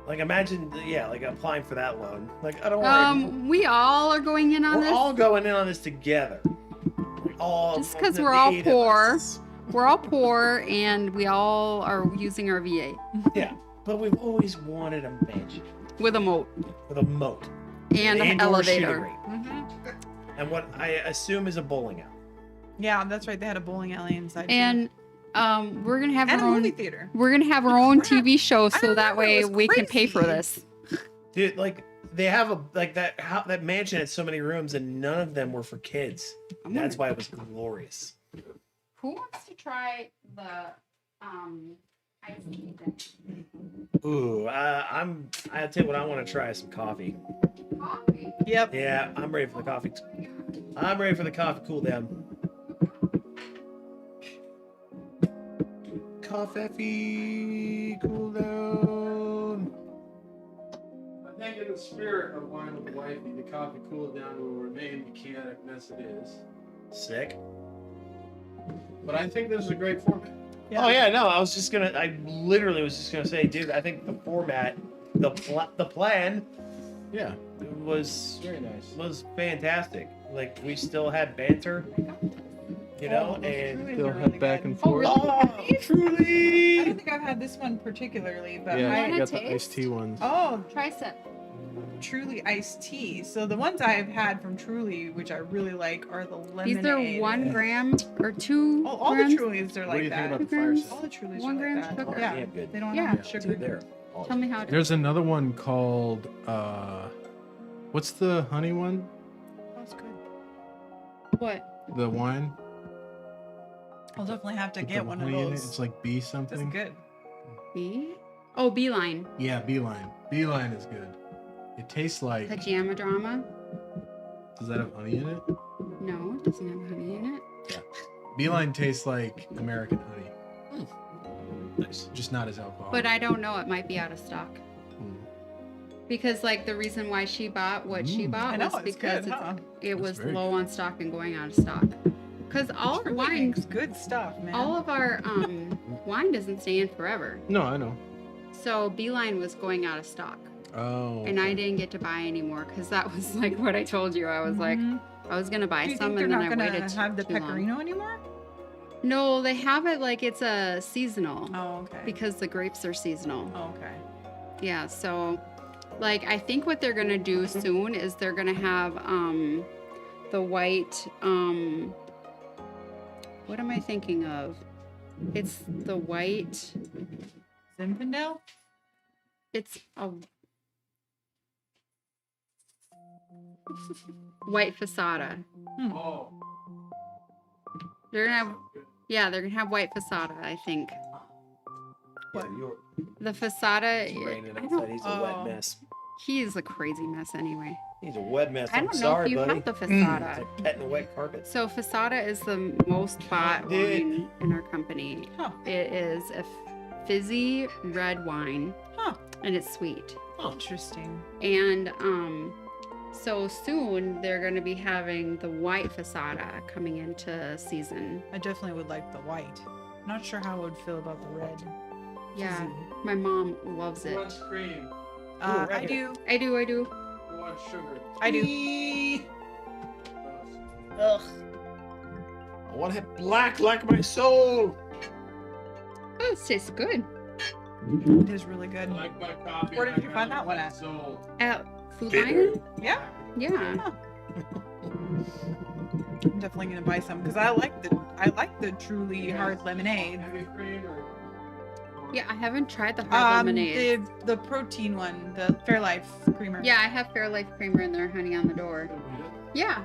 Like imagine, like applying for that loan. Like I don't worry. We all are going in on We're this. all going in on this together. All Just 'cause the we're all 8 of poor. us. We're all poor and we all are using our VA Yeah, but we've always wanted a mansion with a moat with a moat and an indoor shooting elevator. range, Mhm. and what I assume is a bowling alley. Yeah, that's right. They had a bowling alley inside. too. And we're gonna have and a our movie own. theater. We're gonna have our own Crap. TV show, I so that remember, it way was we can pay for crazy. this. Dude, like they have that mansion had so many rooms and none of them were for kids. That's why it was glorious. Who wants to try the iced tea then. Ooh, I'll tell you what, I want to try some coffee. Coffee. Yep. Yeah, I'm ready for the coffee. I'm ready for the coffee cool down. Coffee cool down. I think in the spirit of wine with the wifey, the coffee cool down will remain the chaotic mess it is. Sick. But I think this is a great format. Oh yeah, no, I literally was just gonna say, dude, I think the format, the plan Yeah, was very nice. fantastic. Like we still had banter, you know, Oh, and Truly's Still are head really back good. and Oh, forth. really? oh, I truly. don't think I've had this one particularly, but Yeah, I you wanna got the taste? iced tea ones. oh, Try some. Truly iced tea. So the ones I've had from Truly, which I really like, are the lemonade. These are 1 gram or 2 Oh, all the grams. Trulies are What do like you think that. about the 2 fire grams? set? All the Trulies 1 are gram like that. sugar. Yeah, Damn good. they don't Yeah. have sugar. Dude, they're Tell me how to. There's another one called what's the honey one? That's good. What? The wine. I'll definitely have to with get the one of honey in it. those. It's like bee That's something. good. Bee? Oh, beeline. Yeah, beeline. Beeline is good. It tastes like. Pajama drama? Does that have honey in it? No, it doesn't have honey in it. Beeline tastes like American honey, nice. just not as alcoholic. But I don't know. It might be out of stock. Mm. Because, like, the reason why she bought what she Mm. bought I know, was it's because good, huh? it That's was very low good. on stock and going out of stock. Because all our Truly wine, makes good stuff, man. all of our wine doesn't stay in forever. No, I know. So Beeline was going out of stock. Oh. And I okay. didn't get to buy anymore because that was like what I told you. I was like, Mhm. I was gonna buy Do you some think they're and then not I gonna waited have the too long. pecorino anymore? No, they have it like it's a seasonal Oh, okay. because the grapes are seasonal. Oh, okay. Yeah, so like I think what they're gonna do soon is they're gonna have the white what am I thinking of? It's the white. Zinfandel? It's a white facada. Oh. They're gonna have, yeah, they're gonna have white facada. I think Yeah, you're the facada. raining I outside. don't. He's a wet mess. He is a crazy mess anyway. He's a wet mess. I I'm don't know sorry, if you buddy. have the It's facada. like petting a wet carpet. So facada is the most bought Dude. wine in our company. Huh. It is a fizzy red wine, Huh. and it's sweet. Interesting. And so soon they're going to be having the white facada coming into season. I definitely would like the white. Not sure how I would feel about the red. Yeah, Fizzy. my mom loves Who it. wants cream? I right do. here. I do. Who wants sugar? I do. Ugh. I want to have black like my soul. Oh, it tastes good. It is really good. I like my coffee. Where did like you my find that one at? soul. At Food Bitter. Lion? Yeah. Yeah. I'm definitely gonna buy some because I like the truly hard lemonade. Heavy cream or? Yeah, I haven't tried the hard lemonade. the protein one, the Fairlife creamer. Yeah, I have Fairlife creamer in there, honey on the door. Yeah.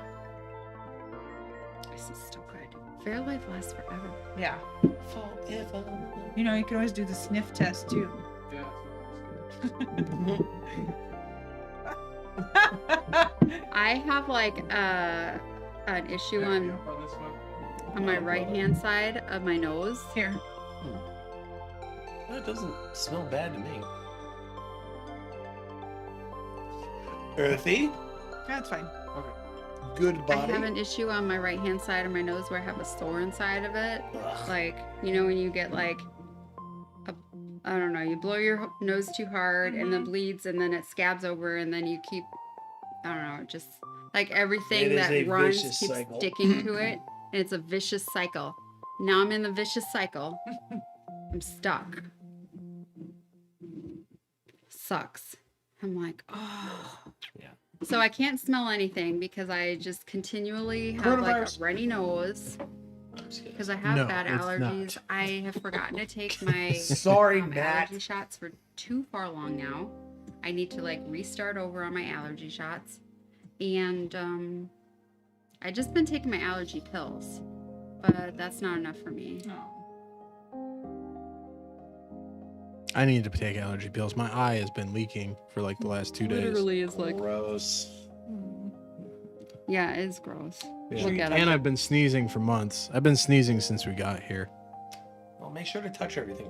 This is so good. Fairlife lasts forever. Yeah. Forever. You know, you can always do the sniff test too. Yeah. I have like an issue on this one. my right hand side of my nose. Here. That doesn't smell bad to me. Earthy, That's fine. good I body. have an issue on my right hand side of my nose where I have a sore inside of it. Ugh. Like, you know, when you get like I don't know, you blow your nose too hard and then bleeds and then it scabs over and then you keep, I don't know, just like everything It is a that runs vicious keeps cycle. sticking to it. And it's a vicious cycle. Now I'm in the vicious cycle. I'm stuck. Sucks. I'm like, oh. Yeah. So I can't smell anything because I just continually have like a Coronavirus. runny nose. I'm just kidding. Because I have No, bad it's allergies. not. I have forgotten to take my Sorry, Nat. allergy shots for too far long now. I need to like restart over on my allergy shots. And I just been taking my allergy pills. But that's not enough for me. No. I need to take allergy pills. My eye has been leaking for like the last 2 days. Literally is like, Gross. yeah, it's gross. Yeah. Look at And it. I've been sneezing for months. I've been sneezing since we got here. Well, make sure to touch everything.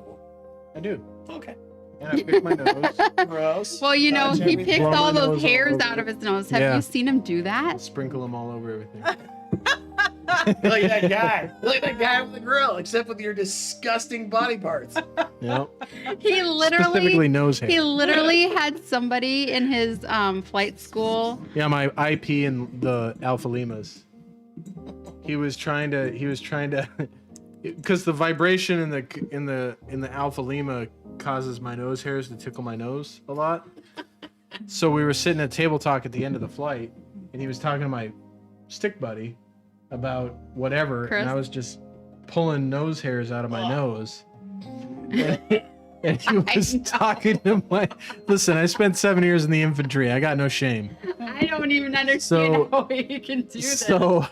I do. Okay. And I pick my nose. Gross. Well, you know, Touch he everything. picks Blow all my those nose all hairs over out it. of his nose. Have Yeah. you seen him do that? Sprinkle them all over everything. Like that guy. Like that guy with the grill, except with your disgusting body parts. Yep. He Specifically literally, nose hair. he literally had somebody in his flight school. Yeah, my IP in the Alpha Limas. He was trying to, because the vibration in the Alpha Lima causes my nose hairs to tickle my nose a lot. So we were sitting at table talk at the end of the flight, and he was talking to my stick buddy about whatever, Chris? and I was just pulling nose hairs out of my nose. And he was talking to my. Listen, I spent 7 years in the infantry. I got no shame. I don't even understand So- how he can do this. So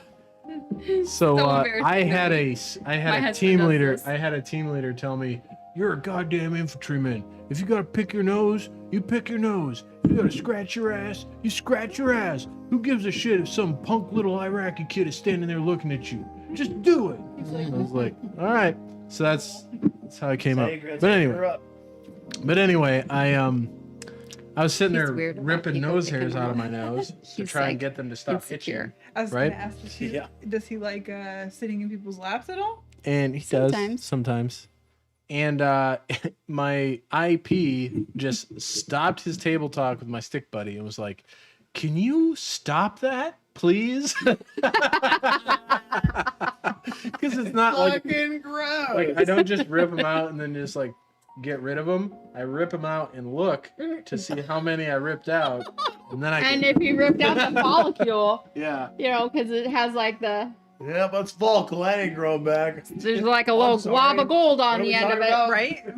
embarrassing I to had me. I had My a husband team does leader. this. I had a team leader tell me, "You're a goddamn infantryman. If you gotta pick your nose, you pick your nose. You gotta scratch your ass, you scratch your ass. Who gives a shit if some punk little Iraqi kid is standing there looking at you? Just do it." I was like, "All right." So that's how I came up. But anyway, I was sitting He's there weird about ripping people nose picking hairs them out of up. my nose to He's try and like get them to stop itching. insecure. I was Right? gonna ask, Yeah. does he like sitting in people's laps at all? And he Sometimes. does sometimes. And my IP just stopped his table talk with my stick buddy and was like, "Can you stop that, please?" Because it's not like gross. I don't just rip them out and then just like get rid of them. I rip them out and look to see how many I ripped out, and then I And can, if he ripped out the follicle, yeah. you know, because it has like Yeah, but it's follicle. I ain't growing back. there's like a little sorry. glob of gold What on are the we end of talking it. about? Right?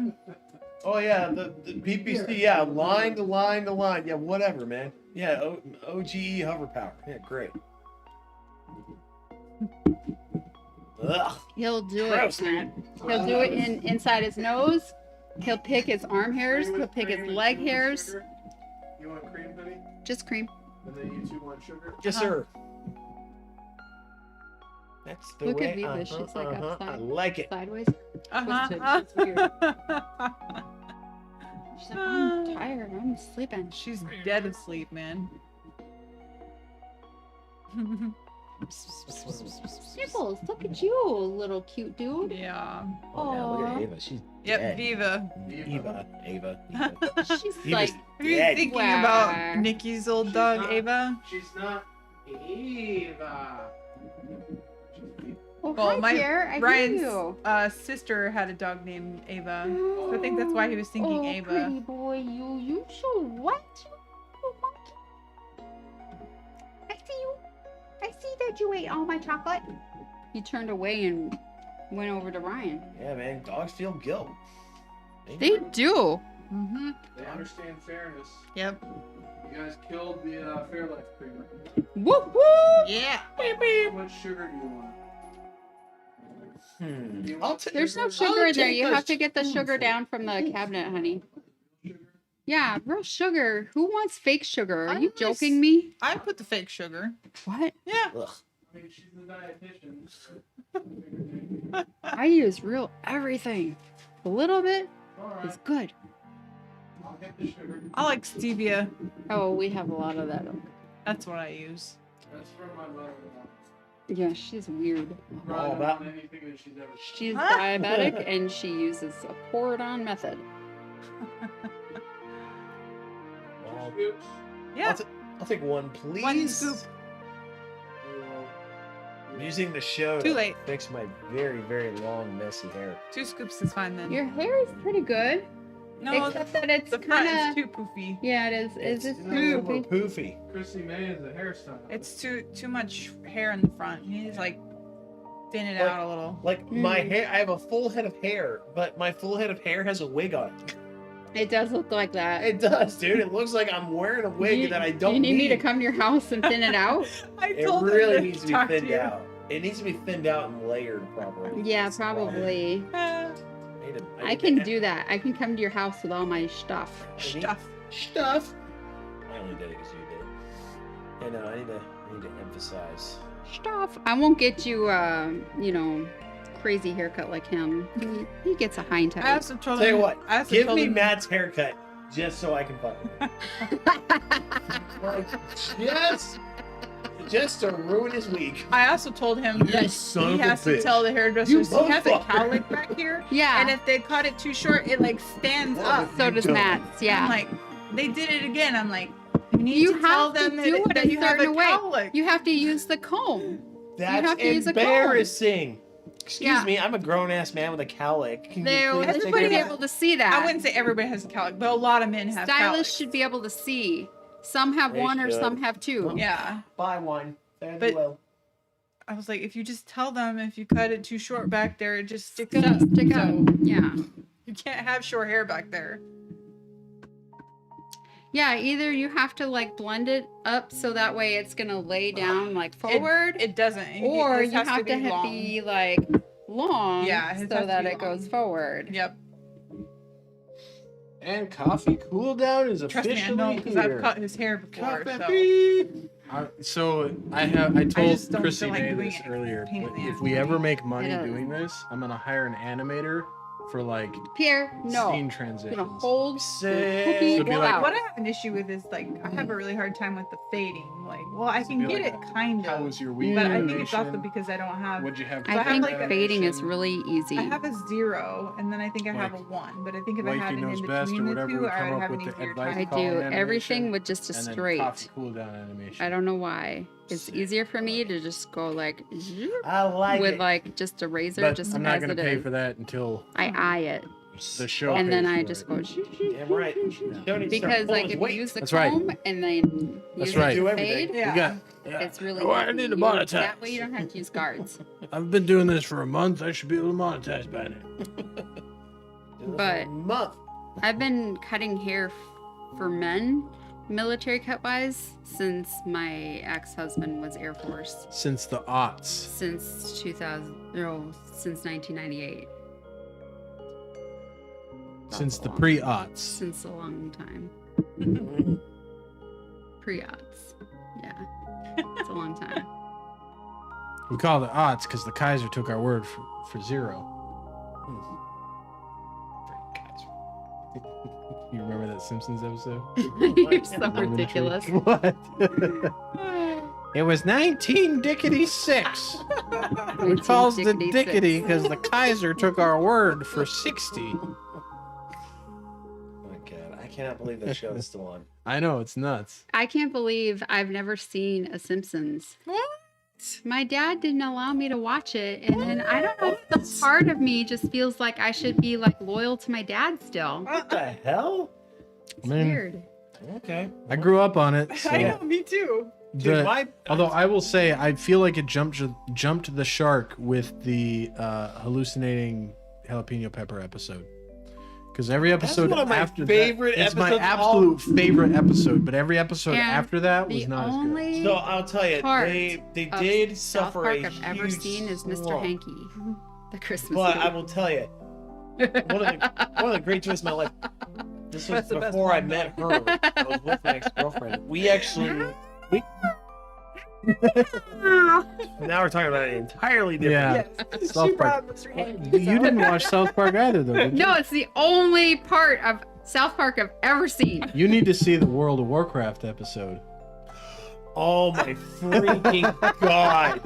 Oh yeah, the PPC. Yeah, line to line to line. Yeah, whatever, man. Yeah, OGE hover power. Yeah, great. Ugh. He'll do Gross, it, man. He'll do it inside his nose. He'll pick his arm hairs. He'll pick his leg hairs. You want cream, honey? Just cream. And then you two want sugar? Yes, sir. That's the Look way. at Viva, she's, like, I upside. like it. Sideways. Uh-huh. It's weird. She's like, I'm tired. I'm sleeping. She's dead asleep, man. Sniffles, look at you, little cute dude. Yeah. Oh, yeah, look Aw. at Ava. She's Yep, dead. Viva. Ava. She's Eva's like, Are you dead. thinking Wow. about Nikki's old She's dog, not- Ava? She's not Eva. oh, Well, hi, my- Pierre. I Ryan's hear you. Sister had a dog named Ava. So I think that's why he was thinking oh, Ava. Pretty boy, you so what? You monkey. I see you. I see that you ate all my chocolate. He turned away and went over to Ryan. Yeah, man. Dogs feel guilt. They do. Mm-hmm. They understand fairness. Yep. You guys killed the Fairlife creamer. Whoop whoop. Yeah. How much sugar do you want? There's no sugar in there. You have to get the sugar down from the cabinet, honey. Yeah, real sugar. Who wants fake sugar? Are you I joking me? I put the fake sugar. What? Yeah. Ugh. I mean, she's the dietitian. I use real everything. A little bit Alright, is good. I'll get the sugar. I like stevia. Oh, we have a lot of that. That's what I use. That's from my mother. Yeah, she's weird. All about- anything that she's ever She's diabetic and she uses a pour it on method. Well, Yeah. I'll take one, please. One scoop. I'm using the show Too to late. fix my very, very long, messy hair. 2 scoops is fine then. Your hair is pretty good. No, Except that it's the front kind is of. too poofy. Yeah, it is. Is It's this a little more too poofy. Chrissy May is a hairstyle. It's too much hair in the front. You need to like thin it Like- out a little. Like my Mm. hair, I have a full head of hair, but my full head of hair has a wig on it. It does look like that. It does, dude. It looks like I'm wearing a wig that I Do don't you need need. me to come to your house and thin it out? I It told him really to needs to be talk thinned you. out. It needs to be thinned out and layered properly. Yeah, probably. Ain't I can do that. I can come to your house with all my stuff. Stuff. I only did it because you did. I need to emphasize. Stuff. I won't get you, crazy haircut like him. He gets a high and I tight. also told Tell you him. what, I also give told me him, Matt's haircut just so I can fuck with him. Just to ruin his week. I also told him that son he of a has to bitch. tell the hairdressers You he has a motherfucker. cowlick back here, Yeah. and if they cut it too short, it like stands up. So does Matt's. I'm Yeah. like, they did it again. I'm like, you need You to tell have to them do it that a you have a certain way. cowlick. You have to use the comb. That's have to use a comb. embarrassing. Excuse Yeah. me, I'm a grown ass man with a cowlick. Can They you please should take Everybody be it has- out? able to see that. I wouldn't say everybody has a cowlick, but a lot of men have Stylists cowlicks. should be able to see. Some have They one or should. some have two. Yeah. Buy one. There But- you will. I was like, if you just tell them if you cut it too short back there, it just sticks Stick up. up. Stick up. So Yeah. you can't have short hair back there. Yeah, either you have to like blend it up so that way it's gonna lay down like forward, It doesn't. or His you has have to be long. be like long, Yeah, his so has to that be it goes long. forward. Yep. And coffee cool down is Trust me, I officially know because here. I've cut his hair before. So. Coffee. I told just don't Chrissy feel like May doing this it. earlier. Pain in But the if ass. we ever make money It is. doing this, I'm gonna hire an animator for like Pierre, no, scene I'm transitions. gonna hold the Sick. cookie So be go like- out. What I have an issue with is like I have a really hard time with the fading. Like, well, I can Be get like, it kind How of, was your week? but I think it's also animation? because I don't have. What'd you have? I I have, think like, a- fading is really easy. I have a 0, and then I think I have a Like, 1. But I think if I Wifey had an knows in best or between the whatever, two, we I come would up have with an the easier advice time. I column do animation, everything with just a and then straight. coffee cool down animation. I don't know why. It's Sick. easier for me to just go like I like with it. like just a razor, But just I'm not as gonna it pay is. for that until I eye it, the show. and then pays I for just it. go Damn right. Don't need to start because like pulling if weight. you use the That's right. comb and then That's use right. it Do to everything. fade, Yeah. We got. Yeah. it's really Oh, I easy. need to You- monetize. That way you don't have to use guards. I've been doing this for a month. I should be able to monetize by now. But- month. I've been cutting hair for men, military cut wise, since my ex-husband was Air Force. Since the aughts. Since 1998. Since the That's a long- pre-aughts. Since a long time. Pre-aughts. Yeah. It's a long time. We call it aughts because the Kaiser took our word for 0. You remember that Simpsons episode? You're so ridiculous. What? It was 1966. We calls the 1966. dickety because the Kaiser took our word for 60. Oh my god, I cannot believe that show is still on. I know, it's nuts. I can't believe I've never seen a Simpsons. What? My dad didn't allow me to watch it, and then I don't know. The part of me just feels like I should be like loyal to my dad still. What the hell? It's I mean, weird. Okay. I grew up on it. So I know, me too. Dude, the- although I will say, I feel like it jumped the shark with the hallucinating jalapeno pepper episode. Because every episode one of my after favorite that, it's my episodes of all- absolute favorite episode. But every episode And after that was The not as good. only So I'll tell you, part they of did South suffer Park a I've ever huge seen is Mr. slump. Hanky, the Christmas. But I movie. will tell you, one of the great joys of my life. This was That's the best before I one, met her. I was with my ex-girlfriend. We actually. Now we're talking about it entirely different. Yeah. Yes. South She Park. brought Mr. Hanky. You didn't watch South Park either, though, did you? No, it's the only part of South Park I've ever seen. You need to see the World of Warcraft episode. Oh my freaking god!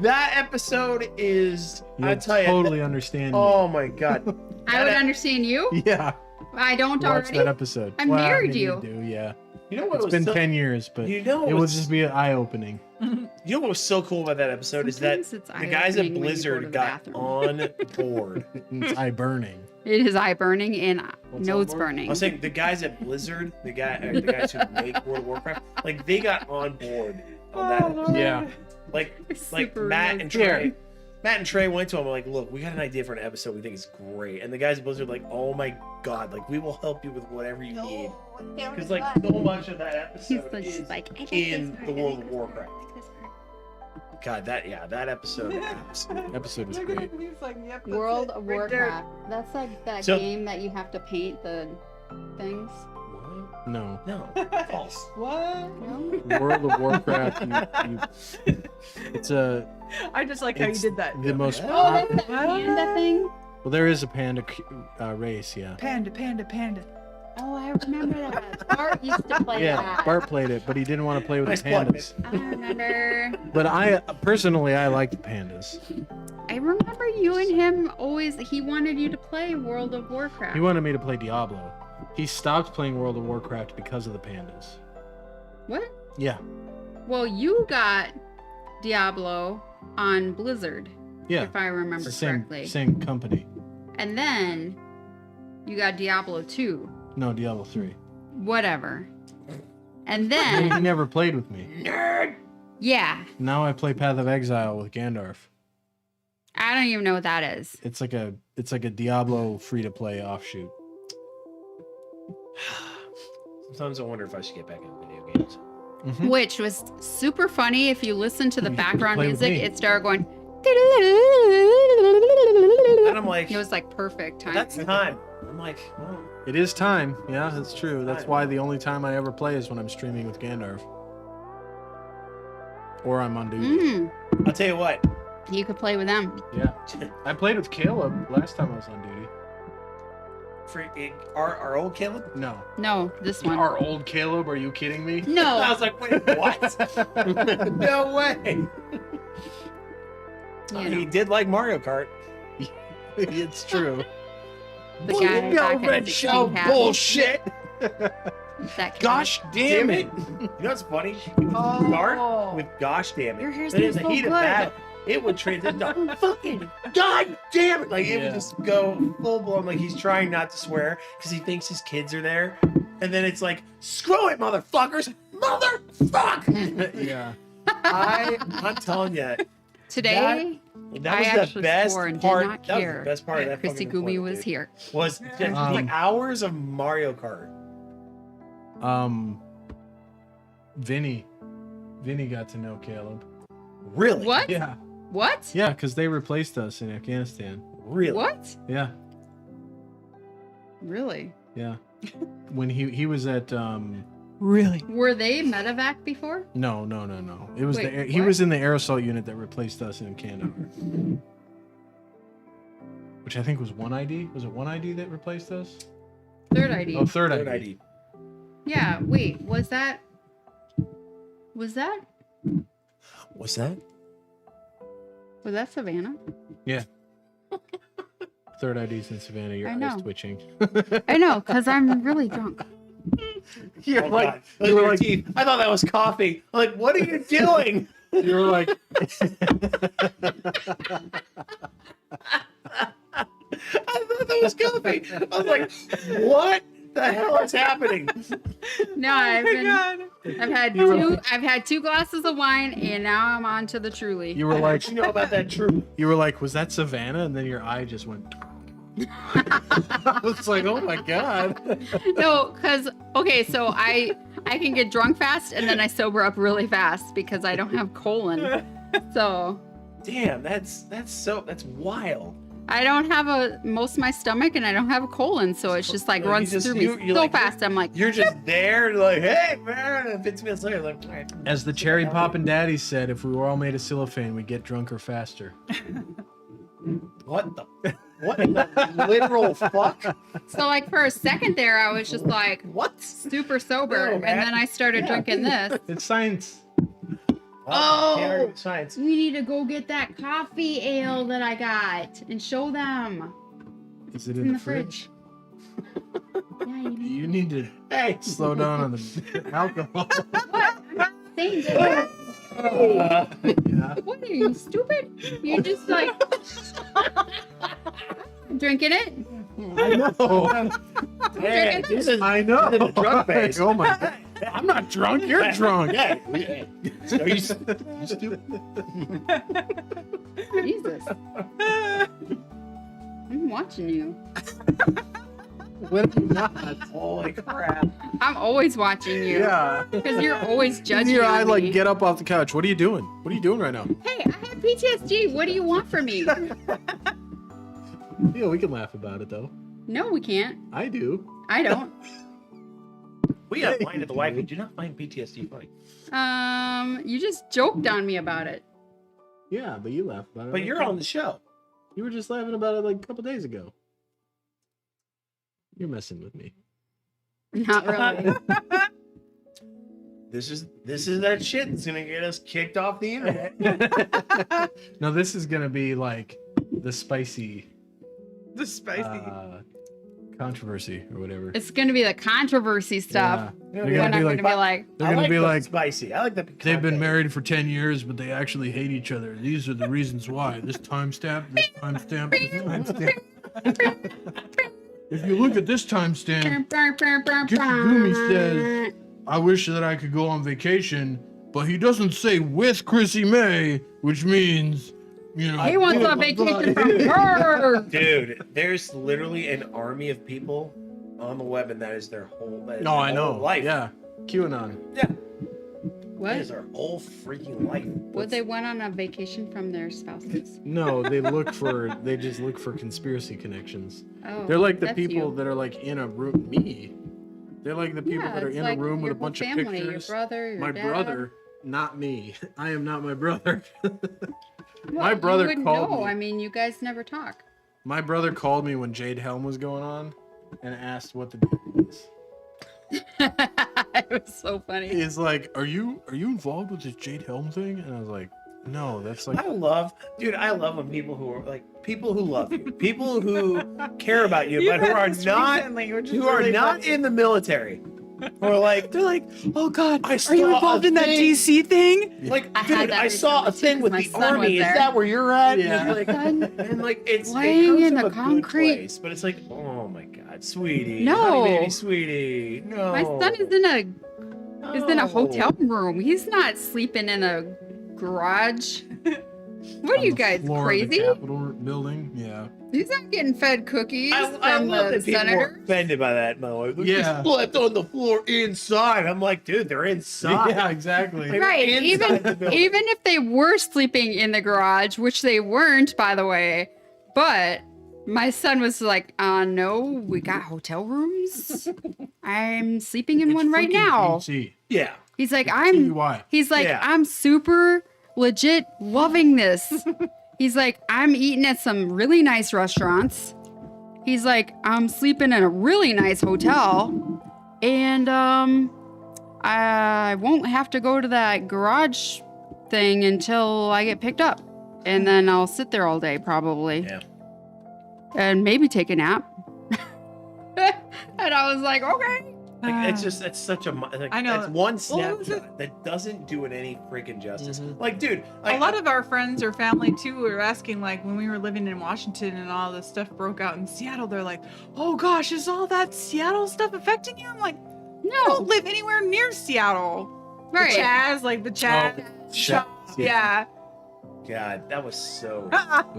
That episode is. I You'll tell you. totally understand. Oh my god! I would understand you. me. Yeah. I don't Watch already. that episode. I Well, married maybe you. do, yeah. You know what It's was been so, 10 years, but You know what it will was, just be eye-opening. You know what was so cool about that episode is that Sometimes it's the guys at eye-opening when you go to Blizzard the got bathroom. on board. It's eye-burning. It is eye burning and What's nose on board? I burning. was saying the guys at Blizzard, the guys who make World of Warcraft, like they got on board on that. Yeah. Like Super Matt nice. and Trey. Matt and Trey went to him like, look, we got an idea for an episode we think is great. And the guys at Blizzard were like, oh my god, like we will help you with whatever you need. Because like so much of that He's episode like, is just like I like in this the part, I World like of Warcraft. this part. God, that episode. Episode was Look at great. him, he's like, yep, that's World it, of right there. Warcraft. That's like that So- game that you have to paint the things. What? No. No, false. What? No? World of Warcraft. It's a I just like how you It's did that. the most. Oh, that's that panda thing. Well, there is a panda race, yeah. Panda, panda, panda. Oh, I remember that. Bart used to play Yeah, that. Bart played it, but he didn't want to play with Nice the plug, pandas. I remember. But I personally, I like the pandas. I remember you and him always. He wanted you to play World of Warcraft. He wanted me to play Diablo. He stopped playing World of Warcraft because of the pandas. What? Yeah, Well, you got Diablo on Blizzard, yeah. if I remember It's the same, correctly. same company. And then you got Diablo 2. No, Diablo 3. Whatever. And He then, never played with me. yeah, Now I play Path of Exile with Gandalf. I don't even know what that is. It's like a Diablo free-to-play offshoot. Sometimes I wonder if I should get back into video games. Mhm. Which was super funny. If you listen to the background Play with music, me. it started going. And I'm like, It was like perfect time. that's time. I'm like, well, It is time. Yeah, that's true. That's Time. why the only time I ever play is when I'm streaming with Gandalf. Or I'm on duty. Mm, I'll tell you what. you could play with them. Yeah. I played with Caleb last time I was on duty. Our old Caleb? No. No, this one. Our old Caleb, are you kidding me? I No. was like, wait, what? No way. You He know, did like Mario Kart. It's true. the guy back at the King Hat, bullshit. that Gosh damn it. You know what's funny? He would Oh. start with gosh damn it. Your hair's Then in the so heat of good. battle, it would transition to fucking god damn it. Like it Yeah. would just go full blown like he's trying not to swear because he thinks his kids are there. And then it's like, screw it, motherfuckers. Motherfuck. Yeah. I'm telling you, Today, that I was the actually best swore and part. did not That was care the best part of that Christy fucking Gumi deployment, was dude. here. Was just the hours of Mario Kart. Vinny got to know Caleb. Really? What? Yeah. What? Yeah, because they replaced us in Afghanistan. Really? What? Yeah. Really? Yeah. When he was at Really? Were they medevac before? no. It was Wait, he what? was in the air assault unit that replaced us in Canada. Which I think was 1ID. Was it 1ID that replaced us? Third ID. Oh, third Third ID. ID. Yeah. Wait. Was that? What's that? Was that Savannah? Third ID's in Savannah. Your I eyes know. twitching. I know, cause I'm really drunk. You're Oh, like, God. you Look were at your like, teeth. I thought that was coffee. I'm like, what are you doing? you were like, I thought that was coffee. I was like, what the hell is happening? No, I've been. God. I've had two glasses of wine, and now I'm on to the Truly. you were like, You know about that truth. you were like, was that Savannah? And then your eye just went. I was like, oh my god. No, cause okay, so I can get drunk fast, and then I sober up really fast because I don't have colon. So Damn, that's wild. I don't have most of my stomach, and I don't have a colon, so it's just like Like, runs you just- through me you're so like- fast. I'm like, You're just there, like, hey man, and 15 minutes later, like, all right. As the cherry pop and daddy said, if we were all made of cellophane, we'd get drunker faster. What in the literal fuck? so like for a second there, I was just like What? super sober, No, and man. then I started Yeah. drinking this. It's science. Oh, can't argue with science. We need to go get that coffee ale that I got and show them. Is it It's in the fridge? Yeah, you need You need to Hey, slow down on the alcohol. what? I'm not saying that. Yeah. What are you stupid? You're just like drinking it. I know. hey, this is I know. This is the drunk phase. Oh my god. I'm not drunk. You're drunk. Yeah. Are you stupid? Jesus, I'm watching you. When I'm not. Holy crap. I'm always watching you. Yeah. Because you're always judging Here I on like me. get up off the couch. What are you doing? What are you doing right now? Hey, I have PTSD. What do you want from me? Yeah, we can laugh about it though. No, we can't. I do. I don't. We got Wine with the Wifey. Do not find PTSD funny. You just joked on me about it. Yeah, but you laugh about it. But you're on the show. You were just laughing about it like a couple days ago. You're messing with me. Not really. This is that shit that's gonna get us kicked off the internet. No, this is gonna be like the spicy The spicy. controversy or whatever. It's gonna be the controversy stuff. Yeah. Yeah, They're We're gonna not be gonna like, be like, they're I gonna like be the like, spicy. I like the. they've been married for 10 years, but they actually hate each other. These are the reasons why. This timestamp, this timestamp, this timestamp. If you look at this timestamp, Gitchegumi says, I wish that I could go on vacation, but he doesn't say with Chrissy May, which means, you know. he wants a vacation from her. Dude, there's literally an army of people on the web, and that is their whole. That is No, their I know. whole life. Yeah. QAnon. Yeah. That What? is our whole freaking life. Would they went on a vacation from their spouses? No, they just look for conspiracy connections. Oh, They're like the that's people you. that are like in a room. Me. They're like the people Yeah, that are it's in like a room with your a bunch whole of family, pictures. Your brother, your My dad. brother, not me. I am not my brother. Well, my brother you wouldn't called know. me. I mean, you guys never talk. My brother called me when Jade Helm was going on and asked what the deal was. It was so funny. He's like, Are you involved with this Jade Helm thing? And I was like, no, that's like I love when people who are like people who love you, people who care about you, but who are not in the military. Who are like, They're like, oh God, I are you saw involved a in that thing." DC thing? like, I had dude, that I saw a recently, too, thing with 'cause the my son army. was Is there. that where you're at? Yeah. And, like, and like it's it Laying comes in from the a good concrete. place, but it's like, oh my God, sweetie, No. honey, baby, sweetie, no. My son is in a hotel room. He's not sleeping in a garage. What are on you the guys floor of the crazy? Capitol building. Yeah. He's not getting fed cookies I from love the that people are senator. offended by that. By the way, Look, Yeah. you slept on the floor inside. I'm like, dude, they're inside. Yeah, exactly. They were Right. inside the building. Even if they were sleeping in the garage, which they weren't, by the way, but my son was like, no, we got hotel rooms. I'm sleeping in one right now. Yeah. He's like, TUI. Yeah. I'm super legit loving this. He's like, I'm eating at some really nice restaurants. He's like, I'm sleeping in a really nice hotel. And I won't have to go to that garage thing until I get picked up. And then I'll sit there all day probably. Yeah. And maybe take a nap. And I was like, okay. Like, it's such a like, I know. It's one What was snapshot that doesn't do it any freaking justice. Mhm. Like, dude, A lot of our friends or family too were asking, like, when we were living in Washington and all this stuff broke out in Seattle, they're like, oh gosh, is all that Seattle stuff affecting you? I'm like, I No. don't live anywhere near Seattle. Right. The Chaz, like the Chaz. shut. Yeah. God, that was so.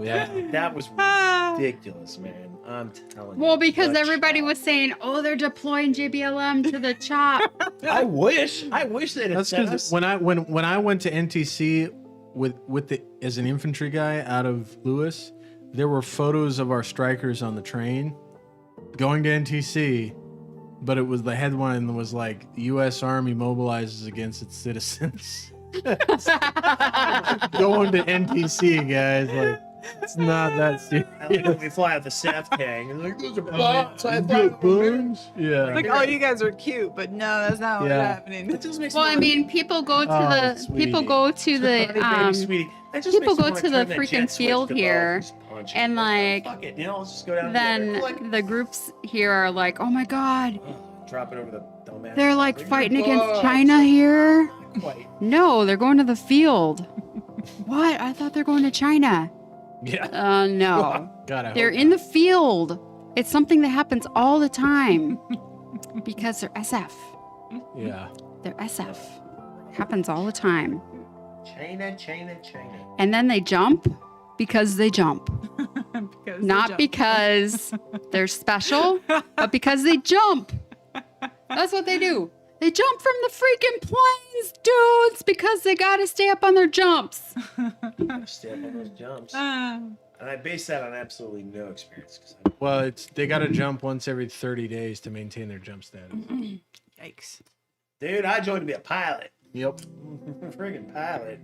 Yeah. That was Ah. ridiculous, man. I'm telling you. Well, because But everybody was saying, oh, they're deploying JBLM to the chop. I wish they'd have That's sent because us. when I went to NTC with the as an infantry guy out of Lewis, there were photos of our strikers on the train going to NTC, but it was the headline was like U.S. Army mobilizes against its citizens. Going to NTC, guys, like it's not that serious. I like when we fly out the Seth Tang and like those are bombs. I You fly get over here. buns? Yeah. Like, oh, you guys are cute, but no, that's not what's Yeah. happening. That just makes Well, me I wanna- mean, people go to Oh, the sweetie. people go to the Honey, baby, sweetie. That just people makes me go wanna to the turn that freaking jet switch field to here, just punch it. and, like, fuck it, you know, let's just go down then together. Like, the groups here are like, oh my god, drop it over the dumbass. they're like Bring fighting your against bugs. China here. Not quite. No, they're going to the field. What? I thought they're going to China. Yeah. No. God, I They're hope in the field. It's something that happens all the time because they're SF. not. Yeah. They're SF. Happens all the time. China. And then they jump Because they jump. Because they Not jump. because they're special, but because they jump. That's what they do. They jump from the freaking planes, dudes, because they gotta stay up on their jumps. Stay up on those jumps. Ah. And I base that on absolutely no experience. Well, they got to jump once every 30 days to maintain their jump status. Yikes. Dude, I joined to be a pilot. Yep. Freaking pilot.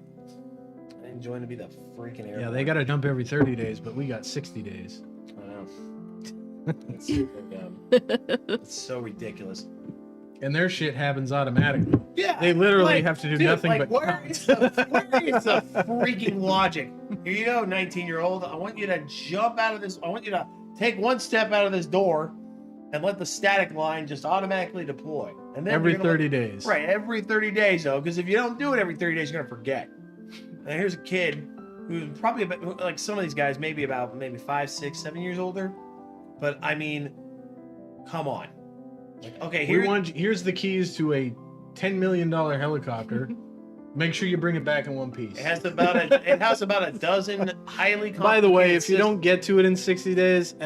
I didn't join to be the freaking airport. Yeah, they got to jump every 30 days, but we got 60 days. I know. It's so dumb. It's so ridiculous. And their shit happens automatically. Yeah. They literally have to do nothing but where count. is the freaking logic? Here you go, 19-year-old. I want you to jump out of this. I want you to take one step out of this door and let the static line just automatically deploy. And then Every you're gonna 30 days. Right, every 30 days, though, because if you don't do it every 30 days, you're going to forget. And here's a kid who's probably about, like some of these guys, maybe 5, 6, 7 years older. But I mean, come on. Like, okay, Here's the keys to a $10 million helicopter. Make sure you bring it back in one piece. it has about a dozen highly complicated By the way, if you systems. don't get to it in 60 days,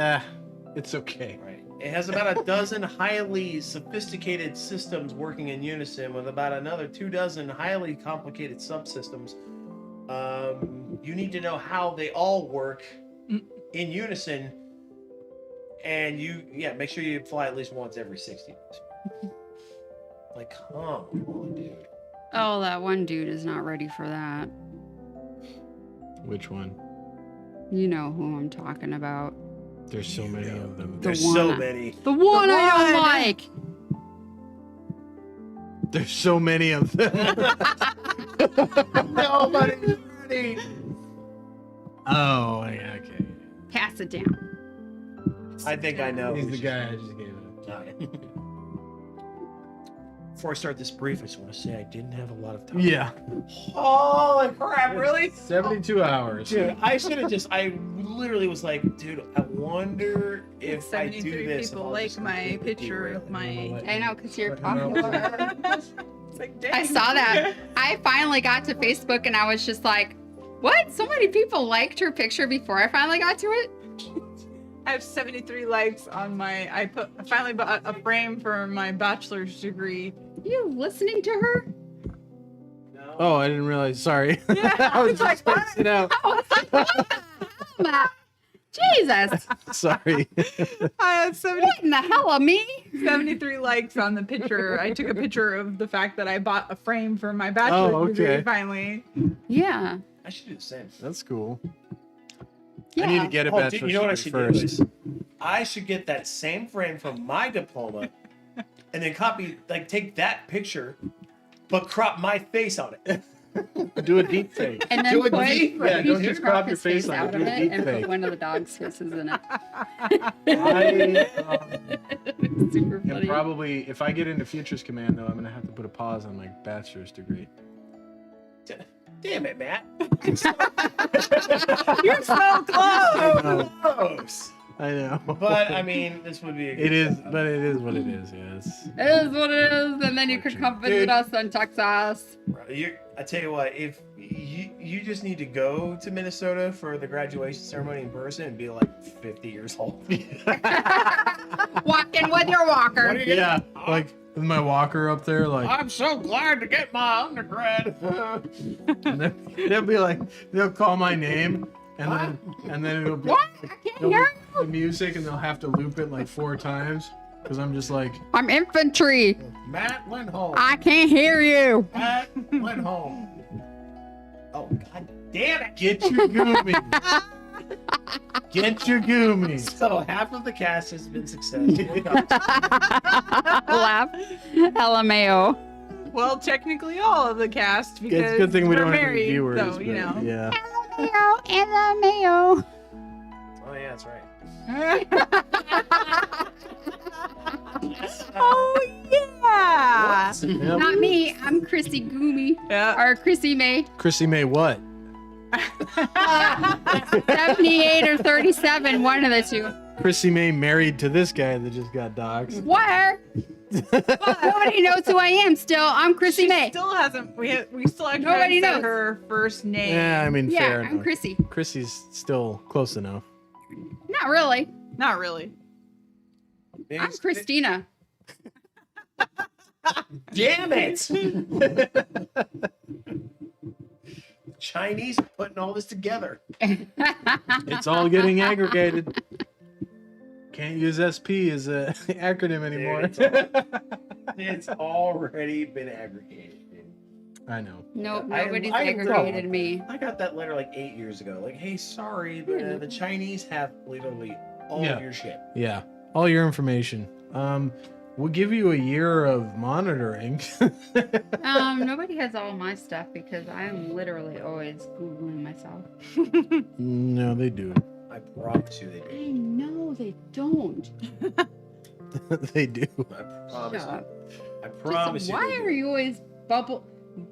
it's okay. Right. It has about a dozen highly sophisticated systems working in unison with about another 24 highly complicated subsystems. You need to know how they all work in unison, and make sure you fly at least once every 60 days. Like, come on, dude. Oh, that one dude is not ready for that. Which one? You know who I'm talking about. There's so many of them. There's one. so many. The one I don't one. like. There's so many of them. Nobody's ready. Oh, yeah, okay. Pass it down. I think I know. He's the guy I just gave it. Okay. Before I start this brief, I just want to say I didn't have a lot of time. Yeah. Holy crap, really? 72 hours. Dude, I should have I literally was like, dude, I wonder if I do 73 this. people if I'll like just my completely picture derail of it. my. I know, because you're I know. popular. It's like, dang. I saw that. I finally got to Facebook and I was just like, what? So many people liked her picture before I finally got to it? I have 73 likes on my. I finally bought a frame for my bachelor's degree. You listening to her? No. Oh, I didn't realize. Sorry. Yeah, I was it's like, just spacing out. I was like, what the hell? Jesus. Sorry. I had 70, What in the hell of me? 73 likes on the picture. I took a picture of the fact that I bought a frame for my bachelor's degree okay. finally. Yeah. I should do the same. That's cool. Yeah. I need to get a Oh, bachelor's dude, you know what I degree should first. do? I should get that same frame from my diploma and then take that picture, but crop my face on it. Do a deep fake. And then Do it put, deep. Yeah, you don't should just crop crop your his face face on it, out do of a it deep and fake. put one of the dog's faces in it. Super And funny. probably, if I get into Futures Command, though, I'm gonna have to put a pause on my bachelor's degree. Damn it, Matt. You're so close. Close. I know. But I mean, this would be a good It is, setup. but it is what it is. Yes. It is what it is, and then you could come visit Dude. us in Texas. I tell you what, if you just need to go to Minnesota for the graduation ceremony in person and be like 50 years old. Walking with your walker. What are you gonna- Yeah, like with my walker up there, like, I'm so glad to get my undergrad. and then they'll be like, they'll call my name, and then it'll be, What? I can't it'll be hear the you. music, and they'll have to loop it like 4 times, because I'm just like, I'm infantry. Matt went home. I can't hear you. Matt went home. Oh, god damn it. get your goomies, get your goomies. So half of the cast has been successful. Laugh. LMAO. Well, technically all of the cast because It's a good thing we we're don't have any married, viewers. so you but know. Yeah. LMAO. Oh yeah, that's right. Oh yeah. Yep. Not me. I'm Chrissy Goomy. Yeah. Or Chrissy May. Chrissy May, what? 78 or 37. One of the two. Chrissy May married to this guy that just got doxxed. Where? Nobody knows who I am still. I'm Chrissy She May. still hasn't. We still actually Nobody haven't said knows. her first name. Yeah, I mean, Yeah, fair I'm enough. Chrissy. Chrissy's still close enough. Not really. Not really. I'm Christina. Damn it! Chinese are putting all this together. It's all getting aggregated. Can't use SP as an acronym anymore. It's already been aggregated. I know. Nope, I- nobody's I aggregated love- me. I got that letter like 8 years ago. Like, hey, sorry, the Chinese have literally all Yeah. of your shit. Yeah, all your information. We'll give you a year of monitoring. Nobody has all my stuff because I'm literally always Googling myself. No, they do. I promise you they do. I know they don't. They do. I promise Shut you. up. I promise Just, you. why they are do. you always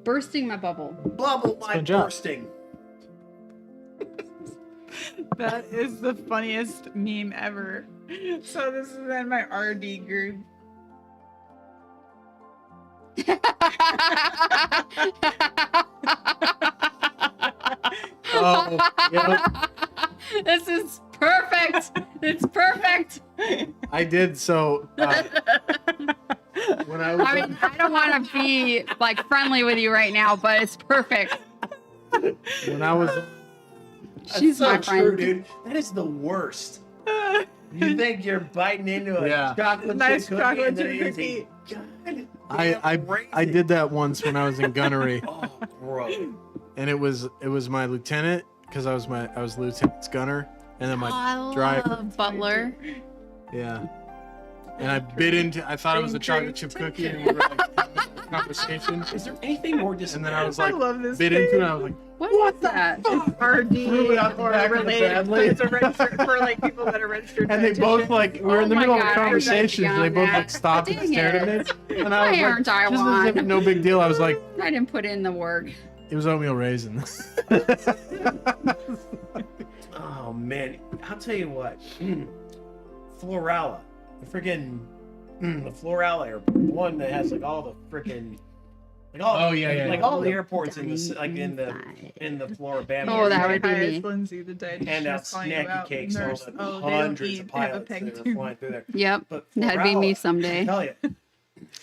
bursting my bubble? Bubble my my job. bursting? That is the funniest meme ever. So this is in my RD group. Oh, yep. This is perfect. It's perfect. I did. So when I was, I mean, I don't want to be like friendly with you right now, but it's perfect. when I was, She's my That's so true, friend. dude. That is the worst. You think you're biting into a Yeah. chocolate Nice chip chocolate cookie, chip and then cookie. God I damn did that once when I was in gunnery, Oh, bro. and it was my lieutenant because I was lieutenant's gunner, and then my I driver. love Butler. Yeah. And I bit into. I thought it was a chocolate chip cookie, and we were like having a conversation. Is there anything more And disappointing? then I was I like, love this. bit into it. And I was like, What is that? It's RD Threw it out the or back of the related. Bradley. It's a registered for like people that are registered. and they both dietitians. like we were in the Oh my middle of God, a I conversation. And they forgot both that. like stopped and Dang stared at it. me. And I was Why like, aren't I just as if one? no big deal. I was like, I didn't put in the work. it was oatmeal raisin. Oh man, I'll tell you what. Florala, the freaking the Florala airport, the one that has like all the freaking like all Oh, yeah, yeah, like yeah. all the airports in the like in the Floribama. Oh, that would be Hi, me. it's Lindsay, the dietitian. hand out is calling you snacky out. cakes, all Nurse. the Oh, they don't hundreds of eat, have a pilots peg that are too. flying through there. Yep. But That'd be me Florala, I someday. tell you,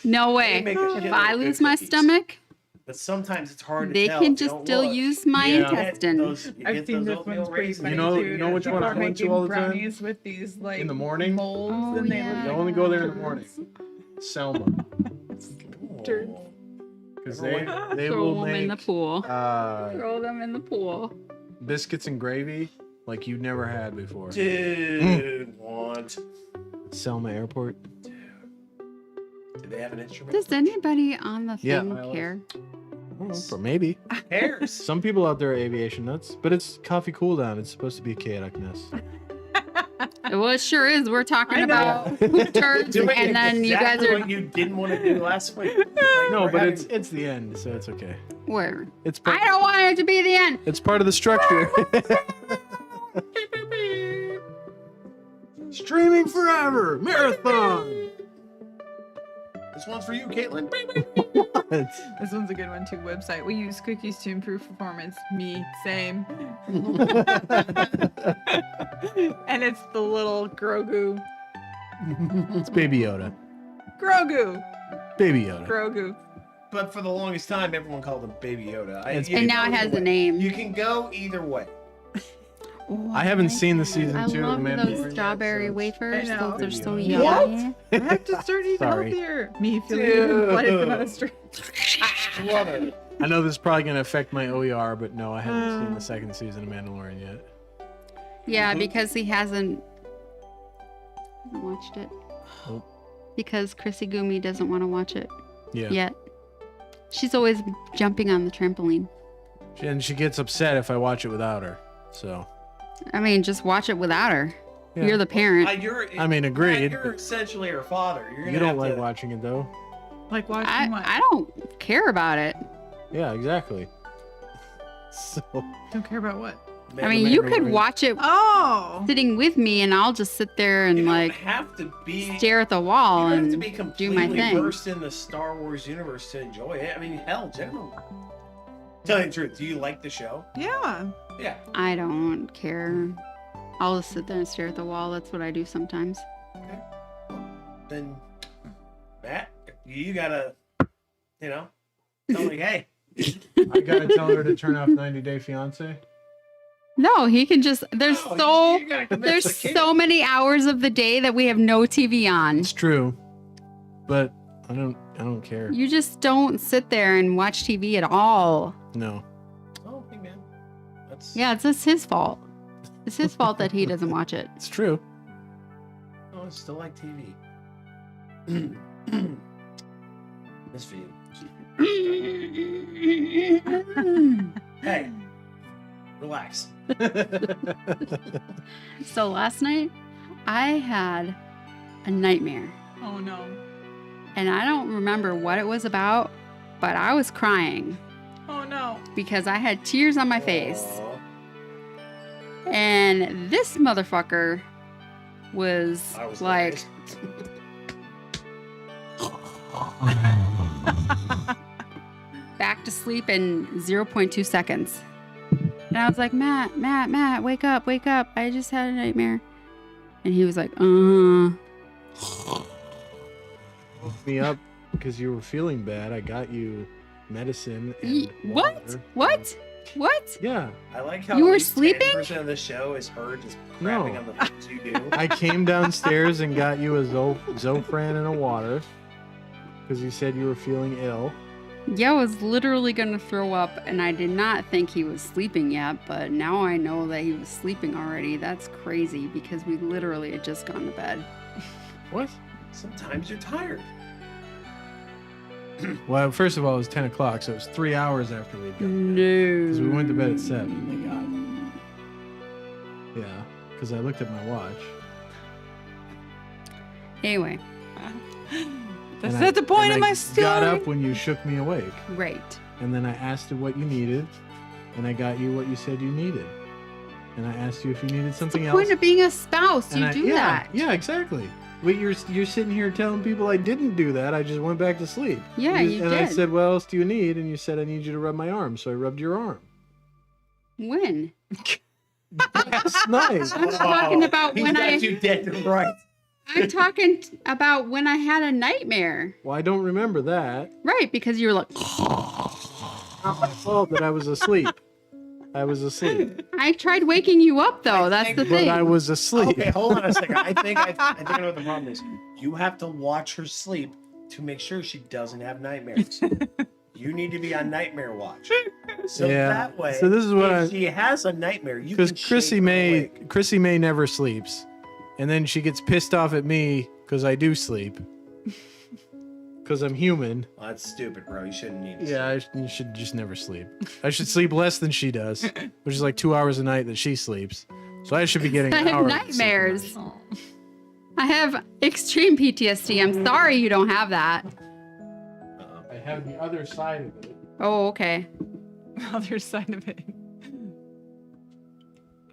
No they way. make a If shitload I of lose good my cookies. stomach, But sometimes it's hard to they tell. can if you just don't still look. use my Yeah. intestine. You I've get seen those this oatmeal one's pretty raisins. funny know- too. you know which People one I are went to making all the time? brownies with these like In the morning? molds, Oh, and they yeah. You look only go there in the morning. Selma, Dirt. because Everyone- they Throw will them in the make pool. Throw them in the pool. biscuits and gravy like you've never had before. Dude, want? Selma Airport. Do they have an instrument? Does anybody on the Yeah, thing I like- care? Or maybe. Hairs. Some people out there are aviation nuts, but it's coffee cool down. It's supposed to be a chaoticness. Well, it sure is. We're talking I know. about poop turds, Doing and then you guys exactly are what you didn't want to do last week. Like, No, we're but having- it's the end, so it's okay. where? It's I part, don't want it to be the end. it's part of the structure. Streaming forever, marathon. This one's for you, Caitlin. This one's a good one too. Website. We use cookies to improve performance. Me, same. And it's the little Grogu. It's Baby Yoda. Grogu. Baby Yoda. Grogu. But for the longest time, everyone called him Baby Yoda. It's You And can now go it has either a way. name. You can go either way. Oh, I haven't like seen the that. season I 2 of love Mandalorian those yet, strawberry so- wafers. I know. Those are so What? yummy. I have to start eating Sorry. healthier. Me feeling Dude. like a street. Love it. I know this is probably going to affect my OER, but no, I haven't seen the second season of Mandalorian yet. Yeah, Mhm. because he hasn't watched it. Nope. Because Chrissy Gumi doesn't want to watch it Yeah. yet. She's always jumping on the trampoline. And she gets upset if I watch it without her. So, I mean, just watch it without her. yeah. You're the parent. I mean, agreed. You're essentially her father. You're gonna You don't have like to, watching it, though. Like watching what? I don't care about it. Yeah, exactly. So, Don't care about what. I mean, you could watch it Oh. sitting with me, and I'll just sit there and You like don't have to be stare at the wall you don't have to and be do completely my thing. versed in the Star Wars universe to enjoy it. I mean, hell, generally. Tell you the truth, do you like the show? Yeah. Yeah. I don't care. I'll just sit there and stare at the wall. That's what I do sometimes. Then, Matt, you gotta, tell me, hey. I gotta tell her to turn off 90 Day Fiance. No, he can just. There's You gotta convince the kid. so many hours of the day that we have no TV on. It's true, but I don't care. You just don't sit there and watch TV at all. No. Oh, hey, man. That's Yeah, it's just his fault. It's his fault that he doesn't watch it. It's true. Oh, I still like TV. This for you. Hey, relax. So last night, I had a nightmare. Oh no. And I don't remember what it was about, but I was crying Oh no. because I had tears on my face. Aw. And this motherfucker was, I was like, back to sleep in 0.2 seconds. And I was like, Matt, wake up. I just had a nightmare. And he was like, Woke me up because you were feeling bad. I got you medicine and What? water. What? Yeah. I like how You were at least sleeping? 10% of the show is her just No. crapping on the things you do. I came downstairs and got you a Zofran and a water because you said you were feeling ill. Yeah, I was literally going to throw up, and I did not think he was sleeping yet, but now I know that he was sleeping already. That's crazy because we literally had just gone to bed. What? Sometimes you're tired. Well, first of all, it was 10 o'clock, so it was 3 hours after we'd done. No. Because we went to bed at 7. Thank God. Yeah, because I looked at my watch. Anyway, That's and not the point and of my I story. got up when you shook me awake. right. And then I asked you what you needed, and I got you what you said you needed. And I asked you if you needed something the else. point of being a spouse, and you I- do yeah, that. Yeah, exactly. But you're sitting here telling people I didn't do that. I just went back to sleep. Yeah, you And I did. said, "What else do you need?" And you said, "I need you to rub my arm." So I rubbed your arm. When? Last night. I'm talking about He's when got I. you dead to right. I'm talking about when I had a nightmare. Well, I don't remember that. Right, because you were like, Not my fault that I was asleep. I was asleep. I tried waking you up though. I That's think- the But thing. I was asleep. Okay, hold on a second. I think I know what the problem is. You have to watch her sleep to make sure she doesn't have nightmares. You need to be on nightmare watch. So Yeah. that way, So this is what if she has a nightmare, you Because can shake Chrissy her May awake. never sleeps, and then she gets pissed off at me because I do sleep. Because I'm human. Well, that's stupid, bro. You shouldn't need to Yeah, you should just never sleep. I should sleep less than she does, which is like 2 hours a night that she sleeps. So I should be getting I an have hour of sleep a nightmares. night. I have extreme PTSD. I'm sorry you don't have that. I have the other side of it. Oh, okay. Other side of it.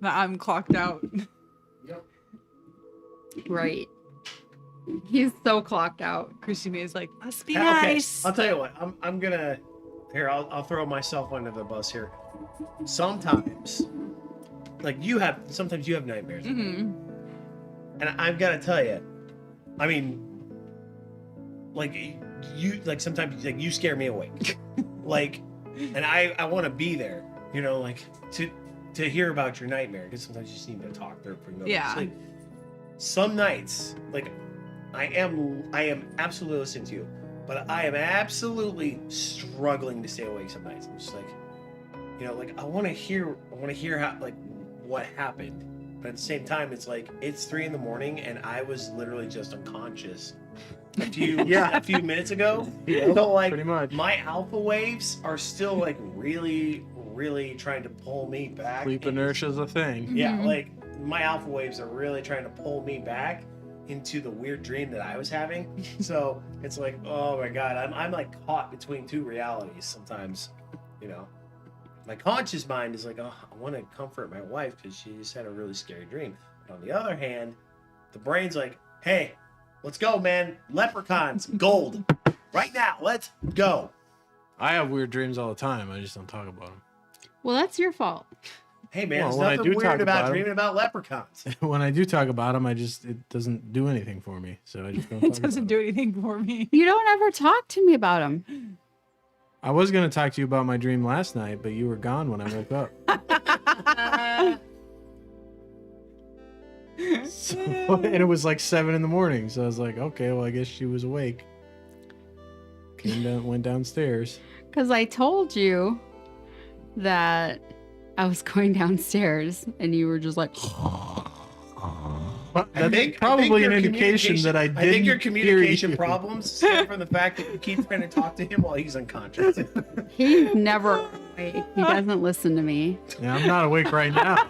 That I'm clocked out. Right. He's so clocked out. Chrissy May is like, must be Okay, nice. I'll tell you what. I'm gonna here. I'll throw myself under the bus here. Sometimes, sometimes you have nightmares, Mhm. and I've got to tell you, I mean, sometimes you scare me awake, and I want to be there, to hear about your nightmare, because sometimes you just need to talk there before you go to Yeah. sleep. Some nights, I am absolutely listening to you, but I am absolutely struggling to stay awake some nights. I'm just I want to hear how, what happened. But at the same time, it's 3 a.m. and I was literally just unconscious a few minutes ago. So Pretty much. my alpha waves are still really, really trying to pull me back. Sleep into- inertia's a thing. Yeah, Mhm. my alpha waves are really trying to pull me back into the weird dream that I was having. So it's oh my god, I'm caught between two realities sometimes, my conscious mind is like, oh, I want to comfort my wife because she just had a really scary dream. But on the other hand, the brain's like, hey, let's go, man. Leprechauns, gold. Right now, let's go. I have weird dreams all the time. I just don't talk about them. Well, that's your fault. Hey, man, Well, there's when I nothing do weird talk about about 'em- dreaming about leprechauns. When I do talk about them, it doesn't do anything for me. So I just don't It talk doesn't about do anything for me. You don't ever talk to me about him. I was going to talk to you about my dream last night, but you were gone when I woke up. So, and it was like 7 a.m. So I was like, okay, well, I guess she was awake. Went downstairs. Because I told you that I was going downstairs and you were just like, That's probably an indication that I didn't I think your hear communication you. problems stem from the fact that you keep trying to talk to him while he's unconscious. he's never awake. He doesn't listen to me. Yeah, I'm not awake right now.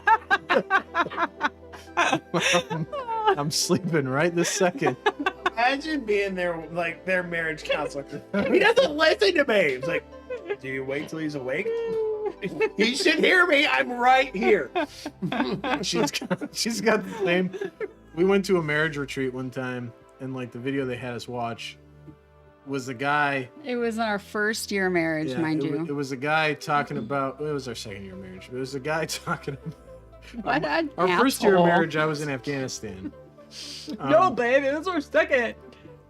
I'm sleeping right this second. Imagine being there like their marriage counselor. He doesn't listen to me. It's like, do you wait till he's awake? He should hear me. I'm right here. She's got the same. We went to a marriage retreat one time, and like the video they had us watch was the guy. It was our first year of marriage, mind you. It was a guy talking about. It was our second year of marriage. It was a guy talking. What an Our first year of asshole. marriage, I was in Afghanistan. No, baby, this was our second.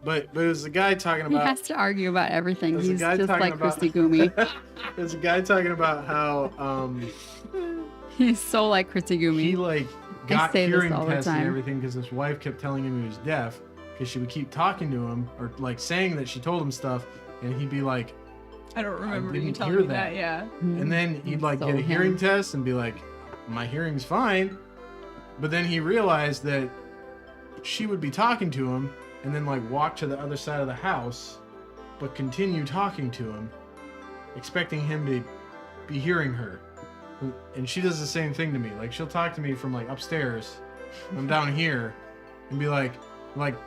But it was a guy talking He about. has to argue about everything. There's a He's guy just talking like about- Christy Gumi. There's a guy talking about how He's so like Christy he Gumi. like got say this hearing all the tests and time. everything because his wife kept telling him he was deaf because she would keep talking to him or like saying that she told him stuff and he'd be like, I don't remember you didn't telling hear me that. that. Yeah. and then he'd like So get a hearing him. test and be like, my hearing's fine, but then he realized that she would be talking to him and then like walk to the other side of the house but continue talking to him expecting him to be hearing her. And she does the same thing to me. Like she'll talk to me from like upstairs. I'm down here and be like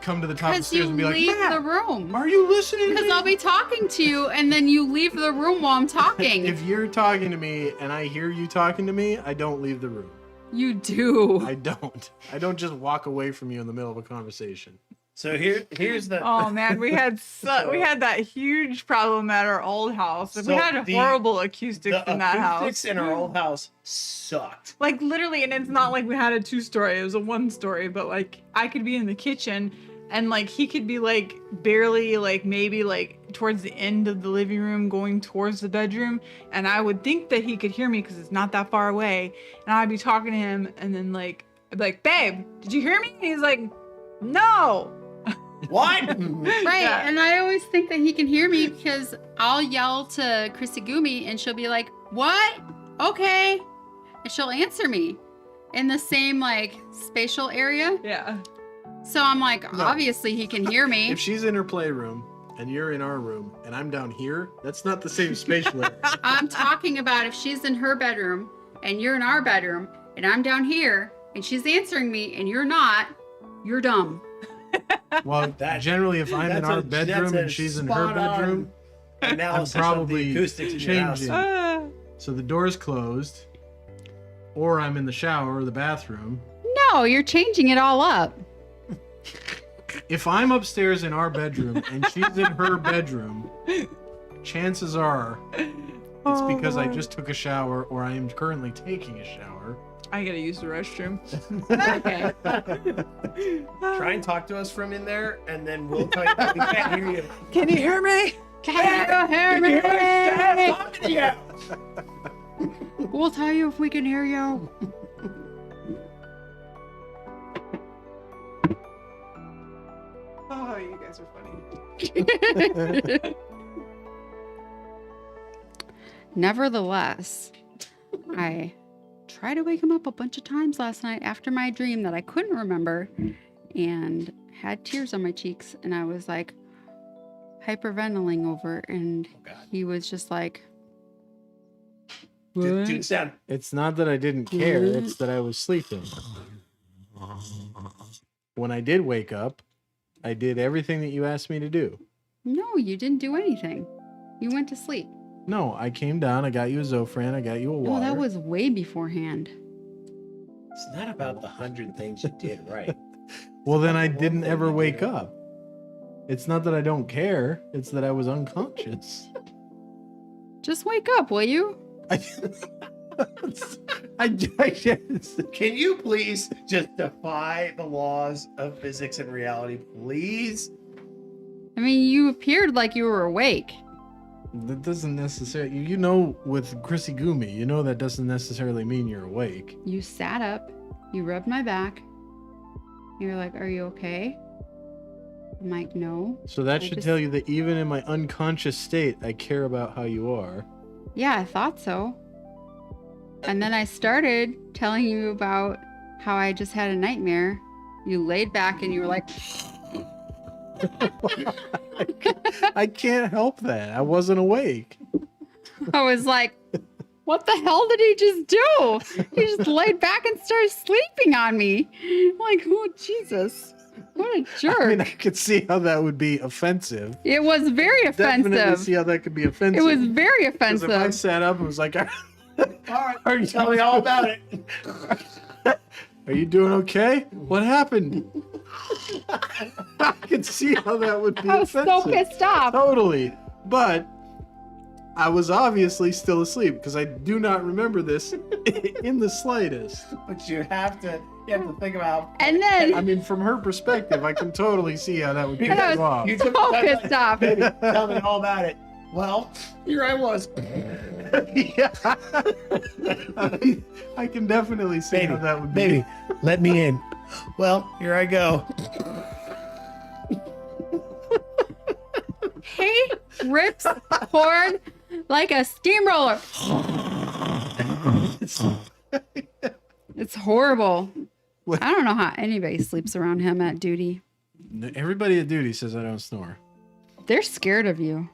come to the top of the Because stairs you and be like, leave "Matt, the room. are you listening to Because me?" I'll be talking to you and then you leave the room while I'm talking. If you're talking to me and I hear you talking to me, I don't leave the room. You do. I don't just walk away from you in the middle of a conversation. So here's the. Oh man, we had that huge problem at our old house. So we had the- horrible acoustics The in that acoustics house. in our old house sucked. Like literally, and it's not like we had a 2-story, it was a 1-story, but like I could be in the kitchen and like he could be like barely like maybe like towards the end of the living room going towards the bedroom, and I would think that he could hear me because it's not that far away, and I'd be talking to him and then like I'd be like, babe, did you hear me? And he's like, no. What? Right. Yeah. And I always think that he can hear me because I'll yell to Christy Gumi and she'll be like, what? Okay. And she'll answer me in the same like spatial area. Yeah. So I'm like, No. obviously he can hear me. If she's in her playroom and you're in our room and I'm down here, that's not the same spatial area. I'm talking about if she's in her bedroom and you're in our bedroom and I'm down here and she's answering me and you're not, you're dumb. Well, That- generally, if I'm in that's our a- bedroom that's a and she's in her spot on bedroom, Analysis I'm probably of the acoustics in your house. changing. So the door's closed, or I'm in the shower or the bathroom. No, you're changing it all up. If I'm upstairs in our bedroom and she's in her bedroom, chances are it's because I just took a shower or I am currently taking a shower. I gotta use the restroom. Okay. Try and talk to us from in there, and then we'll tell you we can't hear you. Can you hear me? Can you hear me? Talking to you. We'll tell you if we can hear you. Oh, you guys are funny. Nevertheless, I tried to wake him up a bunch of times last night after my dream that I couldn't remember and had tears on my cheeks. And I was like hyperventilating over it. And Oh, God. he was just like, Dude, "What?" dude, sound. It's not that I didn't care, it's that I was sleeping. When I did wake up, I did everything that you asked me to do. No, you didn't do anything. You went to sleep. No, I came down. I got you a Zofran. I got you a water. Oh, that was way beforehand. It's not about the 100 things you did right. Well, then I One didn't thing ever you wake did. up. It's not that I don't care. It's that I was unconscious. Just wake up, will you? I guess. Can you please just defy the laws of physics and reality, please? I mean, you appeared like you were awake. That doesn't necessarily, you know, with Chrissy Gumi, you know that doesn't necessarily mean you're awake. You sat up, you rubbed my back. You're like, are you okay? I'm like, no. So that I should just- tell you that even in my unconscious state, I care about how you are. Yeah, I thought so. And then I started telling you about how I just had a nightmare. You laid back and you were like, I can't help that. I wasn't awake. I was like, what the hell did he just do? He just laid back and started sleeping on me. I'm like, oh, Jesus. What a jerk. I mean, I could see how that would be offensive. It was very Definitely offensive. see how that could be offensive. It was very 'Cause if I offensive. sat up and was like, All right, Are you- tell me all about it. are you doing okay? What happened? I could see how that would be I was offensive. so pissed off. Totally. But I was obviously still asleep because I do not remember this in the slightest. But you have to think about. And then I mean, from her perspective, I can totally see how that would piss And I you was off. You took so the time, pissed off. Baby, tell me all about it. Well, here I was. Yeah. I can definitely see how that would be. Baby, let me in. Well, here I go. he rips cord like a steamroller. It's horrible. What? I don't know how anybody sleeps around him at duty. Everybody at duty says I don't snore. They're scared of you.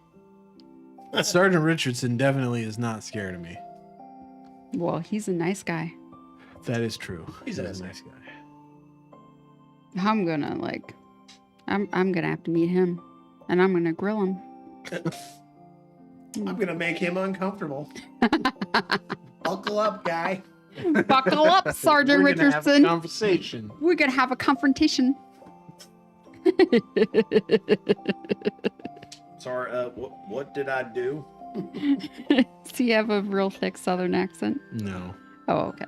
Sergeant Richardson definitely is not scared of me. Well, he's a nice guy. That is true. He's a He's nice guy. I'm gonna I'm gonna have to meet him, and I'm gonna grill him. I'm gonna make him uncomfortable. Buckle up, guy. Buckle up, Sergeant We're gonna have a Richardson. conversation. We're gonna have a confrontation. Sorry, what did I do? Do you have a real thick Southern accent? No. Oh, okay.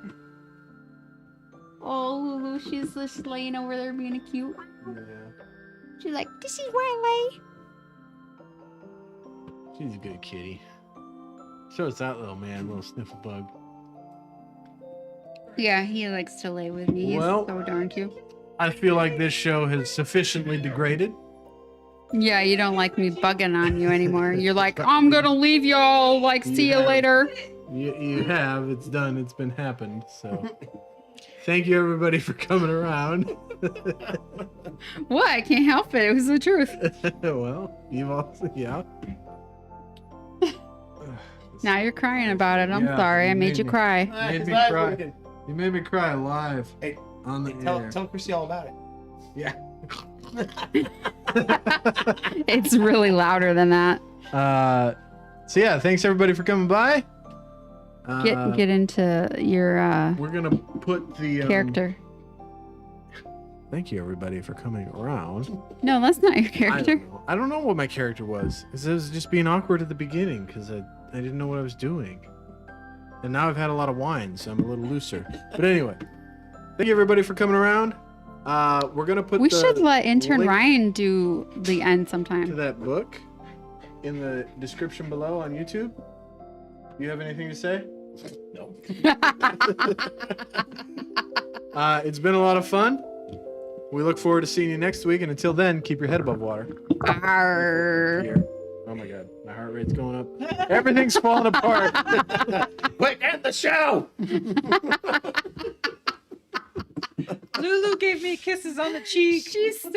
Oh, Lulu, she's just laying over there being cute. She's like, this is where I lay. She's a good kitty. So it's that little man, little sniffle bug. Yeah, he likes to lay with me. He's Well- so darn cute. I feel like this show has sufficiently degraded. Yeah, you don't like me bugging on you anymore. You're like, I'm gonna leave y'all. Like, see you Yeah. later. You have. It's done. It's been happened. So thank you, everybody, for coming around. What? I can't help it. It was the truth. Well, you've also, yeah. Now you're crying about it. I'm Yeah, sorry. I you made made you me- cry. Made me Glad cry. we can- You made me cry live Hey, on the Tell, air. tell Chrissy all about it. Yeah. It's really louder than that. So yeah, thanks everybody for coming by. Get into your We're gonna put the character. Thank you everybody for coming around. No, that's not your I character. don't know. I don't know what my character was. 'Cause it was just being awkward at the beginning because I didn't know what I was doing. And now I've had a lot of wine, so I'm a little looser. But anyway, thank you everybody for coming around. We're gonna put We the should let intern link Ryan do the end to sometime. that book in the description below on YouTube. You have anything to say? No. It's been a lot of fun. We look forward to seeing you next week, and until then, keep your head above water. Arr. Here. Oh my god, my heart rate's going up. Everything's falling apart. Quick, end the show! Lulu gave me kisses on the cheek. She's so